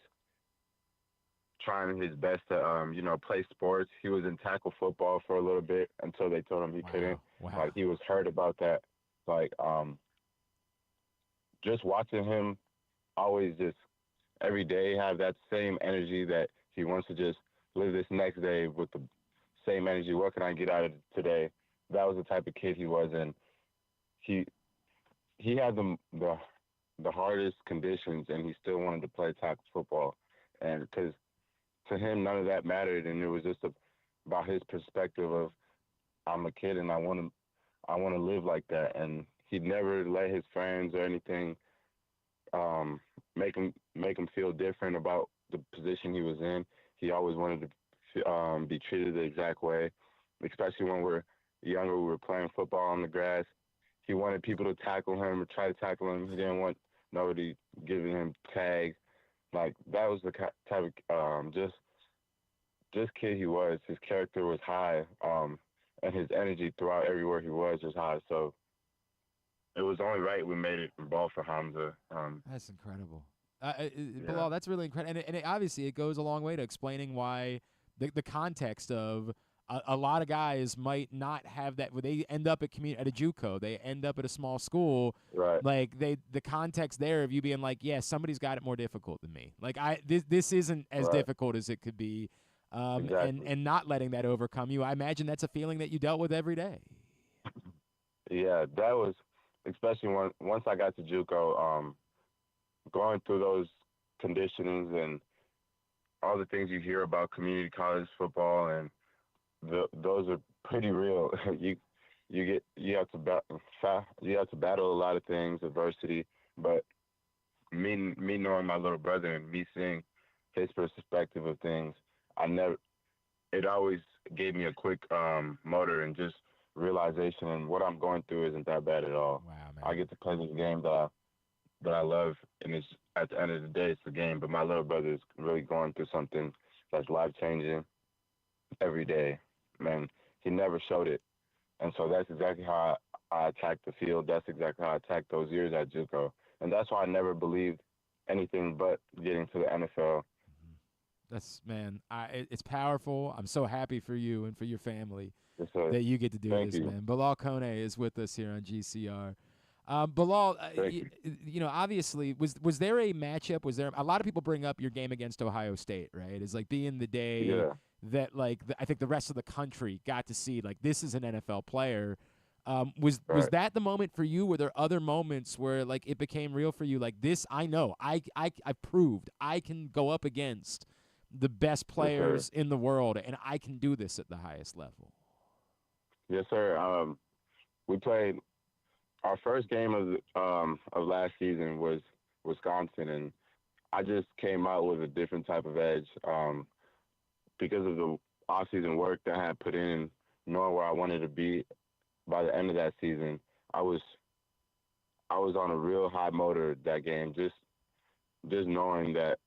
trying his best to play sports. He was in tackle football for a little bit until they told him he couldn't. Wow. Like he was hurt about that. Like just watching him always just every day have that same energy that he wants to just live this next day with the same energy. What can I get out of today? That was the type of kid he was, and he had the hardest conditions, and he still wanted to play tackle football, and because to him none of that mattered, and it was just about his perspective of I'm a kid and I want to live like that, and he'd never let his friends or anything make him feel different about the position he was in. He always wanted to be treated the exact way, especially when we're younger. We were playing football on the grass. He wanted people to tackle him or try to tackle him. He didn't want nobody giving him tags. Like that was the type of just kid he was. His character was high, and his energy throughout everywhere he was high. So it was only right we made it ball for Hamza. That's incredible. Bilhal, that's really incredible. And obviously it goes a long way to explaining why the context of a lot of guys might not have that. When they end up at a JUCO, they end up at a small school. Right. Like the context there of you being like, yeah, somebody's got it more difficult than me. Like this isn't as difficult as it could be. Exactly. And not letting that overcome you. I imagine that's a feeling that you dealt with every day. Yeah, that was especially once I got to JUCO, going through those conditionings and all the things you hear about community college football, and those are pretty real. you have to battle a lot of things, adversity. But me knowing my little brother and me seeing his perspective of things, it always gave me a quick motor and just realization, and what I'm going through isn't that bad at all. Wow, man. I get to play this game that I love, and it's at the end of the day, it's the game. But my little brother is really going through something that's life-changing every day. Man, he never showed it. And so that's exactly how I attacked the field. That's exactly how I attacked those years at JUCO. And that's why I never believed anything but getting to the NFL. It's powerful. I'm so happy for you and for your family that you get to do Thank this, you. man. Bilhal Kone is with us here on GCR. Bilhal, obviously, was there a matchup? Was there a lot of people bring up your game against Ohio State, right? It's like being the day that I think the rest of the country got to see like this is an NFL player. Was that the moment for you? Were there other moments where like it became real for you? Like this, I know I proved I can go up against the best players in the world, and I can do this at the highest level. Yes, sir. We played our first game of last season was Wisconsin, and I just came out with a different type of edge because of the off-season work that I had put in, knowing where I wanted to be by the end of that season. I was on a real high motor that game, just knowing that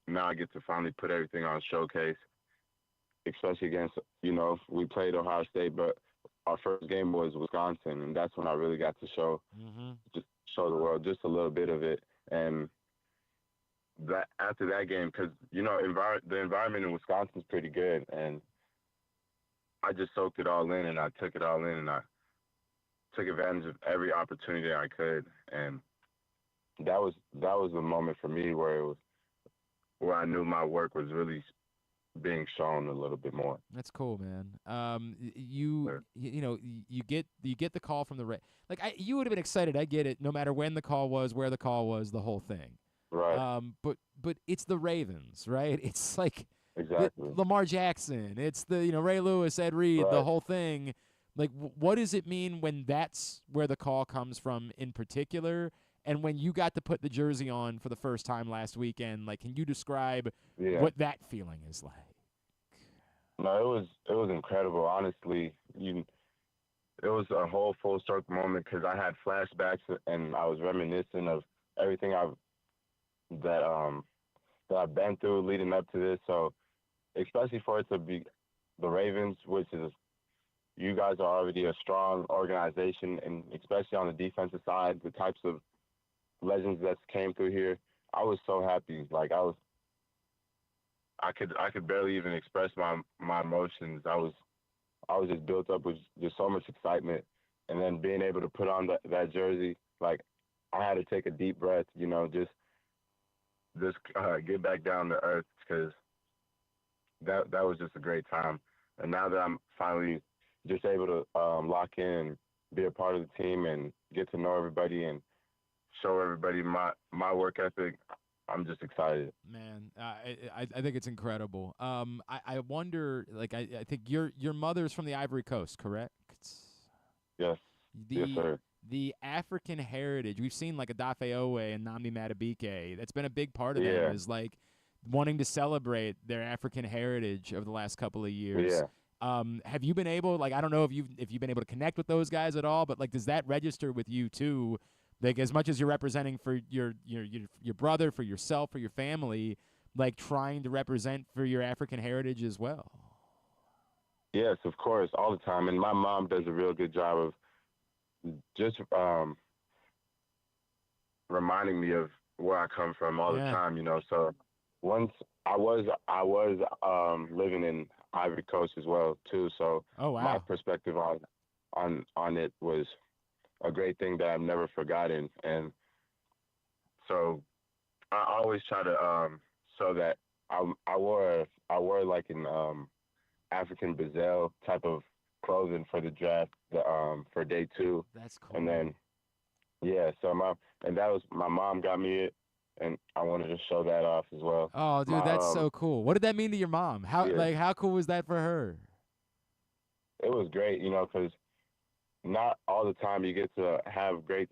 now I get to finally put everything on showcase, especially against, we played Ohio State, but our first game was Wisconsin, and that's when I really got to show the world just a little bit of it. And that after that game, because, the environment in Wisconsin is pretty good, and I just soaked it all in, and I took it all in, and I took advantage of every opportunity I could. And that was the moment for me where I knew my work was really being shown a little bit more. That's cool, man. You get the call from the you would have been excited. I get it. No matter when the call was, where the call was, the whole thing. Right. But it's the Ravens, right? It's like exactly Lamar Jackson. It's the Ray Lewis, Ed Reed, the whole thing. Like, what does it mean when that's where the call comes from in particular? And when you got to put the jersey on for the first time last weekend, like, can you describe what that feeling is like? No, it was incredible. Honestly, it was a whole full circle moment because I had flashbacks and I was reminiscing of everything that I've been through leading up to this. So, especially for it to be the Ravens, which is you guys are already a strong organization, and especially on the defensive side, the types of legends that came through here, I was so happy. Like I could barely even express my emotions. I was just built up with just so much excitement, and then being able to put on that jersey, like I had to take a deep breath, just get back down to earth because that was just a great time. And now that I'm finally just able to lock in and be a part of the team and get to know everybody and show everybody my work ethic, I'm just excited. Man, I think it's incredible. I wonder, like, I think your mother's from the Ivory Coast, correct? Yes. Yes, sir. The African heritage, we've seen like Adafe Owe and Nnamdi Madubuike. That's been a big part of them, is like wanting to celebrate their African heritage over the last couple of years. Yeah. Have you been able, like, I don't know if you've been able to connect with those guys at all, but like, does that register with you too? Like, as much as you're representing for your brother, for yourself, for your family, like trying to represent for your African heritage as well. Yes, of course, all the time. And my mom does a real good job of just reminding me of where I come from all the time, So once I was living in Ivory Coast as well too. So my perspective on it was a great thing that I've never forgotten. And so I always try to show that I wore like an African Brazil type of clothing for the draft for day 2. That's cool. And then so my mom got me it, and I wanted to show that off as well. Oh, dude, that's so cool. What did that mean to your mom? How cool was that for her? It was great, because not all the time you get to have great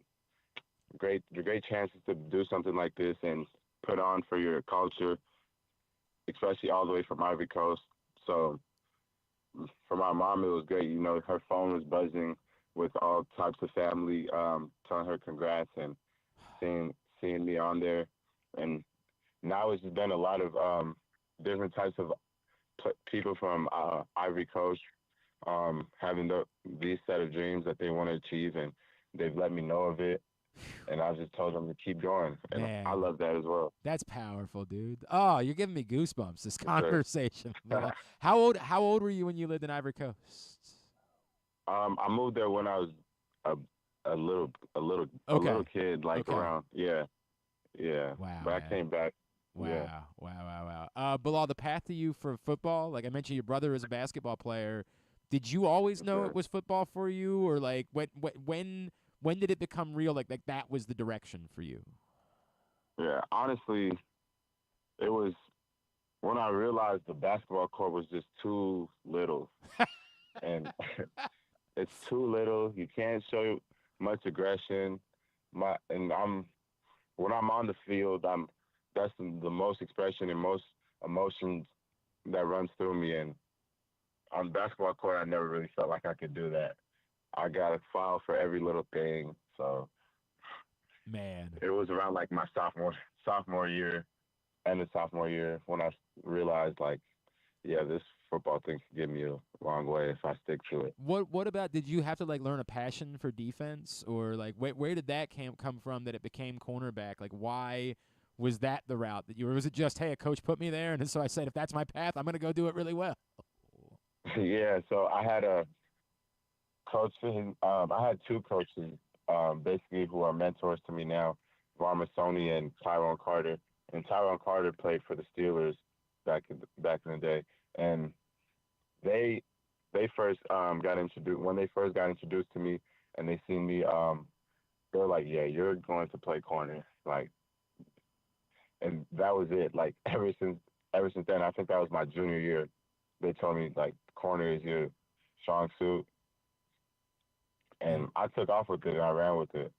chances to do something like this and put on for your culture, especially all the way from Ivory Coast. So for my mom, it was great. Her phone was buzzing with all types of family, telling her congrats and seeing me on there. And now it's been a lot of different types of people from Ivory Coast having these set of dreams that they want to achieve, and they've let me know of it. And I just told them to keep going, and Man, I love that as well. That's powerful, dude. Oh, you're giving me goosebumps. This conversation. How old were you when you lived in Ivory Coast? I moved there when I was a little kid, like around Wow. But I came back. Wow. Bilhal, the path to you for football, like I mentioned, your brother is a basketball player. Did you always know it was football for you, or like when did it become real? Like that was the direction for you? Yeah, honestly, it was when I realized the basketball court was just too little, and it's too little. You can't show much aggression. When I'm on the field, that's the most expression and most emotions that runs through me. And on the basketball court, I never really felt like I could do that. I got to file for every little thing. So, man, it was around like my sophomore year, and the sophomore year when I realized, like, this football thing could get me a long way if I stick to it. What about, did you have to like learn a passion for defense, or like where did that come from that it became cornerback? Like, why was that the route that you were? Was it just, hey, a coach put me there, and so I said, if that's my path, I'm going to go do it really well? Yeah, so I had a coach. I had 2 coaches, basically, who are mentors to me now, Ron Masoni and Tyrone Carter. And Tyrone Carter played for the Steelers back in the day, and they first got introduced when they first got introduced to me, and they seen me. They were like, "Yeah, you're going to play corner," like, and that was it. Like ever since then, I think that was my junior year. They told me like corner is your strong suit, and I took off with it and I ran with it.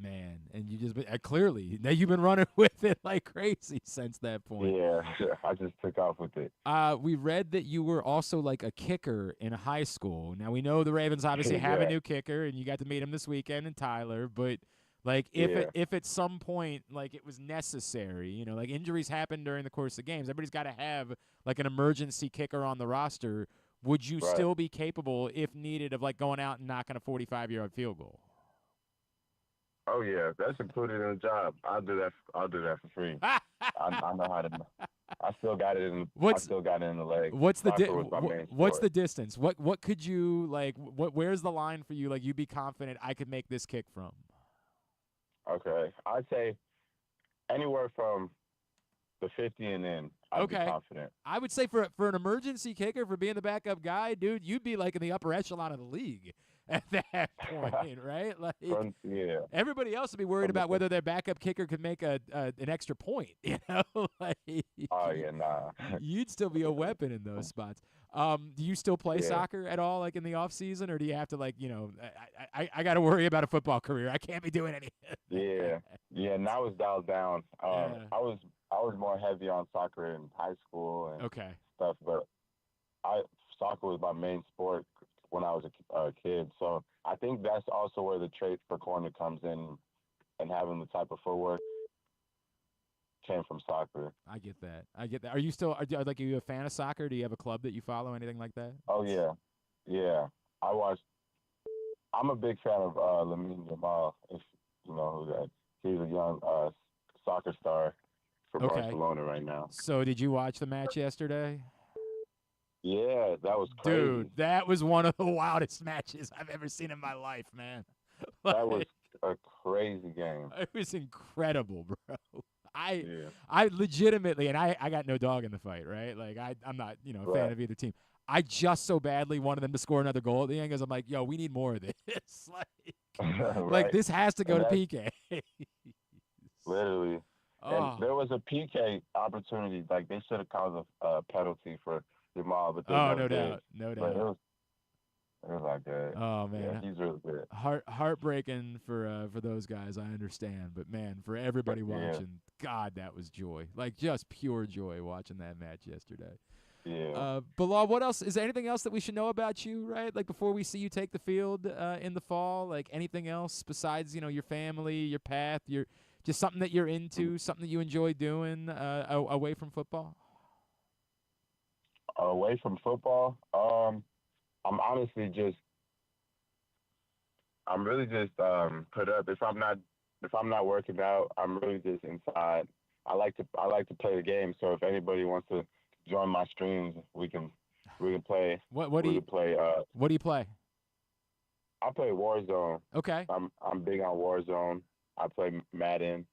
Man, and you just clearly now you've been running with it like crazy since that point. Yeah, I just took off with it. We read that you were also like a kicker in high school. Now we know the Ravens obviously have a new kicker, and you got to meet him this weekend in Tyler. But like, if at some point like it was necessary, you know, like injuries happen during the course of games, everybody's got to have like an emergency kicker on the roster. Would you still be capable, if needed, of like going out and knocking a 45-yard field goal? Oh yeah, that's included in the job. I'll do that for free. I know how to. I still got it in. I still got it in the leg. What's the distance? What could you like? Where's the line for you? Like, you'd be confident I could make this kick from? Okay, I'd say anywhere from the 50 and in. I'd be confident. I would say for an emergency kicker, for being the backup guy, dude, you'd be like in the upper echelon of the league at that point, right? Like, everybody else would be worried about whether their backup kicker could make an extra point. You know, like, oh yeah, nah. You'd still be a weapon in those spots. Do you still play soccer at all, like in the off season, or do you have to like, you know, I got to worry about a football career. I can't be doing anything. Yeah. Now it's dialed down. I was more heavy on soccer in high school and stuff, but soccer was my main sport when I was a kid. So I think that's also where the trait for corner comes in, and having the type of footwork came from soccer. I get that. Are you still are you a fan of soccer? Do you have a club that you follow, anything like that? Oh yeah. I'm a big fan of Lamine Yamal. If you know who that. He's a young soccer star for Barcelona right now. So did you watch the match yesterday? Yeah, that was crazy. Dude, that was one of the wildest matches I've ever seen in my life, man. That was a crazy game. It was incredible, bro. I legitimately, and I got no dog in the fight, right? Like, I'm not, you know, a fan of either team. I just so badly wanted them to score another goal at the end because I'm like, yo, we need more of this. Like this has to go to PK. Literally. And there was a PK opportunity. Like, they should have called a penalty for Jamal, but no doubt. It was like that. Oh man, yeah, he's really good. Heartbreaking for those guys. I understand, but man, for everybody watching, God, that was joy. Like, just pure joy watching that match yesterday. Yeah. Bilhal, what else? Is there anything else that we should know about you, right? Like, before we see you take the field in the fall, like anything else besides, you know, your family, your path, your just something that you're into, something that you enjoy doing away from football? Away from football, I'm honestly I'm really just put up. If I'm not working out, I'm really just inside. I like to play the game. So if anybody wants to join my streams, we can play. What do you play? I play Warzone. Okay. I'm big on Warzone. I play Madden.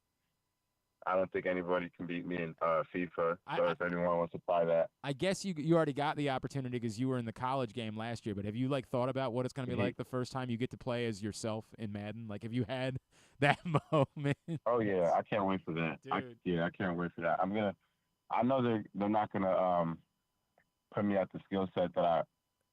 I don't think anybody can beat me in FIFA. So if anyone wants to try that, I guess you already got the opportunity because you were in the college game last year. But have you like thought about what it's going to be like the first time you get to play as yourself in Madden? Like, have you had that moment? Oh yeah, I can't wait for that. I can't wait for that. I know they're not gonna put me at the skill set that I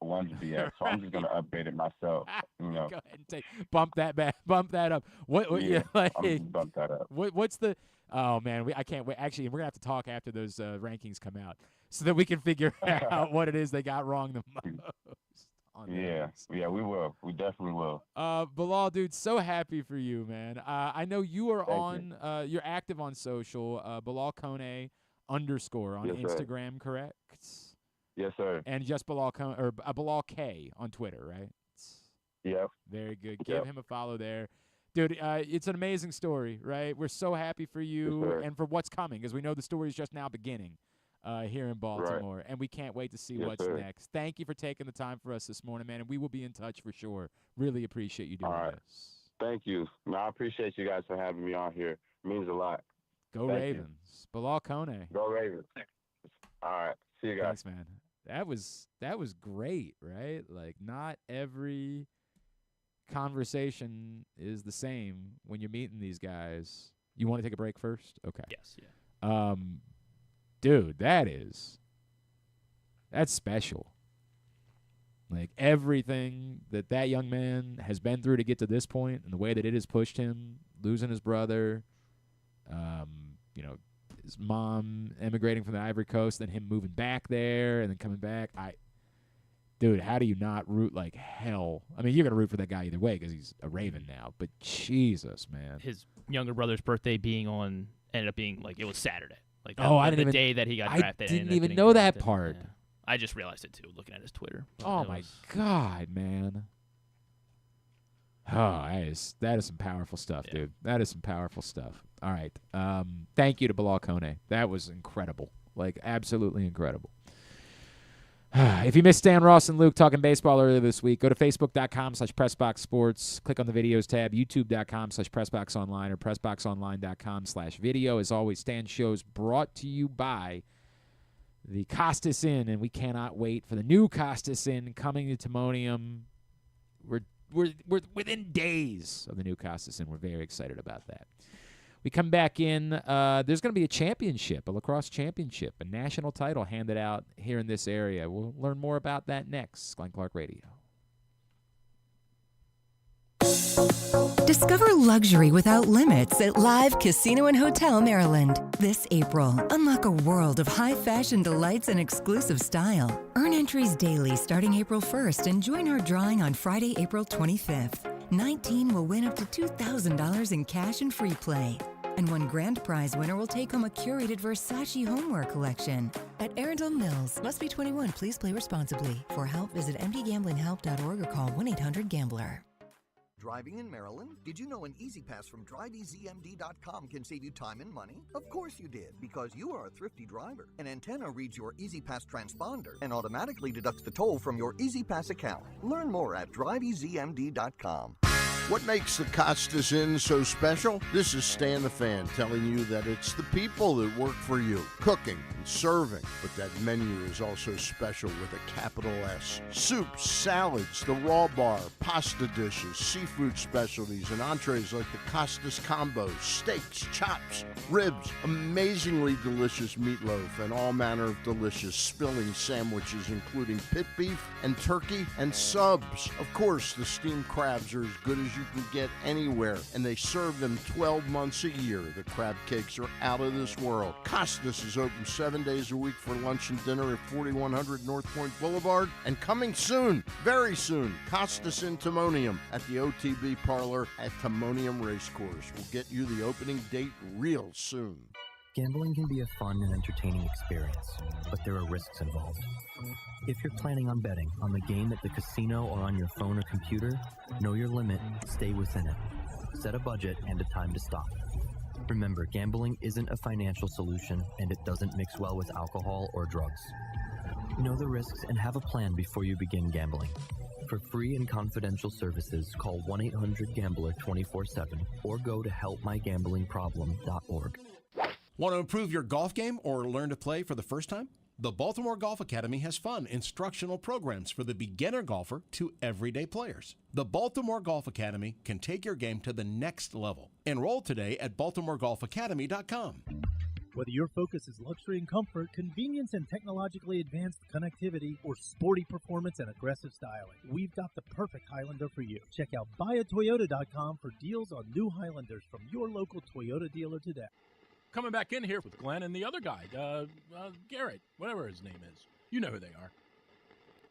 wanted to be at, so I'm just gonna upgrade it myself. You know, go ahead and bump that up. What I'm gonna bump that up. What's the? Oh man, I can't wait. Actually, we're gonna have to talk after those rankings come out so that we can figure out what it is they got wrong the most. Yeah, we will. We definitely will. Bilhal, dude, so happy for you, man. I know you are you're active on social. Bilhal Kone _ on Instagram, correct? Yes, sir. And just Bilhal Kone, or Bilhal K on Twitter, right? Yep. Very good. Give him a follow there. Dude, it's an amazing story, right? We're so happy for you and for what's coming, because we know the story is just now beginning here in Baltimore, and we can't wait to see what's next. Thank you for taking the time for us this morning, man, and we will be in touch for sure. Really appreciate you doing this. Thank you. No, I appreciate you guys for having me on here. It means a lot. Go Ravens. Bilhal Kone. Go Ravens. All right. See you guys. Thanks, man. That was great, right? Like, not every conversation is the same when you're meeting these guys. You want to take a break first? Okay. Yes, yeah. Dude, that's special. Like, everything that young man has been through to get to this point and the way that it has pushed him, losing his brother, his mom emigrating from the Ivory Coast, then him moving back there and then coming back. Dude, how do you not root like hell? I mean, you're going to root for that guy either way because he's a Raven now, but Jesus, man. His younger brother's birthday ended up being like, it was Saturday. Like, the day that he got drafted. I didn't even know that part. Yeah. I just realized it, too, looking at his Twitter. Oh, my God, man. Oh, that is some powerful stuff, dude. That is some powerful stuff. All right. Thank you to Bilhal Kone. That was incredible. Like, absolutely incredible. If you missed Stan, Ross, and Luke talking baseball earlier this week, go to Facebook.com/PressBoxSports. Click on the videos tab, YouTube.com/PressBoxOnline or PressBoxOnline.com/video. As always, Stan Show's brought to you by the Costas Inn, and we cannot wait for the new Costas Inn coming to Timonium. We're within days of the new Costas Inn. We're very excited about that. We come back in. There's going to be a championship, a lacrosse championship, a national title handed out here in this area. We'll learn more about that next. Glenn Clark Radio. Discover luxury without limits at Live Casino and Hotel Maryland. This April, unlock a world of high-fashion delights and exclusive style. Earn entries daily starting April 1st and join our drawing on Friday, April 25th. 19 will win up to $2,000 in cash and free play. And one grand prize winner will take home a curated Versace homeware collection. At Arundel Mills, must be 21. Please play responsibly. For help, visit mdgamblinghelp.org or call 1-800-GAMBLER. Driving in Maryland? Did you know an Easy Pass from DriveEasyMD.com can save you time and money? Of course you did, because you are a thrifty driver. An antenna reads your Easy Pass transponder and automatically deducts the toll from your Easy Pass account. Learn more at DriveEasyMD.com. What makes the Costas Inn so special? This is Stan the Fan telling you that it's the people that work for you, cooking and serving. But that menu is also special with a capital S. Soups, salads, the raw bar, pasta dishes, seafood specialties, and entrees like the Costas Combo, steaks, chops, ribs, amazingly delicious meatloaf, and all manner of delicious filling sandwiches including pit beef and turkey and subs. Of course, the steamed crabs are as good as you can get anywhere, and they serve them 12 months a year. The crab cakes are out of this world. Costas is open 7 days a week for lunch and dinner at 4100 North Point Boulevard, and coming soon, very soon, Costas in Timonium at the OTB Parlor at Timonium Racecourse. We'll get you the opening date real soon. Gambling can be a fun and entertaining experience, but there are risks involved. If you're planning on betting on the game at the casino or on your phone or computer, know your limit, stay within it. Set a budget and a time to stop. Remember, gambling isn't a financial solution, and it doesn't mix well with alcohol or drugs. Know the risks and have a plan before you begin gambling. For free and confidential services, call 1-800-GAMBLER 24/7 or go to helpmygamblingproblem.org. Want to improve your golf game or learn to play for the first time? The Baltimore Golf Academy has fun, instructional programs for the beginner golfer to everyday players. The Baltimore Golf Academy can take your game to the next level. Enroll today at BaltimoreGolfAcademy.com. Whether your focus is luxury and comfort, convenience and technologically advanced connectivity, or sporty performance and aggressive styling, we've got the perfect Highlander for you. Check out buyatoyota.com for deals on new Highlanders from your local Toyota dealer today. Coming back in here with Glenn and the other guy, Garrett, whatever his name is. You know who they are.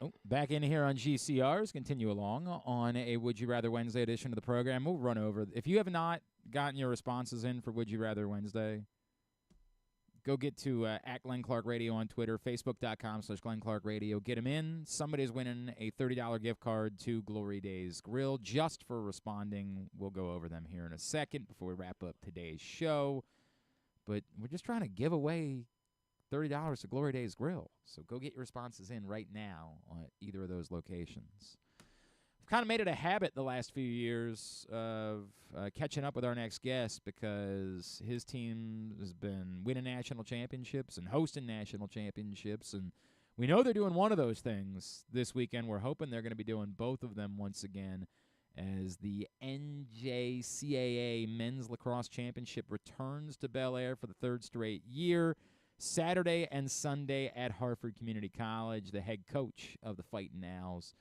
Oh, back in here on GCRs. Continue along on a Would You Rather Wednesday edition of the program. We'll run over. If you have not gotten your responses in for Would You Rather Wednesday, go get to at Glenn Clark Radio on Twitter, Facebook.com/Glenn Clark Radio. Get them in. Somebody's winning a $30 gift card to Glory Days Grill just for responding. We'll go over them here in a second before we wrap up today's show. But we're just trying to give away $30 to Glory Days Grill. So go get your responses in right now at either of those locations. We've kind of made it a habit the last few years of catching up with our next guest because his team has been winning national championships and hosting national championships. And we know they're doing one of those things this weekend. We're hoping they're going to be doing both of them once again, as the NJCAA Men's Lacrosse Championship returns to Bel Air for the third straight year, Saturday and Sunday at Harford Community College. The head coach of the Fightin' Owls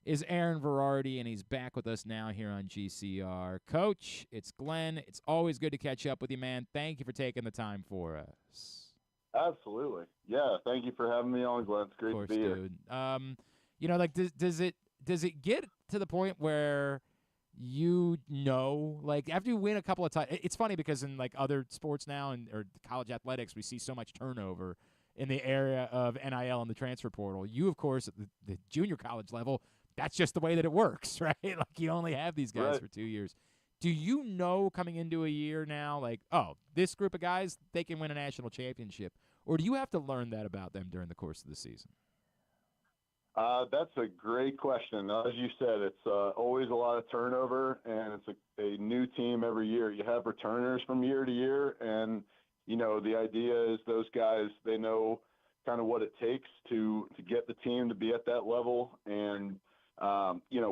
is Aaron Varardi, and he's back with us now here on GCR. Coach, it's Glenn. It's always good to catch up with you, man. Thank you for taking the time for us. Absolutely. Yeah, thank you for having me on, Glenn. It's great to be here. Dude. Does it get to the point where like after you win a couple of times, it's funny because in like other sports now or college athletics, we see so much turnover in the area of NIL and the transfer portal. You, of course, at the junior college level, that's just the way that it works, right? Like you only have these guys for 2 years. Do you know coming into a year now, like, oh, this group of guys, they can win a national championship? Or do you have to learn that about them during the course of the season? That's a great question. As you said, it's always a lot of turnover, and it's a new team every year. You have returners from year to year, and, the idea is those guys, they know kind of what it takes to get the team to be at that level. And,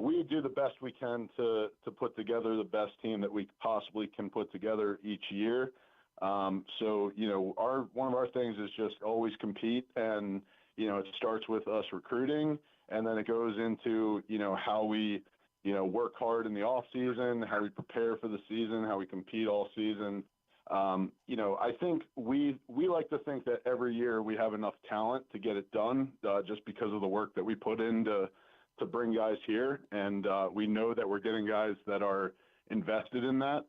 we do the best we can to put together the best team that we possibly can put together each year. One of our things is just always compete, and, it starts with us recruiting, and then it goes into, how we, work hard in the off season, how we prepare for the season, how we compete all season. I think we like to think that every year we have enough talent to get it done, just because of the work that we put in to bring guys here. And we know that we're getting guys that are invested in that.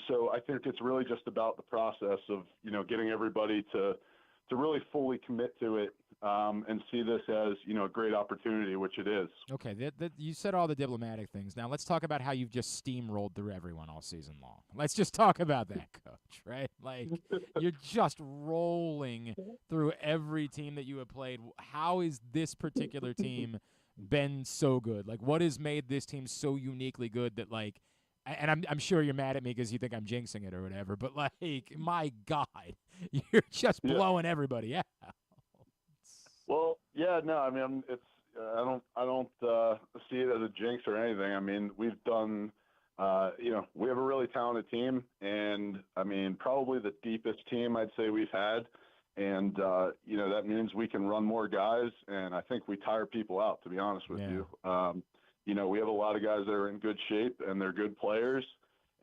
So I think it's really just about the process of, getting everybody to really fully commit to it, and see this as, a great opportunity, which it is. Okay, you said all the diplomatic things. Now let's talk about how you've just steamrolled through everyone all season long. Let's just talk about that, Coach, right? Like, you're just rolling through every team that you have played. How is this particular team been so good? Like, what has made this team so uniquely good that, like, and I'm sure you're mad at me because you think I'm jinxing it or whatever, but, like, my God, you're just blowing everybody out. Well, yeah, no, I mean, it's I don't see it as a jinx or anything. I mean, we've done, we have a really talented team, and I mean, probably the deepest team I'd say we've had, and that means we can run more guys, and I think we tire people out, to be honest with you. We have a lot of guys that are in good shape, and they're good players,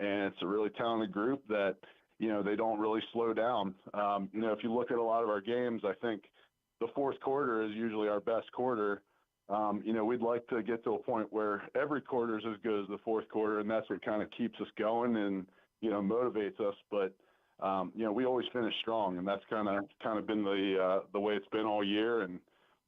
and it's a really talented group that, they don't really slow down. If you look at a lot of our games, I think the fourth quarter is usually our best quarter. We'd like to get to a point where every quarter is as good as the fourth quarter, and that's what kind of keeps us going and, motivates us. But, we always finish strong, and that's kind of been the way it's been all year. And,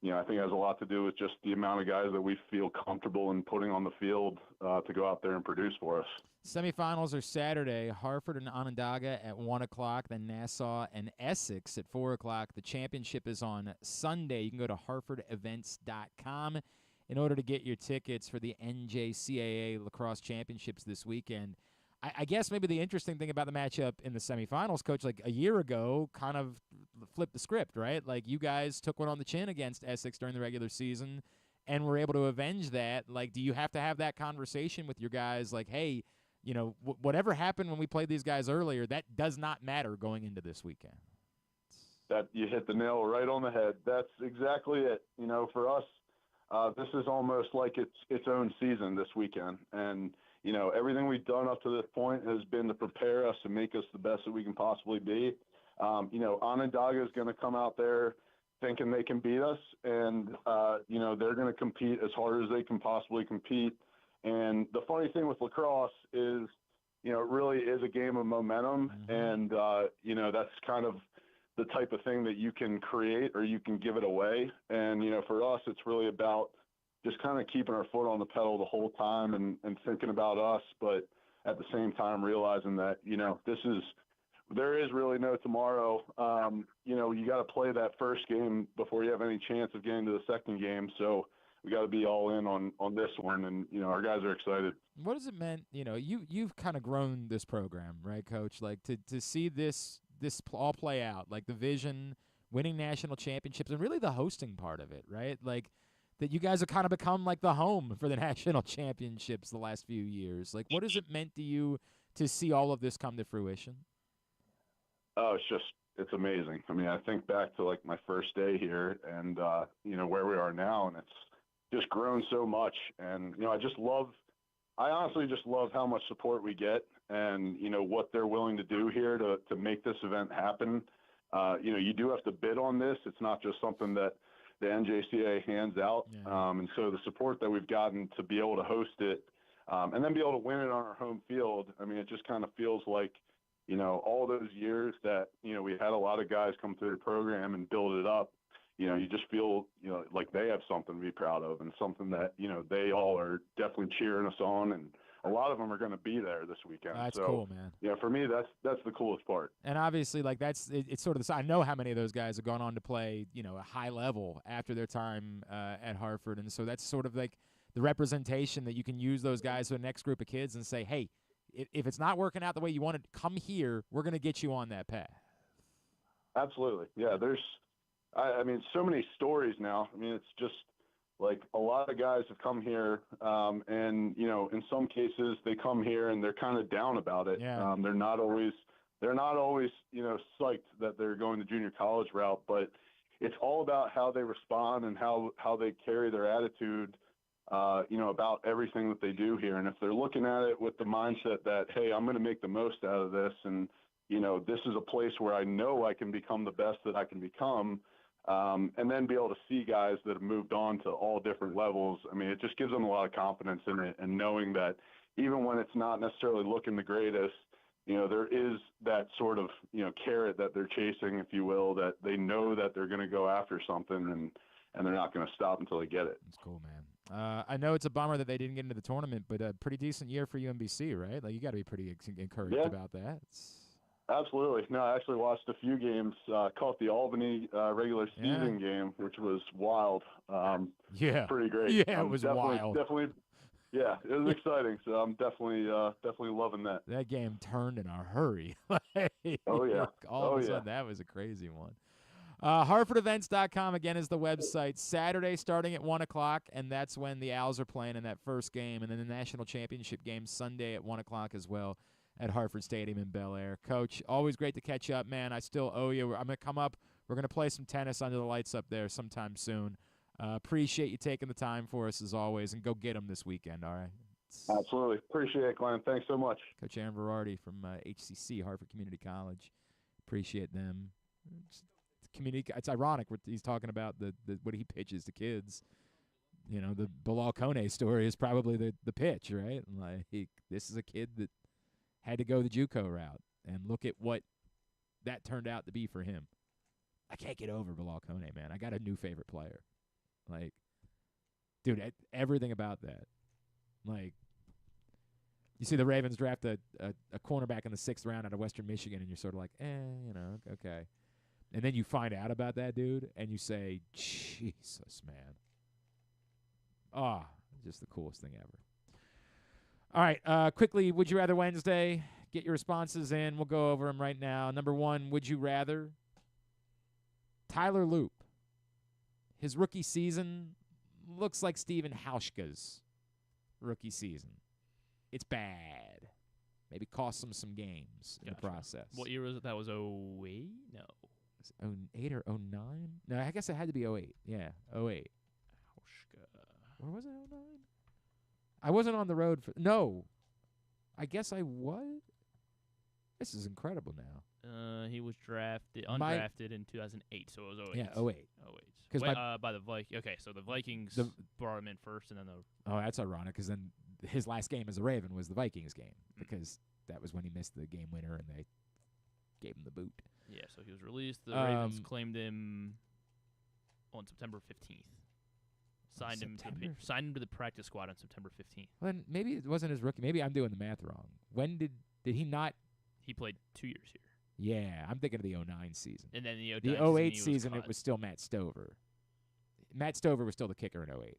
I think it has a lot to do with just the amount of guys that we feel comfortable in putting on the field to go out there and produce for us. Semifinals are Saturday, Harford and Onondaga at 1 o'clock, then Nassau and Essex at 4 o'clock. The championship is on Sunday. You can go to harfordevents.com in order to get your tickets for the NJCAA Lacrosse Championships this weekend. I guess maybe the interesting thing about the matchup in the semifinals, Coach, like a year ago, kind of flipped the script, right? Like you guys took one on the chin against Essex during the regular season and were able to avenge that. Like, do you have to have that conversation with your guys like, hey, whatever happened when we played these guys earlier, that does not matter going into this weekend? That you hit the nail right on the head. That's exactly it. For us, this is almost like its own season this weekend. And, everything we've done up to this point has been to prepare us and make us the best that we can possibly be. Onondaga is going to come out there thinking they can beat us, and, they're going to compete as hard as they can possibly compete. And the funny thing with lacrosse is, it really is a game of momentum, and, that's kind of the type of thing that you can create or you can give it away. And, for us, it's really about just kind of keeping our foot on the pedal the whole time and thinking about us, but at the same time realizing that, there is really no tomorrow. You got to play that first game before you have any chance of getting to the second game. So we got to be all in on this one, and our guys are excited. What does it mean? You've kind of grown this program, right, Coach? Like to see this all play out, like the vision, winning national championships, and really the hosting part of it, right? Like that you guys have kind of become like the home for the national championships the last few years. Like, what has it meant to you to see all of this come to fruition? Oh, it's amazing. I mean, I think back to like my first day here and, where we are now, and just grown so much. And, I honestly just love how much support we get and, what they're willing to do here to make this event happen. You do have to bid on this. It's not just something that the NJCAA hands out. And so the support that we've gotten to be able to host it and then be able to win it on our home field, it just kind of feels like, all those years that, we had a lot of guys come through the program and build it up, you just feel, like they have something to be proud of and something that, they all are definitely cheering us on. And a lot of them are going to be there this weekend. That's so, cool, man. Yeah, for me, that's the coolest part. And obviously, like it's sort of I know how many of those guys have gone on to play, a high level after their time at Harford, and so that's sort of like the representation that you can use those guys for the next group of kids and say, hey, if it's not working out the way you want it, come here. We're going to get you on that path. Absolutely, yeah. There's, so many stories now. It's just like a lot of guys have come here, and in some cases they come here and they're kind of down about it. Yeah. They're not always, psyched that they're going the junior college route, but it's all about how they respond and how they carry their attitude, about everything that they do here. And if they're looking at it with the mindset that, hey, I'm going to make the most out of this, and this is a place where I know I can become the best that I can become. And then be able to see guys that have moved on to all different levels. It just gives them a lot of confidence in it, and knowing that even when it's not necessarily looking the greatest, there is that sort of, carrot that they're chasing, if you will, that they know that they're going to go after something and they're not going to stop until they get it. That's cool, man. I know it's a bummer that they didn't get into the tournament, but a pretty decent year for UMBC, right? Like, you got to be pretty encouraged about that. Absolutely. No, I actually watched a few games, caught the Albany regular season game, which was wild. Pretty great. Yeah, it was wild. Definitely, yeah, it was exciting. So I'm definitely loving that. That game turned in a hurry. Oh, yeah. All of a sudden, that was a crazy one. HarfordEvents.com, again, is the website. Saturday starting at 1 o'clock, and that's when the Owls are playing in that first game, and then the national championship game Sunday at 1 o'clock as well at Harford Stadium in Bel Air. Coach, always great to catch up, man. I still owe you. I'm going to come up. We're going to play some tennis under the lights up there sometime soon. Appreciate you taking the time for us, as always, and go get them this weekend, all right? Absolutely. Appreciate it, Glenn. Thanks so much. Coach Aaron Varardi from HCC, Harford Community College. Appreciate them. It's ironic what he's talking about, what he pitches to kids. The Bilhal Kone story is probably the pitch, right? Like, this is a kid that had to go the JUCO route, and look at what that turned out to be for him. I can't get over Bilhal Kone, man. I got a new favorite player. Like, dude, everything about that. Like, you see the Ravens draft a cornerback in the 6th round out of Western Michigan, and you're sort of like, okay. And then you find out about that dude, and you say, Jesus, man. Just the coolest thing ever. All right, quickly, Would You Rather Wednesday. Get your responses in. We'll go over them right now. Number 1, would you rather? Tyler Loop. His rookie season looks like Steven Hauschka's rookie season. It's bad. Maybe cost him some games in the process. What year was it? That was 08? No. 08 or 09? No, I guess it had to be 08. Yeah, 08. Hauschka. Or was it 09? I wasn't on the road for... No. I guess I was? This is incredible now. He was undrafted in 2008, so it was 08. Yeah, 08. 08. By the Vikings. Okay, so the Vikings brought him in first, and then the... Oh, that's ironic, because then his last game as a Raven was the Vikings game, because that was when he missed the game winner, and they gave him the boot. Yeah, so he was released. The Ravens claimed him on September 15th. Signed him to the practice squad on September 15th. Well, then maybe it wasn't his rookie. Maybe I'm doing the math wrong. When did he not? He played 2 years here. Yeah, I'm thinking of the 09 season. And then the 08 season, it was still Matt Stover. Matt Stover was still the kicker in 08.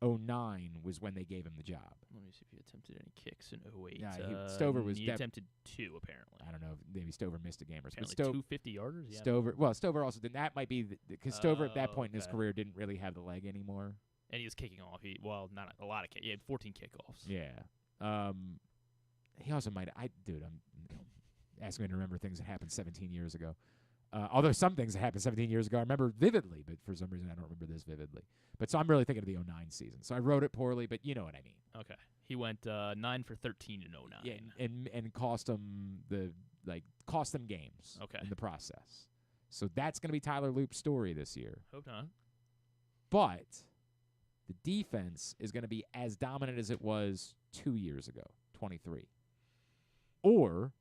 09 was when they gave him the job. Let me see if he attempted any kicks in 08. Yeah, Stover was. He attempted 2, apparently. I don't know. Maybe Stover missed a game or something. Apparently 2 50-yarders? Yeah. Stover also didn't. That might be because Stover at that point in his career didn't really have the leg anymore. And he was kicking off. Not a lot of kicks. He had 14 kickoffs. Yeah. He also might. I'm asking me to remember things that happened 17 years ago. Although some things that happened 17 years ago I remember vividly, but for some reason I don't remember this vividly. But so I'm really thinking of the 09 season. So I wrote it poorly, but you know what I mean. Okay. He went 9 for 13 in 09. Yeah, and cost them games in the process. So that's going to be Tyler Loop's story this year. Hope not. But the defense is going to be as dominant as it was 2 years ago, 23. Or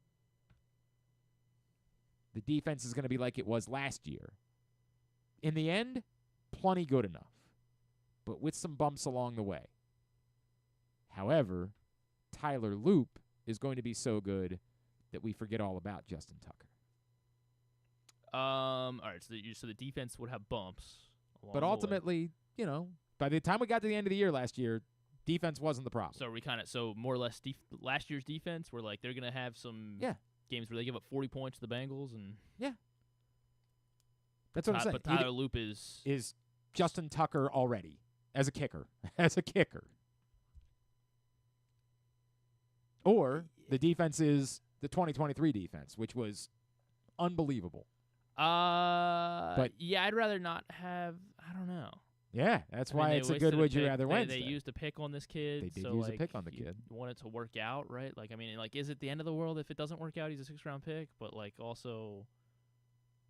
the defense is going to be like it was last year. In the end, plenty good enough, but with some bumps along the way. However, Tyler Loop is going to be so good that we forget all about Justin Tucker. All right, so the defense would have bumps. But ultimately, by the time we got to the end of the year last year, defense wasn't the problem. So more or less last year's defense, where like they're going to have some games where they give up 40 points to the Bengals and that's what I'm saying. But Tyler Loop is Justin Tucker already as a kicker, Or the defense is the 2023 defense, which was unbelievable. I'd rather not have. I don't know. Yeah, that's why it's a good would you rather Wednesday. They used a pick on this kid. They did use a pick on the kid. You want it to work out, right? Like, I mean, like, is it the end of the world if it doesn't work out? He's a 6th-round pick, but like, also,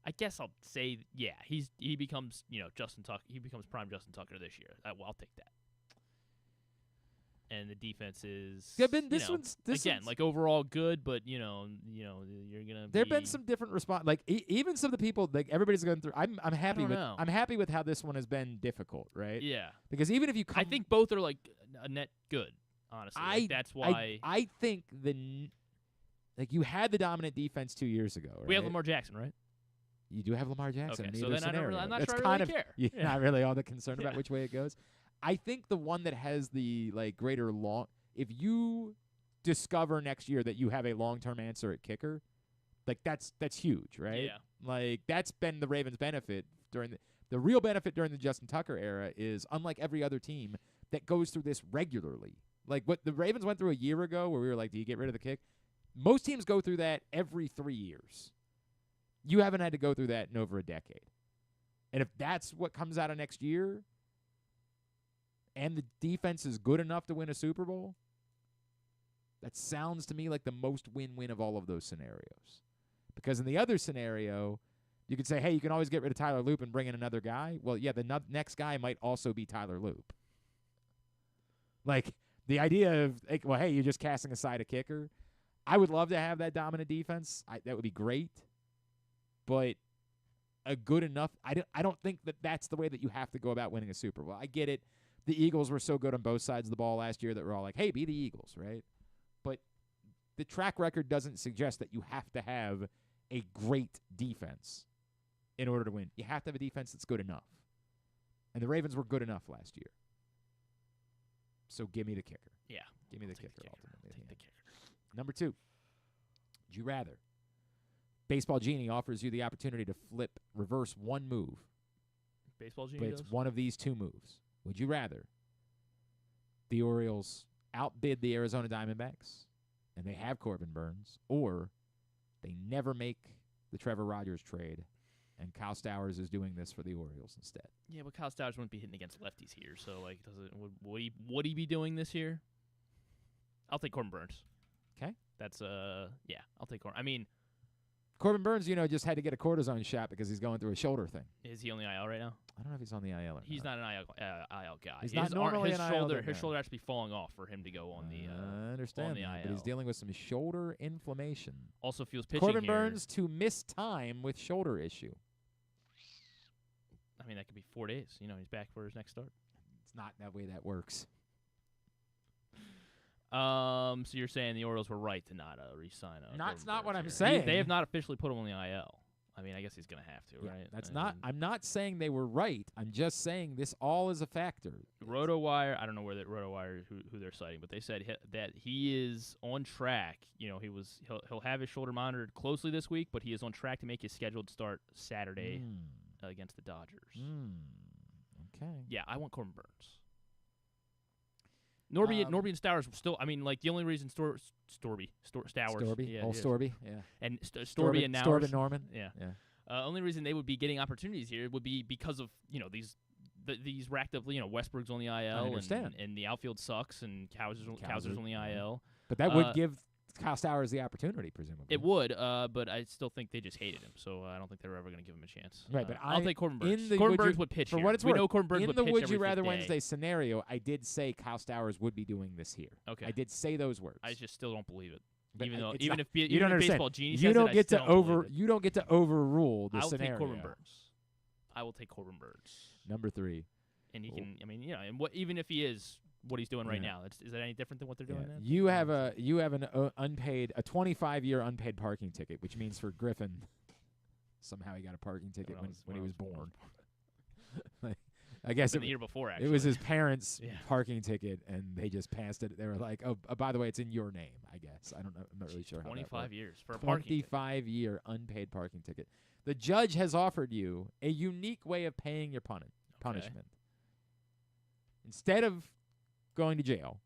I guess I'll say, he becomes, Justin Tucker. He becomes prime Justin Tucker this year. I'll take that. And the defense is like overall good, but you're gonna. There've been some different response. Like even some of the people, like everybody's going through. I'm happy with. I'm happy with how this one has been difficult, right? Yeah. Because even if you, I think both are like a net good. Honestly, that's why I think you had the dominant defense 2 years ago. Right? We have Lamar Jackson, right? You do have Lamar Jackson. Okay, in so either then scenario. I'm not That's sure I really care. You're not really all that concerned about which way it goes. I think the one that has the greater if you discover next year that you have a long-term answer at kicker, that's huge, right? Yeah. Like that's been the Ravens' benefit during the real benefit during the Justin Tucker era is unlike every other team that goes through this regularly. Like what the Ravens went through a year ago where we were like, do you get rid of the kick? Most teams go through that every 3 years. You haven't had to go through that in over a decade. And if that's what comes out of next year, and the defense is good enough to win a Super Bowl, that sounds to me like the most win-win of all of those scenarios. Because in the other scenario, you could say, hey, you can always get rid of Tyler Loop and bring in another guy. Well, yeah, the next guy might also be Tyler Loop. Like, the idea of, well, hey, you're just casting aside a kicker. I would love to have that dominant defense. That would be great. But a good enough, I don't think that's the way that you have to go about winning a Super Bowl. I get it. The Eagles were so good on both sides of the ball last year that we're all like, hey, be the Eagles, right? But the track record doesn't suggest that you have to have a great defense in order to win. You have to have a defense that's good enough. And the Ravens were good enough last year. So give me the kicker. Yeah. Give me the kicker ultimately. Take the kicker. Number 2. Would you rather? Baseball Genie offers you the opportunity to reverse one move. Baseball Genie But it's one of these 2 moves. Would you rather the Orioles outbid the Arizona Diamondbacks, and they have Corbin Burns, or they never make the Trevor Rogers trade, and Kyle Stowers is doing this for the Orioles instead? Yeah, but Kyle Stowers wouldn't be hitting against lefties here, so would he be doing this here? I'll take Corbin Burns. Okay. That's I'll take Corbin. I mean, Corbin Burns, just had to get a cortisone shot because he's going through a shoulder thing. Is he on the IL right now? I don't know if he's on the IL or not. He's not an IL guy. He's not normally an IL guy. His shoulder has to be falling off for him to go on the I understand on the that, IL. but he's dealing with some shoulder inflammation. Also feels pitching Corbin here. Burns to miss time with shoulder issue. I mean, that could be 4 days. He's back for his next start. It's not that way that works. So you're saying the Orioles were right to not re-sign him? That's not what I'm saying. They have not officially put him on the IL. I mean, I guess he's going to have to, right? I'm not saying they were right. I'm just saying this all is a factor. RotoWire, I don't know where that RotoWire who they're citing, but they said that he is on track. He'll have his shoulder monitored closely this week, but he is on track to make his scheduled start Saturday against the Dodgers. Okay. Yeah, I want Corbin Burns. Norby and Stowers still. I mean, like the only reason Stowers. Storby, Yeah, Storby, yeah. And Storby and now Storby Norman. Yeah. Only reason they would be getting opportunities here would be because of these racked up. Westbrook's on the IL, and the outfield sucks, and Kowser's on the IL. But that would give Kyle Stowers the opportunity, presumably. It would, but I still think they just hated him, so I don't think they were ever going to give him a chance. Right, but I'll take Corbin Burns. Corbin Burns would pitch for here. what it's we worth. know Corbin Burns would pitch in the Would You every Rather fifth day. Wednesday scenario, I did say Kyle Stowers would be doing this here. Okay. I did say those words. I just still don't believe it. But Even if you don't understand. Baseball Genius You says don't it, get I to still don't believe it. You don't get to overrule the I'll scenario. take Corbin Burns. I will take Corbin Burns. Number 3. And he can. I mean, and even if he is what he's doing right now, is that any different than what they're doing now? You have a 25-year unpaid parking ticket, which means for Griffin, somehow he got a parking ticket when he was born. I guess the year before. Actually, it was his parents' parking ticket, and they just passed it. They were like, "Oh, by the way, it's in your name." I guess I don't know. I'm not really sure. 25 years for a parking 25-year unpaid parking ticket. The judge has offered you a unique way of paying your punishment. Instead of going to jail,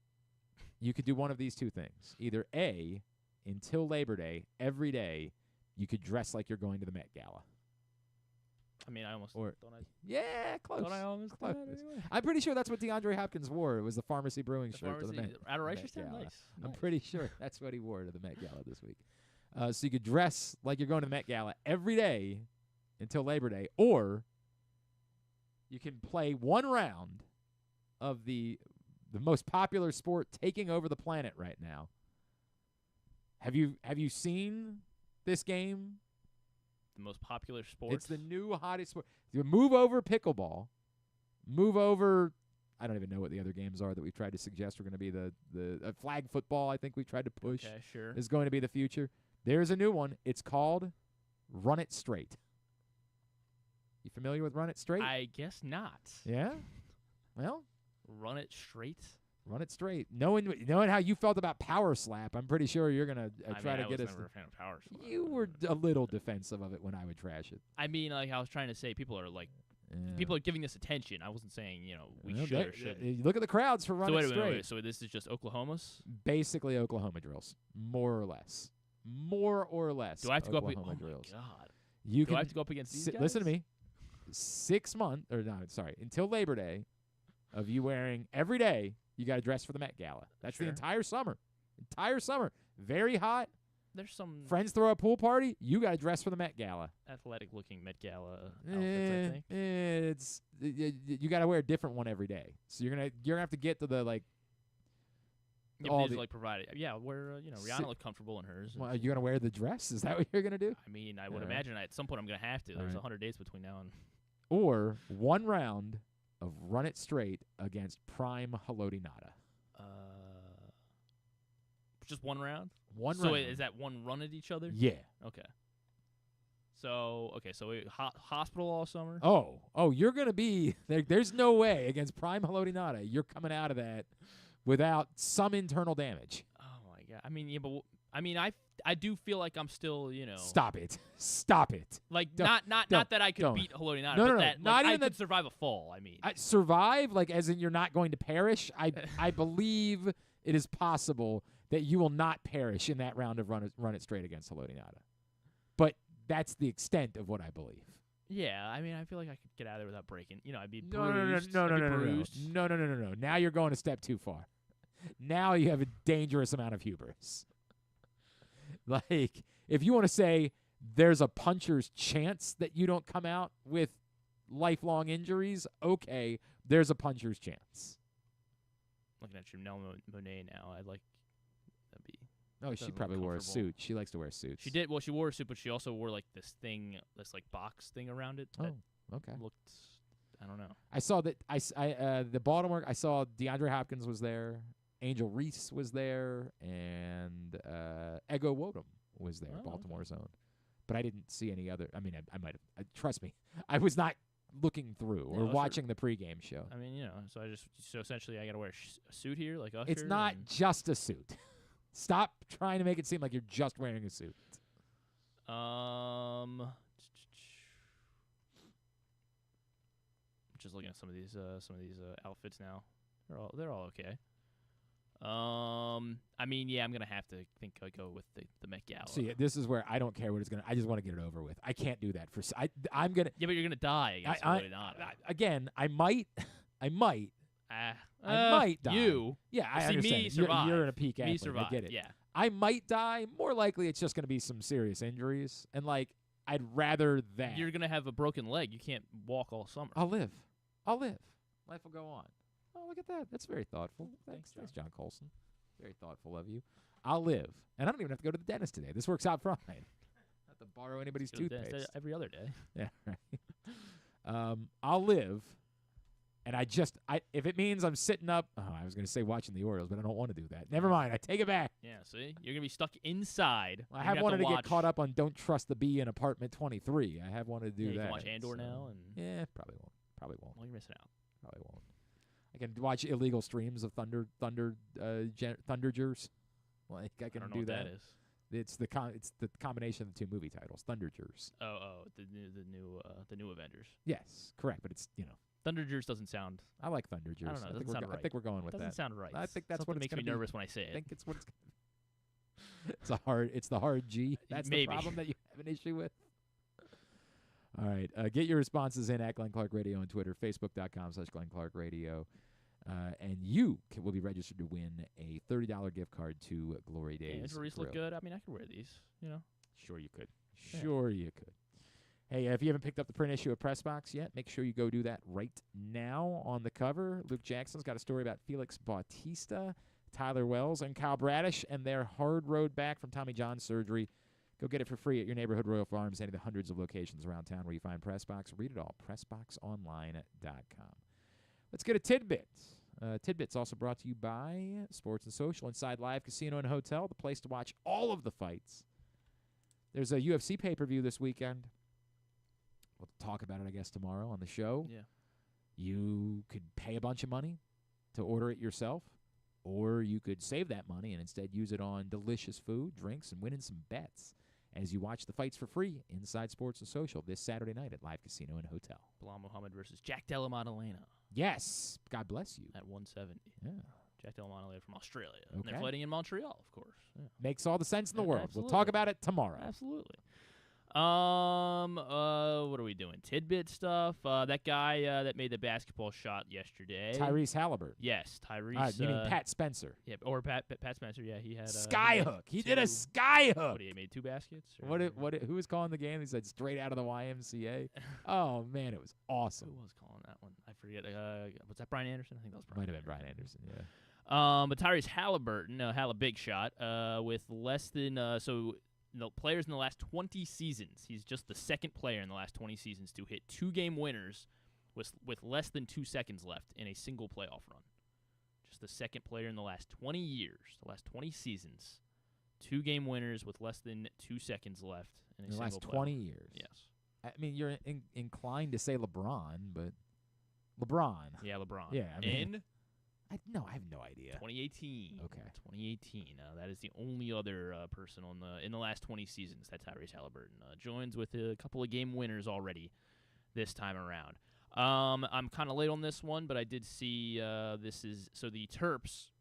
you could do one of these two things. Either A, until Labor Day, every day, you could dress like you're going to the Met Gala. I mean, I almost close. Thought I almost Close. did that anyway. I'm pretty sure that's what DeAndre Hopkins wore. It was the Pharmacy Brewing shirt to the Met out of Reisterstown. Gala. Nice. I'm pretty sure that's what he wore to the Met Gala this week. So you could dress like you're going to the Met Gala every day until Labor Day, or you can play one round of the most popular sport taking over the planet right now. Have you seen this game? The most popular sport. It's the new hottest sport. You move over pickleball. Move over. I don't even know what the other games are that we've tried to suggest are going to be the flag football. I think we've tried to push. Okay, sure. Is going to be the future. There's a new one. It's called Run It Straight. You familiar with Run It Straight? I guess not. Yeah. Well, Run It Straight. Run it straight. Knowing how you felt about Power Slap, I'm pretty sure you're gonna try to get us. I was never a fan of Power Slap. You were a little defensive of it when I would trash it. I mean, like I was trying to say, people are giving this attention. I wasn't saying we should or shouldn't. Look at the crowds for Run It Straight. Wait. So this is just Oklahoma's? Basically Oklahoma drills, more or less. Do I have to go up? Oklahoma Oh drills. my God. Do I have to go up against these guys? Listen to me. 6 months until Labor Day, of you wearing every day. You got to dress for the Met Gala. That's the entire summer. Very hot. There's some friends throw a pool party. You got to dress for the Met Gala. Athletic-looking Met Gala outfits, I think. You got to wear a different one every day. So you're gonna have to get to the like. Provided. Yeah, where Rihanna looked comfortable in hers. Well, are you gonna wear the dress? Is that what you're gonna do? I mean, I would imagine at some point I'm gonna have to. There's 100 days between now and. Or one round of Run It Straight against Prime Haloti Ngata. Just one round? One round. So round. is that one run at each other? Yeah. Okay. So hospital all summer? Oh, you're going to be there's no way against Prime Haloti Ngata you're coming out of that without some internal damage. Oh my God. I mean, yeah, but I do feel like I'm still, Stop it. Like not that I could beat Haloti Ngata, but that not I even could survive a fall. I mean, survive like as in you're not going to perish. I believe it is possible that you will not perish in that round of Run It Straight against Haloti Ngata. But that's the extent of what I believe. Yeah, I mean, I feel like I could get out of there without breaking. I'd be No. bruised. No. Now you're going a step too far. Now you have a dangerous amount of hubris. Like, if you want to say there's a puncher's chance that you don't come out with lifelong injuries, okay, there's a puncher's chance. Looking at Janelle Monáe now, I'd like that'd be. Oh, she probably wore a suit. She likes to wear suits. She did. Well, she wore a suit, but she also wore like this like box thing around it. Oh, okay. Looked, I don't know. I saw that. The Baltimore. I saw DeAndre Hopkins was there. Angel Reese was there, and Ego Wodum was there, Baltimore's own. But I didn't see any other. I mean, I might have. Trust me, I was not looking through or watching the pregame show. I mean, so essentially, I got to wear a suit here, like Usher. It's not just a suit. Stop trying to make it seem like you're just wearing a suit. Just looking at some of these outfits now. They're all okay. I mean, yeah, I'm gonna have to go with the Met Gala. See, this is where I don't care what it's gonna. I just want to get it over with. I can't do that for. I'm gonna. Yeah, but you're gonna die against again, I might. I might die. You. Yeah, I see understand. me survive. You're in a peak athlete. Me survive. I get it. Yeah. I might die. More likely, it's just gonna be some serious injuries, and I'd rather that. You're gonna have a broken leg. You can't walk all summer. I'll live. Life will go on. Oh, look at that. That's very thoughtful. Thanks, John Colson. Very thoughtful of you. I'll live. And I don't even have to go to the dentist today. This works out fine. Not have to borrow anybody's toothpaste. Every other day. Yeah, right. I'll live. And if it means I'm sitting up, I was going to say watching the Orioles, but I don't want to do that. Never mind. I take it back. Yeah, see? You're going to be stuck inside. I have wanted to get caught up on Don't Trust the Bee in Apartment 23. I have wanted to do that. You can watch Andor now. Yeah, probably won't. Well, you're missing out. Probably won't. I can watch illegal streams of Thundergers. I can do that. What that is. It's the combination of the two movie titles, Thundergers. The new Avengers. Yes, correct. But it's Thundergers doesn't sound. I like Thundergers. I don't know. It doesn't sound right. I think we're going with that. Doesn't sound right. I think that's Something what makes me nervous when I say it. I think it's what it's. It's the hard G. That's the problem that you have an issue with. All right. Get your responses in at Glenn Clark Radio on Twitter, Facebook.com/Glenn Clark Radio. And you will be registered to win a $30 gift card to Glory Days. Injuries look good. I mean, I could wear these, Sure you could. Sure you could. Hey, if you haven't picked up the print issue of Press Box yet, make sure you go do that right now. On the cover, Luke Jackson's got a story about Felix Bautista, Tyler Wells, and Kyle Bradish, and their hard road back from Tommy John surgery. Go get it for free at your neighborhood Royal Farms, any of the hundreds of locations around town where you find Press Box. Read it all, PressBoxOnline.com. Let's get a tidbit. Tidbit's also brought to you by Sports and Social inside Live Casino and Hotel, the place to watch all of the fights. There's a UFC pay-per-view this weekend. We'll talk about it, I guess, tomorrow on the show. Yeah. You could pay a bunch of money to order it yourself, or you could save that money and instead use it on delicious food, drinks, and winning some bets as you watch the fights for free inside Sports and Social this Saturday night at Live Casino and Hotel. Bilal Muhammad versus Jack Della Maddalena. Yes. God bless you. At 170. Yeah. Jack Della Maddalena from Australia. Okay. And they're fighting in Montreal, of course. Yeah. Makes all the sense in the world. Absolutely. We'll talk about it tomorrow. Absolutely. What are we doing? Tidbit stuff. That guy that made the basketball shot yesterday. Tyrese Halliburton. Yes, Tyrese. You mean Pat Spencer? Yeah, or Pat Spencer. Yeah, he had skyhook. He did a skyhook. What, he made 2 baskets? Who was calling the game? He said straight out of the YMCA. Oh man, it was awesome. Who was calling that one? I forget. Was that Brian Anderson? I think that was Brian. Might have been Brian Anderson. Yeah. But Tyrese Halliburton had a big shot. With less than players in the last 20 seasons. He's just the second player in the last 20 seasons to hit 2-game winners with less than 2 seconds left in a single playoff run. Just the second player in the last 20 years, the last 20 seasons, 2-game winners with less than 2 seconds left in a single last playoff. 20 years. Yes. I mean, you're inclined to say LeBron, but LeBron. Yeah, LeBron. Yeah. I mean, I have no idea. 2018. Okay. 2018. That is the only other person in the last 20 seasons that Tyrese Halliburton joins with a couple of game winners already this time around. I'm kind of late on this one, but I did see the Terps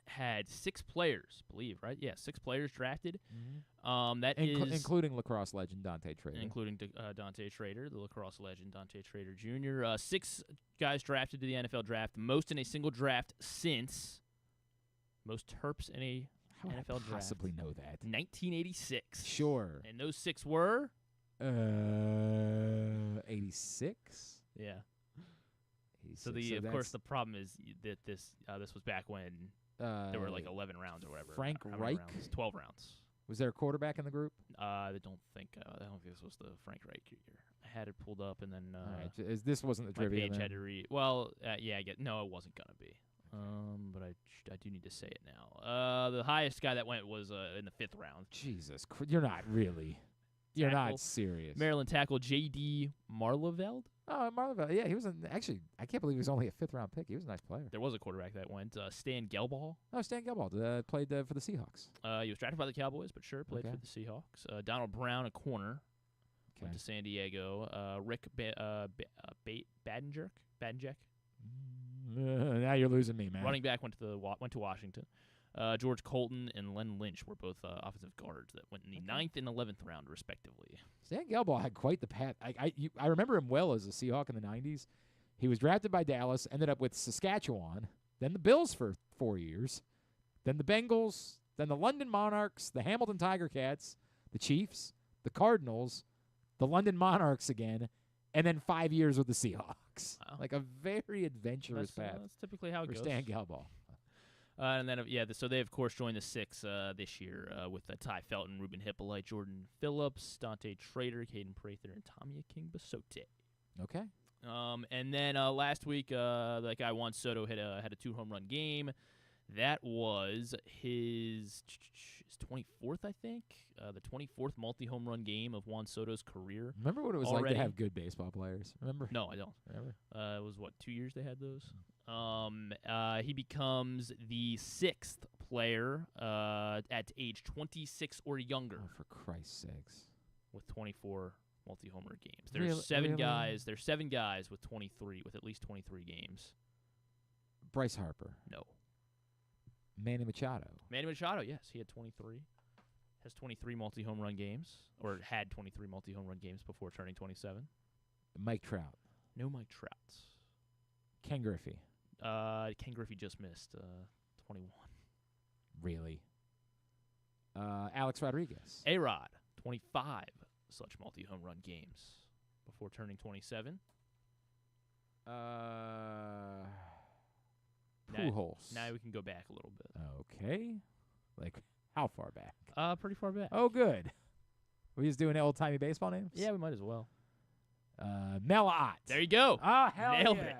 had 6 players, right? Yeah, 6 players drafted. Mm-hmm. Including lacrosse legend Dante Trader. Including Dante Trader, the lacrosse legend Dante Trader Jr. 6 guys drafted to the NFL draft, most in a single draft since most Terps in a NFL draft. Possibly know that. 1986. Sure. And those 6 were 86. Yeah. 86. So of course the problem is that this was back when there were like 11 rounds or whatever. Frank Reich? 12 rounds. Was there a quarterback in the group? I don't think this was the Frank Reich year. I had it pulled up and then. All right. This wasn't the trivia. Page had to read. Well, yeah, I get. No, it wasn't gonna be. But I do need to say it now. The highest guy that went was in the 5th round. Jesus, you're not really. You're not serious. Maryland tackle J.D. Marlaveld. Oh, Marlaveld. Yeah, he was actually. I can't believe he was only a 5th-round pick. He was a nice player. There was a quarterback that went. Stan Gelball. Oh, Stan Gelball played for the Seahawks. He was drafted by the Cowboys, but sure, played for the Seahawks. Donald Brown, a corner. Went to San Diego. Rick Badenjek. Now you're losing me, man. Running back went to Washington. George Colton and Len Lynch were both offensive guards that went in the 9th and 11th round, respectively. Stan Gelbaugh had quite the path. I remember him well as a Seahawk in the 90s. He was drafted by Dallas, ended up with Saskatchewan, then the Bills for 4 years, then the Bengals, then the London Monarchs, the Hamilton Tiger Cats, the Chiefs, the Cardinals, the London Monarchs again, and then 5 years with the Seahawks. Wow. Like a very adventurous path. That's typically how it for goes. Stan Gelbaugh. And then, so they, of course, joined the Six this year with Ty Felton, Ruben Hippolyte, Jordan Phillips, Dante Trader, Caden Prather, and Tamiya King Basote. Okay. And then last week, that guy Juan Soto had a 2-home run game. That was his 24th, I think, the 24th multi-home run game of Juan Soto's career. Remember what it was already. like to have good baseball players? Remember? No, I don't. Remember? It was, 2 years they had those? He becomes the 6th player at age 26 or younger. Oh, for Christ's sakes. With 24 multi-homer games. There's seven guys with 23, with at least 23 games. Bryce Harper. No. Manny Machado. Manny Machado, yes. He had 23. Has 23 multi-home run games, or had 23 multi-home run games before turning 27. Mike Trout. No Mike Trouts. Ken Griffey. Ken Griffey just missed 21. Really? Alex Rodriguez. A-Rod, 25 such multi-home run games before turning 27. Pujols. Now we can go back a little bit. Okay. Like, how far back? Pretty far back. Oh, good. We just doing old-timey baseball names? Yeah, we might as well. Mel Ott. There you go. Oh, hell Nailed yeah. it.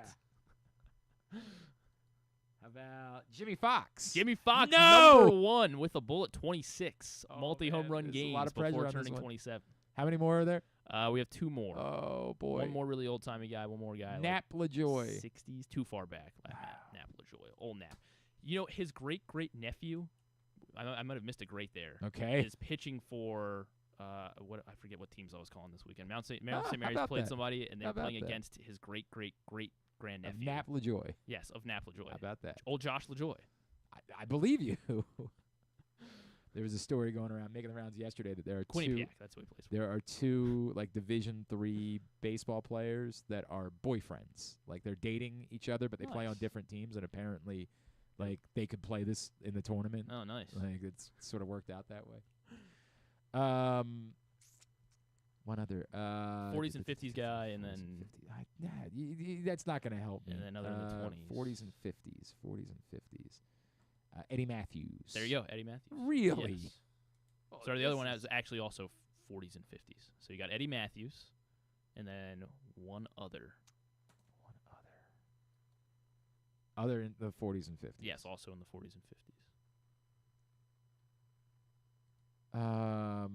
How about Jimmy Fox? Jimmy Fox, No! number 1 with a bullet 26 multi-home run there's games a lot of pressure before on this turning one. 27. How many more are there? We have 2 more. Oh, boy. One more really old-timey guy, one more guy. Nap LaJoy. 60s, too far back. Nap LaJoy, old Nap. You know, his great-great-nephew, I might have missed a great there. Okay. Is pitching for, I forget what teams I was calling this weekend. Mount St. Mary's played somebody, and they're playing against his great-great-great-grandnephew. Nap LaJoy. Yes, of Nap LaJoy. How about that? Old Josh LaJoy. I believe you. There was a story going around, making the rounds yesterday, that there are Quinnipiac, that's what he plays for. There are 2 like Division III baseball players that are boyfriends. Like they're dating each other, but they play on different teams, and apparently, like they could play this in the tournament. Oh, nice. Like it's sort of worked out that way. One other 40s and 50s guy, and then that's not going to help me. And then another in the 20s. 40s and 50s. Eddie Matthews. There you go, Eddie Matthews. Really? Yes. So the other one is actually also 40s and 50s. So you got Eddie Matthews, and then one other. Other in the 40s and 50s. Yes, also in the 40s and 50s.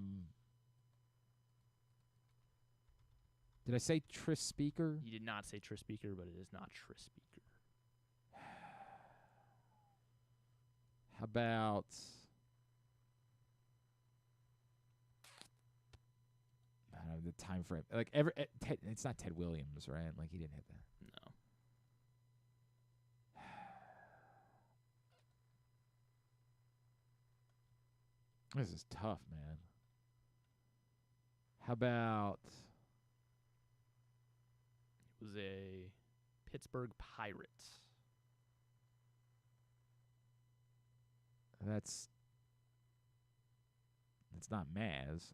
Did I say Tris Speaker? You did not say Tris Speaker, but it is not Tris Speaker. How about I don't know the time frame? Like it's not Ted Williams, right? Like he didn't hit that. No. This is tough, man. How about It was a Pittsburgh Pirate. That's not Maz.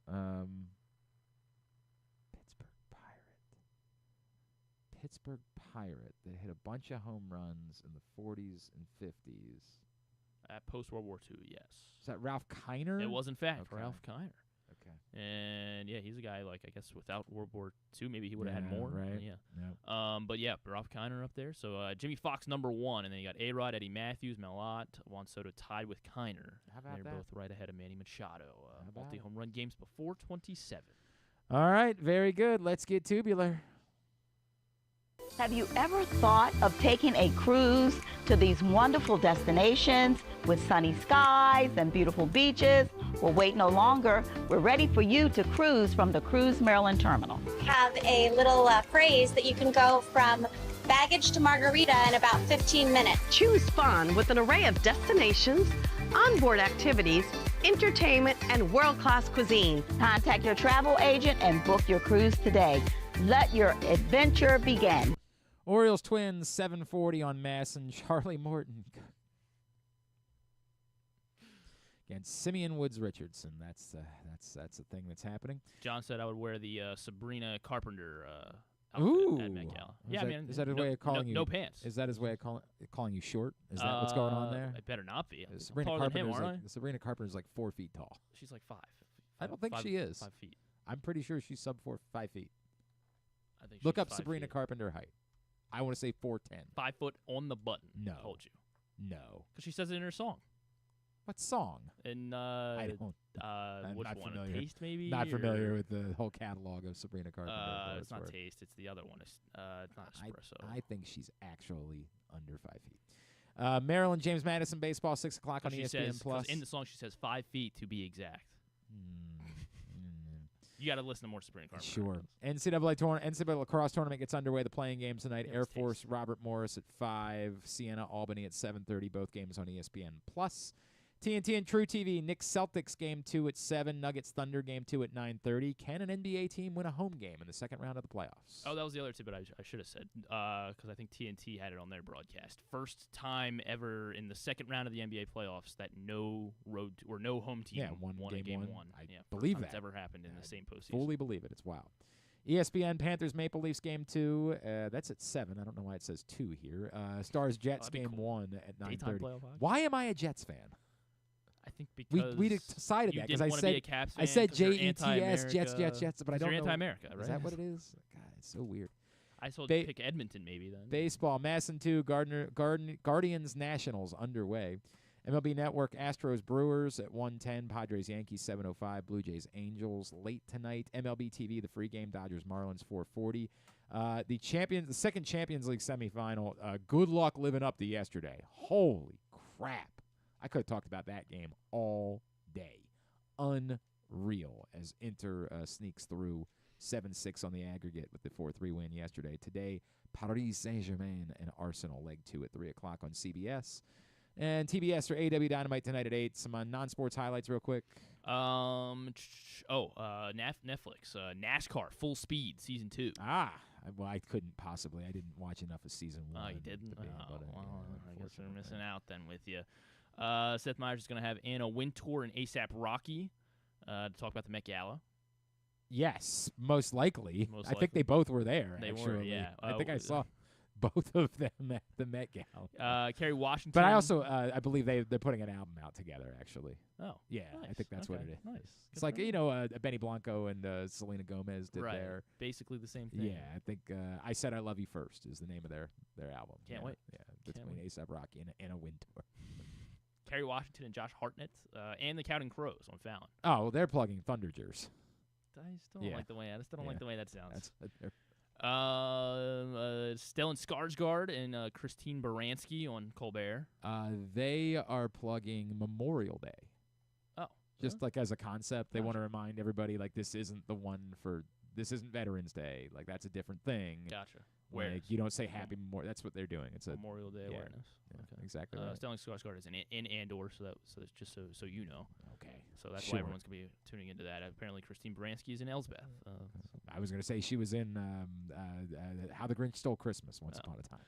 Pittsburgh Pirate that hit a bunch of home runs in the 40s and 50s. At post-World War II, yes. Is that Ralph Kiner? It was, in fact, Okay. Ralph Kiner. Okay. And, yeah, he's a guy, like, I guess without World War II, maybe he would have had Yeah, more. right. Yeah. Yep. But, yeah, Ralph Kiner up there. So, Jimmy Fox, number 1. And then you got A-Rod, Eddie Matthews, Melott, Juan Soto tied with Kiner. How about They're that? both right ahead of Manny Machado. about Multi-home run games before 27. All right, very good. Let's get tubular. Have you ever thought of taking a cruise to these wonderful destinations with sunny skies and beautiful beaches? Well, wait no longer. We're ready for you to cruise from the Cruise Maryland Terminal. Have a little phrase that you can go from baggage to Margarita in about 15 minutes. Choose fun with an array of destinations, onboard activities, entertainment, and world-class cuisine. Contact your travel agent and book your cruise today. Let your adventure begin. Orioles Twins, 7:40 on Mass, and Charlie Morton against Simeon Woods Richardson. That's the thing that's happening. John said I would wear the Sabrina Carpenter Ooh, outfit at Met Gala. Is that his way of calling you? No pants. Is that his way of calling you short? Is that what's going on there? It better not be. Sabrina Carpenter's like 4 feet tall. She's like 5. I don't think she is. 5 feet. I'm pretty sure she's sub 5 feet. I think. Look up 5 Sabrina feet. Carpenter height. I want to say 4'10". 5 foot on the button. No. I told you. No. Because she says it in her song. What song? In I don't. which not one? Familiar. Taste maybe. Not familiar with the whole catalog of Sabrina Carpenter. It's not Taste. It's the other one. It's not Espresso. I think she's actually under 5 feet. Maryland James Madison baseball 6 o'clock on ESPN Plus. In the song, she says 5 feet to be exact. You got to listen to more Sabrina Carpenter. Sure. NCAA lacrosse tournament gets underway. The playing game tonight. Air Force Robert Morris at 5. Siena Albany at 7:30. Both games on ESPN Plus. TNT and True TV. Knicks Celtics game 2 at 7. Nuggets Thunder game 2 at 9:30. Can an NBA team win a home game in the second round of the playoffs? Oh, that was the other tidbit I should have said because I think TNT had it on their broadcast. First time ever in the second round of the NBA playoffs that no home team won a game one. I first believe time that. It's ever happened in the same postseason. Fully believe it. It's wild. ESPN Panthers Maple Leafs game 2. That's at 7. I don't know why it says 2 here. Stars Jets game 1 at 9:30. Why am I a Jets fan? I think because we decided that because I said JETS Jets, but I don't know. You're anti-America, right? Is that what it is? God, it's so weird. I told you to pick Edmonton maybe then. Baseball, Masson 2, Guardians Nationals underway. MLB Network, Astros Brewers at 1:10, Padres Yankees 7:05, Blue Jays Angels late tonight. MLB TV, the free game, Dodgers Marlins 4:40. The second Champions League semifinal. Good luck living up to yesterday. Holy crap! I could have talked about that game all day. Unreal as Inter sneaks through 7-6 on the aggregate with the 4-3 win yesterday. Today, Paris Saint-Germain and Arsenal leg 2 at 3 o'clock on CBS. And TBS for AW Dynamite tonight at 8. Some non-sports highlights real quick. Netflix. NASCAR Full Speed Season 2. Well, I couldn't possibly. I didn't watch enough of Season 1. Oh, you didn't? I guess we're missing out then with you. Seth Meyers is going to have Anna Wintour and ASAP Rocky to talk about the Met Gala. Yes, most likely. I think they both were there, They actually. were, yeah. I think I saw both of them at the Met Gala. Kerry Washington. But I also, I believe they're putting an album out together, actually. Oh. Yeah, nice. I think that's what it is. Nice. It's like, Benny Blanco and Selena Gomez did their. Basically the same thing. Yeah, I think I Said I Love You First is the name of their album. Can't wait. Yeah, between ASAP Rocky and Anna Wintour. Kerry Washington and Josh Hartnett, and the Counting Crows on Fallon. Oh, they're plugging Thundergers. I still don't like the way. I still don't like the way that sounds. Stellan Skarsgård and Christine Baranski on Colbert. They are plugging Memorial Day. Oh, just like as a concept, they want to remind everybody like this isn't Veterans Day. Like that's a different thing. Gotcha. Like you don't say Happy Memorial. That's what they're doing. It's a Memorial Day awareness. Yeah, okay. Exactly. Right. Stellan Skarsgård is in Andor, so that's just so you know. Okay. So that's why everyone's gonna be tuning into that. Apparently, Christine Baranski is in Elsbeth. I was gonna say she was in How the Grinch Stole Christmas once upon a time.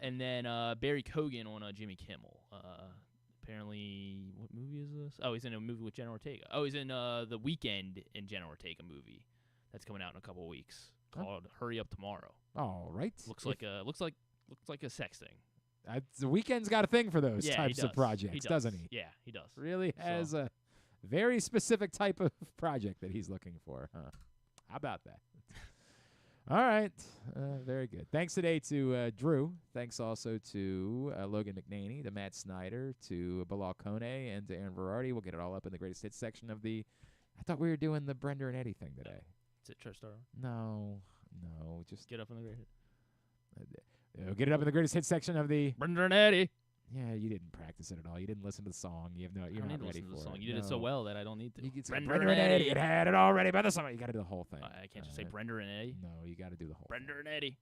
And then Barry Kogan on Jimmy Kimmel. Apparently, what movie is this? Oh, he's in a movie with Jenna Ortega. Oh, he's in The Weekend in Jenna Ortega movie that's coming out in a couple of weeks called Hurry Up Tomorrow. All right. Looks like a sex thing. The Weekend's got a thing for those types of projects, doesn't he? Yeah, he does. Really has a very specific type of project that he's looking for. Huh? How about that? All right. Very good. Thanks today to Drew. Thanks also to Logan McNaney, to Matt Snyder, to Bilhal Kone, and to Aaron Varardi. We'll get it all up in the greatest hits section of the. I thought we were doing the Brenda and Eddie thing today. Is it Trust Star? No. Just get up in the great. Get it up in the greatest hits section of the Brenda and Eddie. Yeah, you didn't practice it at all. You didn't listen to the song. You're not ready for the song. it. You did it so well that I don't need to. Brenda and Eddie. It had it already by the summer. You got to do the whole thing. I can't just say Brenda and Eddie. No, you got to do the whole Brenda and Eddie.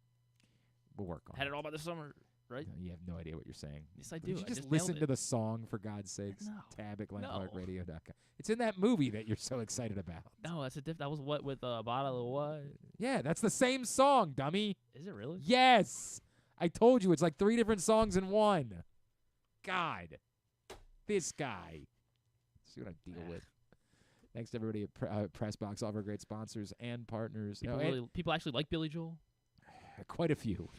We'll work on Had it. it all by the summer, right? No, you have no idea what you're saying. Yes, I Did do. you I just just listen nailed to it. the song, for God's sakes? No. Tab at No. GlennClarkRadio.com. It's in that movie that you're so excited about. No, that's a that was what with a bottle of what? Yeah, that's the same song, dummy. Is it really? Yes. I told you, it's like 3 different songs in one. God. This guy. See what I deal with. Thanks to everybody at Pressbox, all of our great sponsors and partners. People actually like Billy Joel? Quite a few.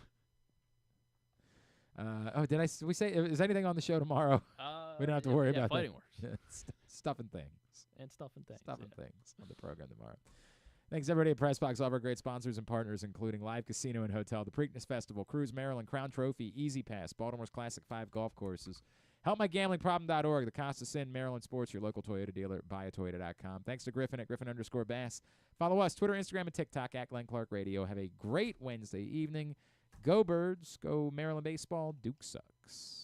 We say, is anything on the show tomorrow? We don't have to worry about Fighting that. Words. Stuff and things. And stuff and things. Stuff and things on the program tomorrow. Thanks, everybody at Pressbox, all of our great sponsors and partners, including Live Casino and Hotel, the Preakness Festival, Cruise Maryland, Crown Trophy, Easy Pass, Baltimore's Classic 5 golf courses, HelpMyGamblingProblem.org, the Costa Sin, Maryland Sports, your local Toyota dealer, buyatoyota.com. Thanks to Griffin at Griffin_Bass. Follow us, Twitter, Instagram, and TikTok at Glenn Clark Radio. Have a great Wednesday evening. Go Birds. Go Maryland baseball. Duke sucks.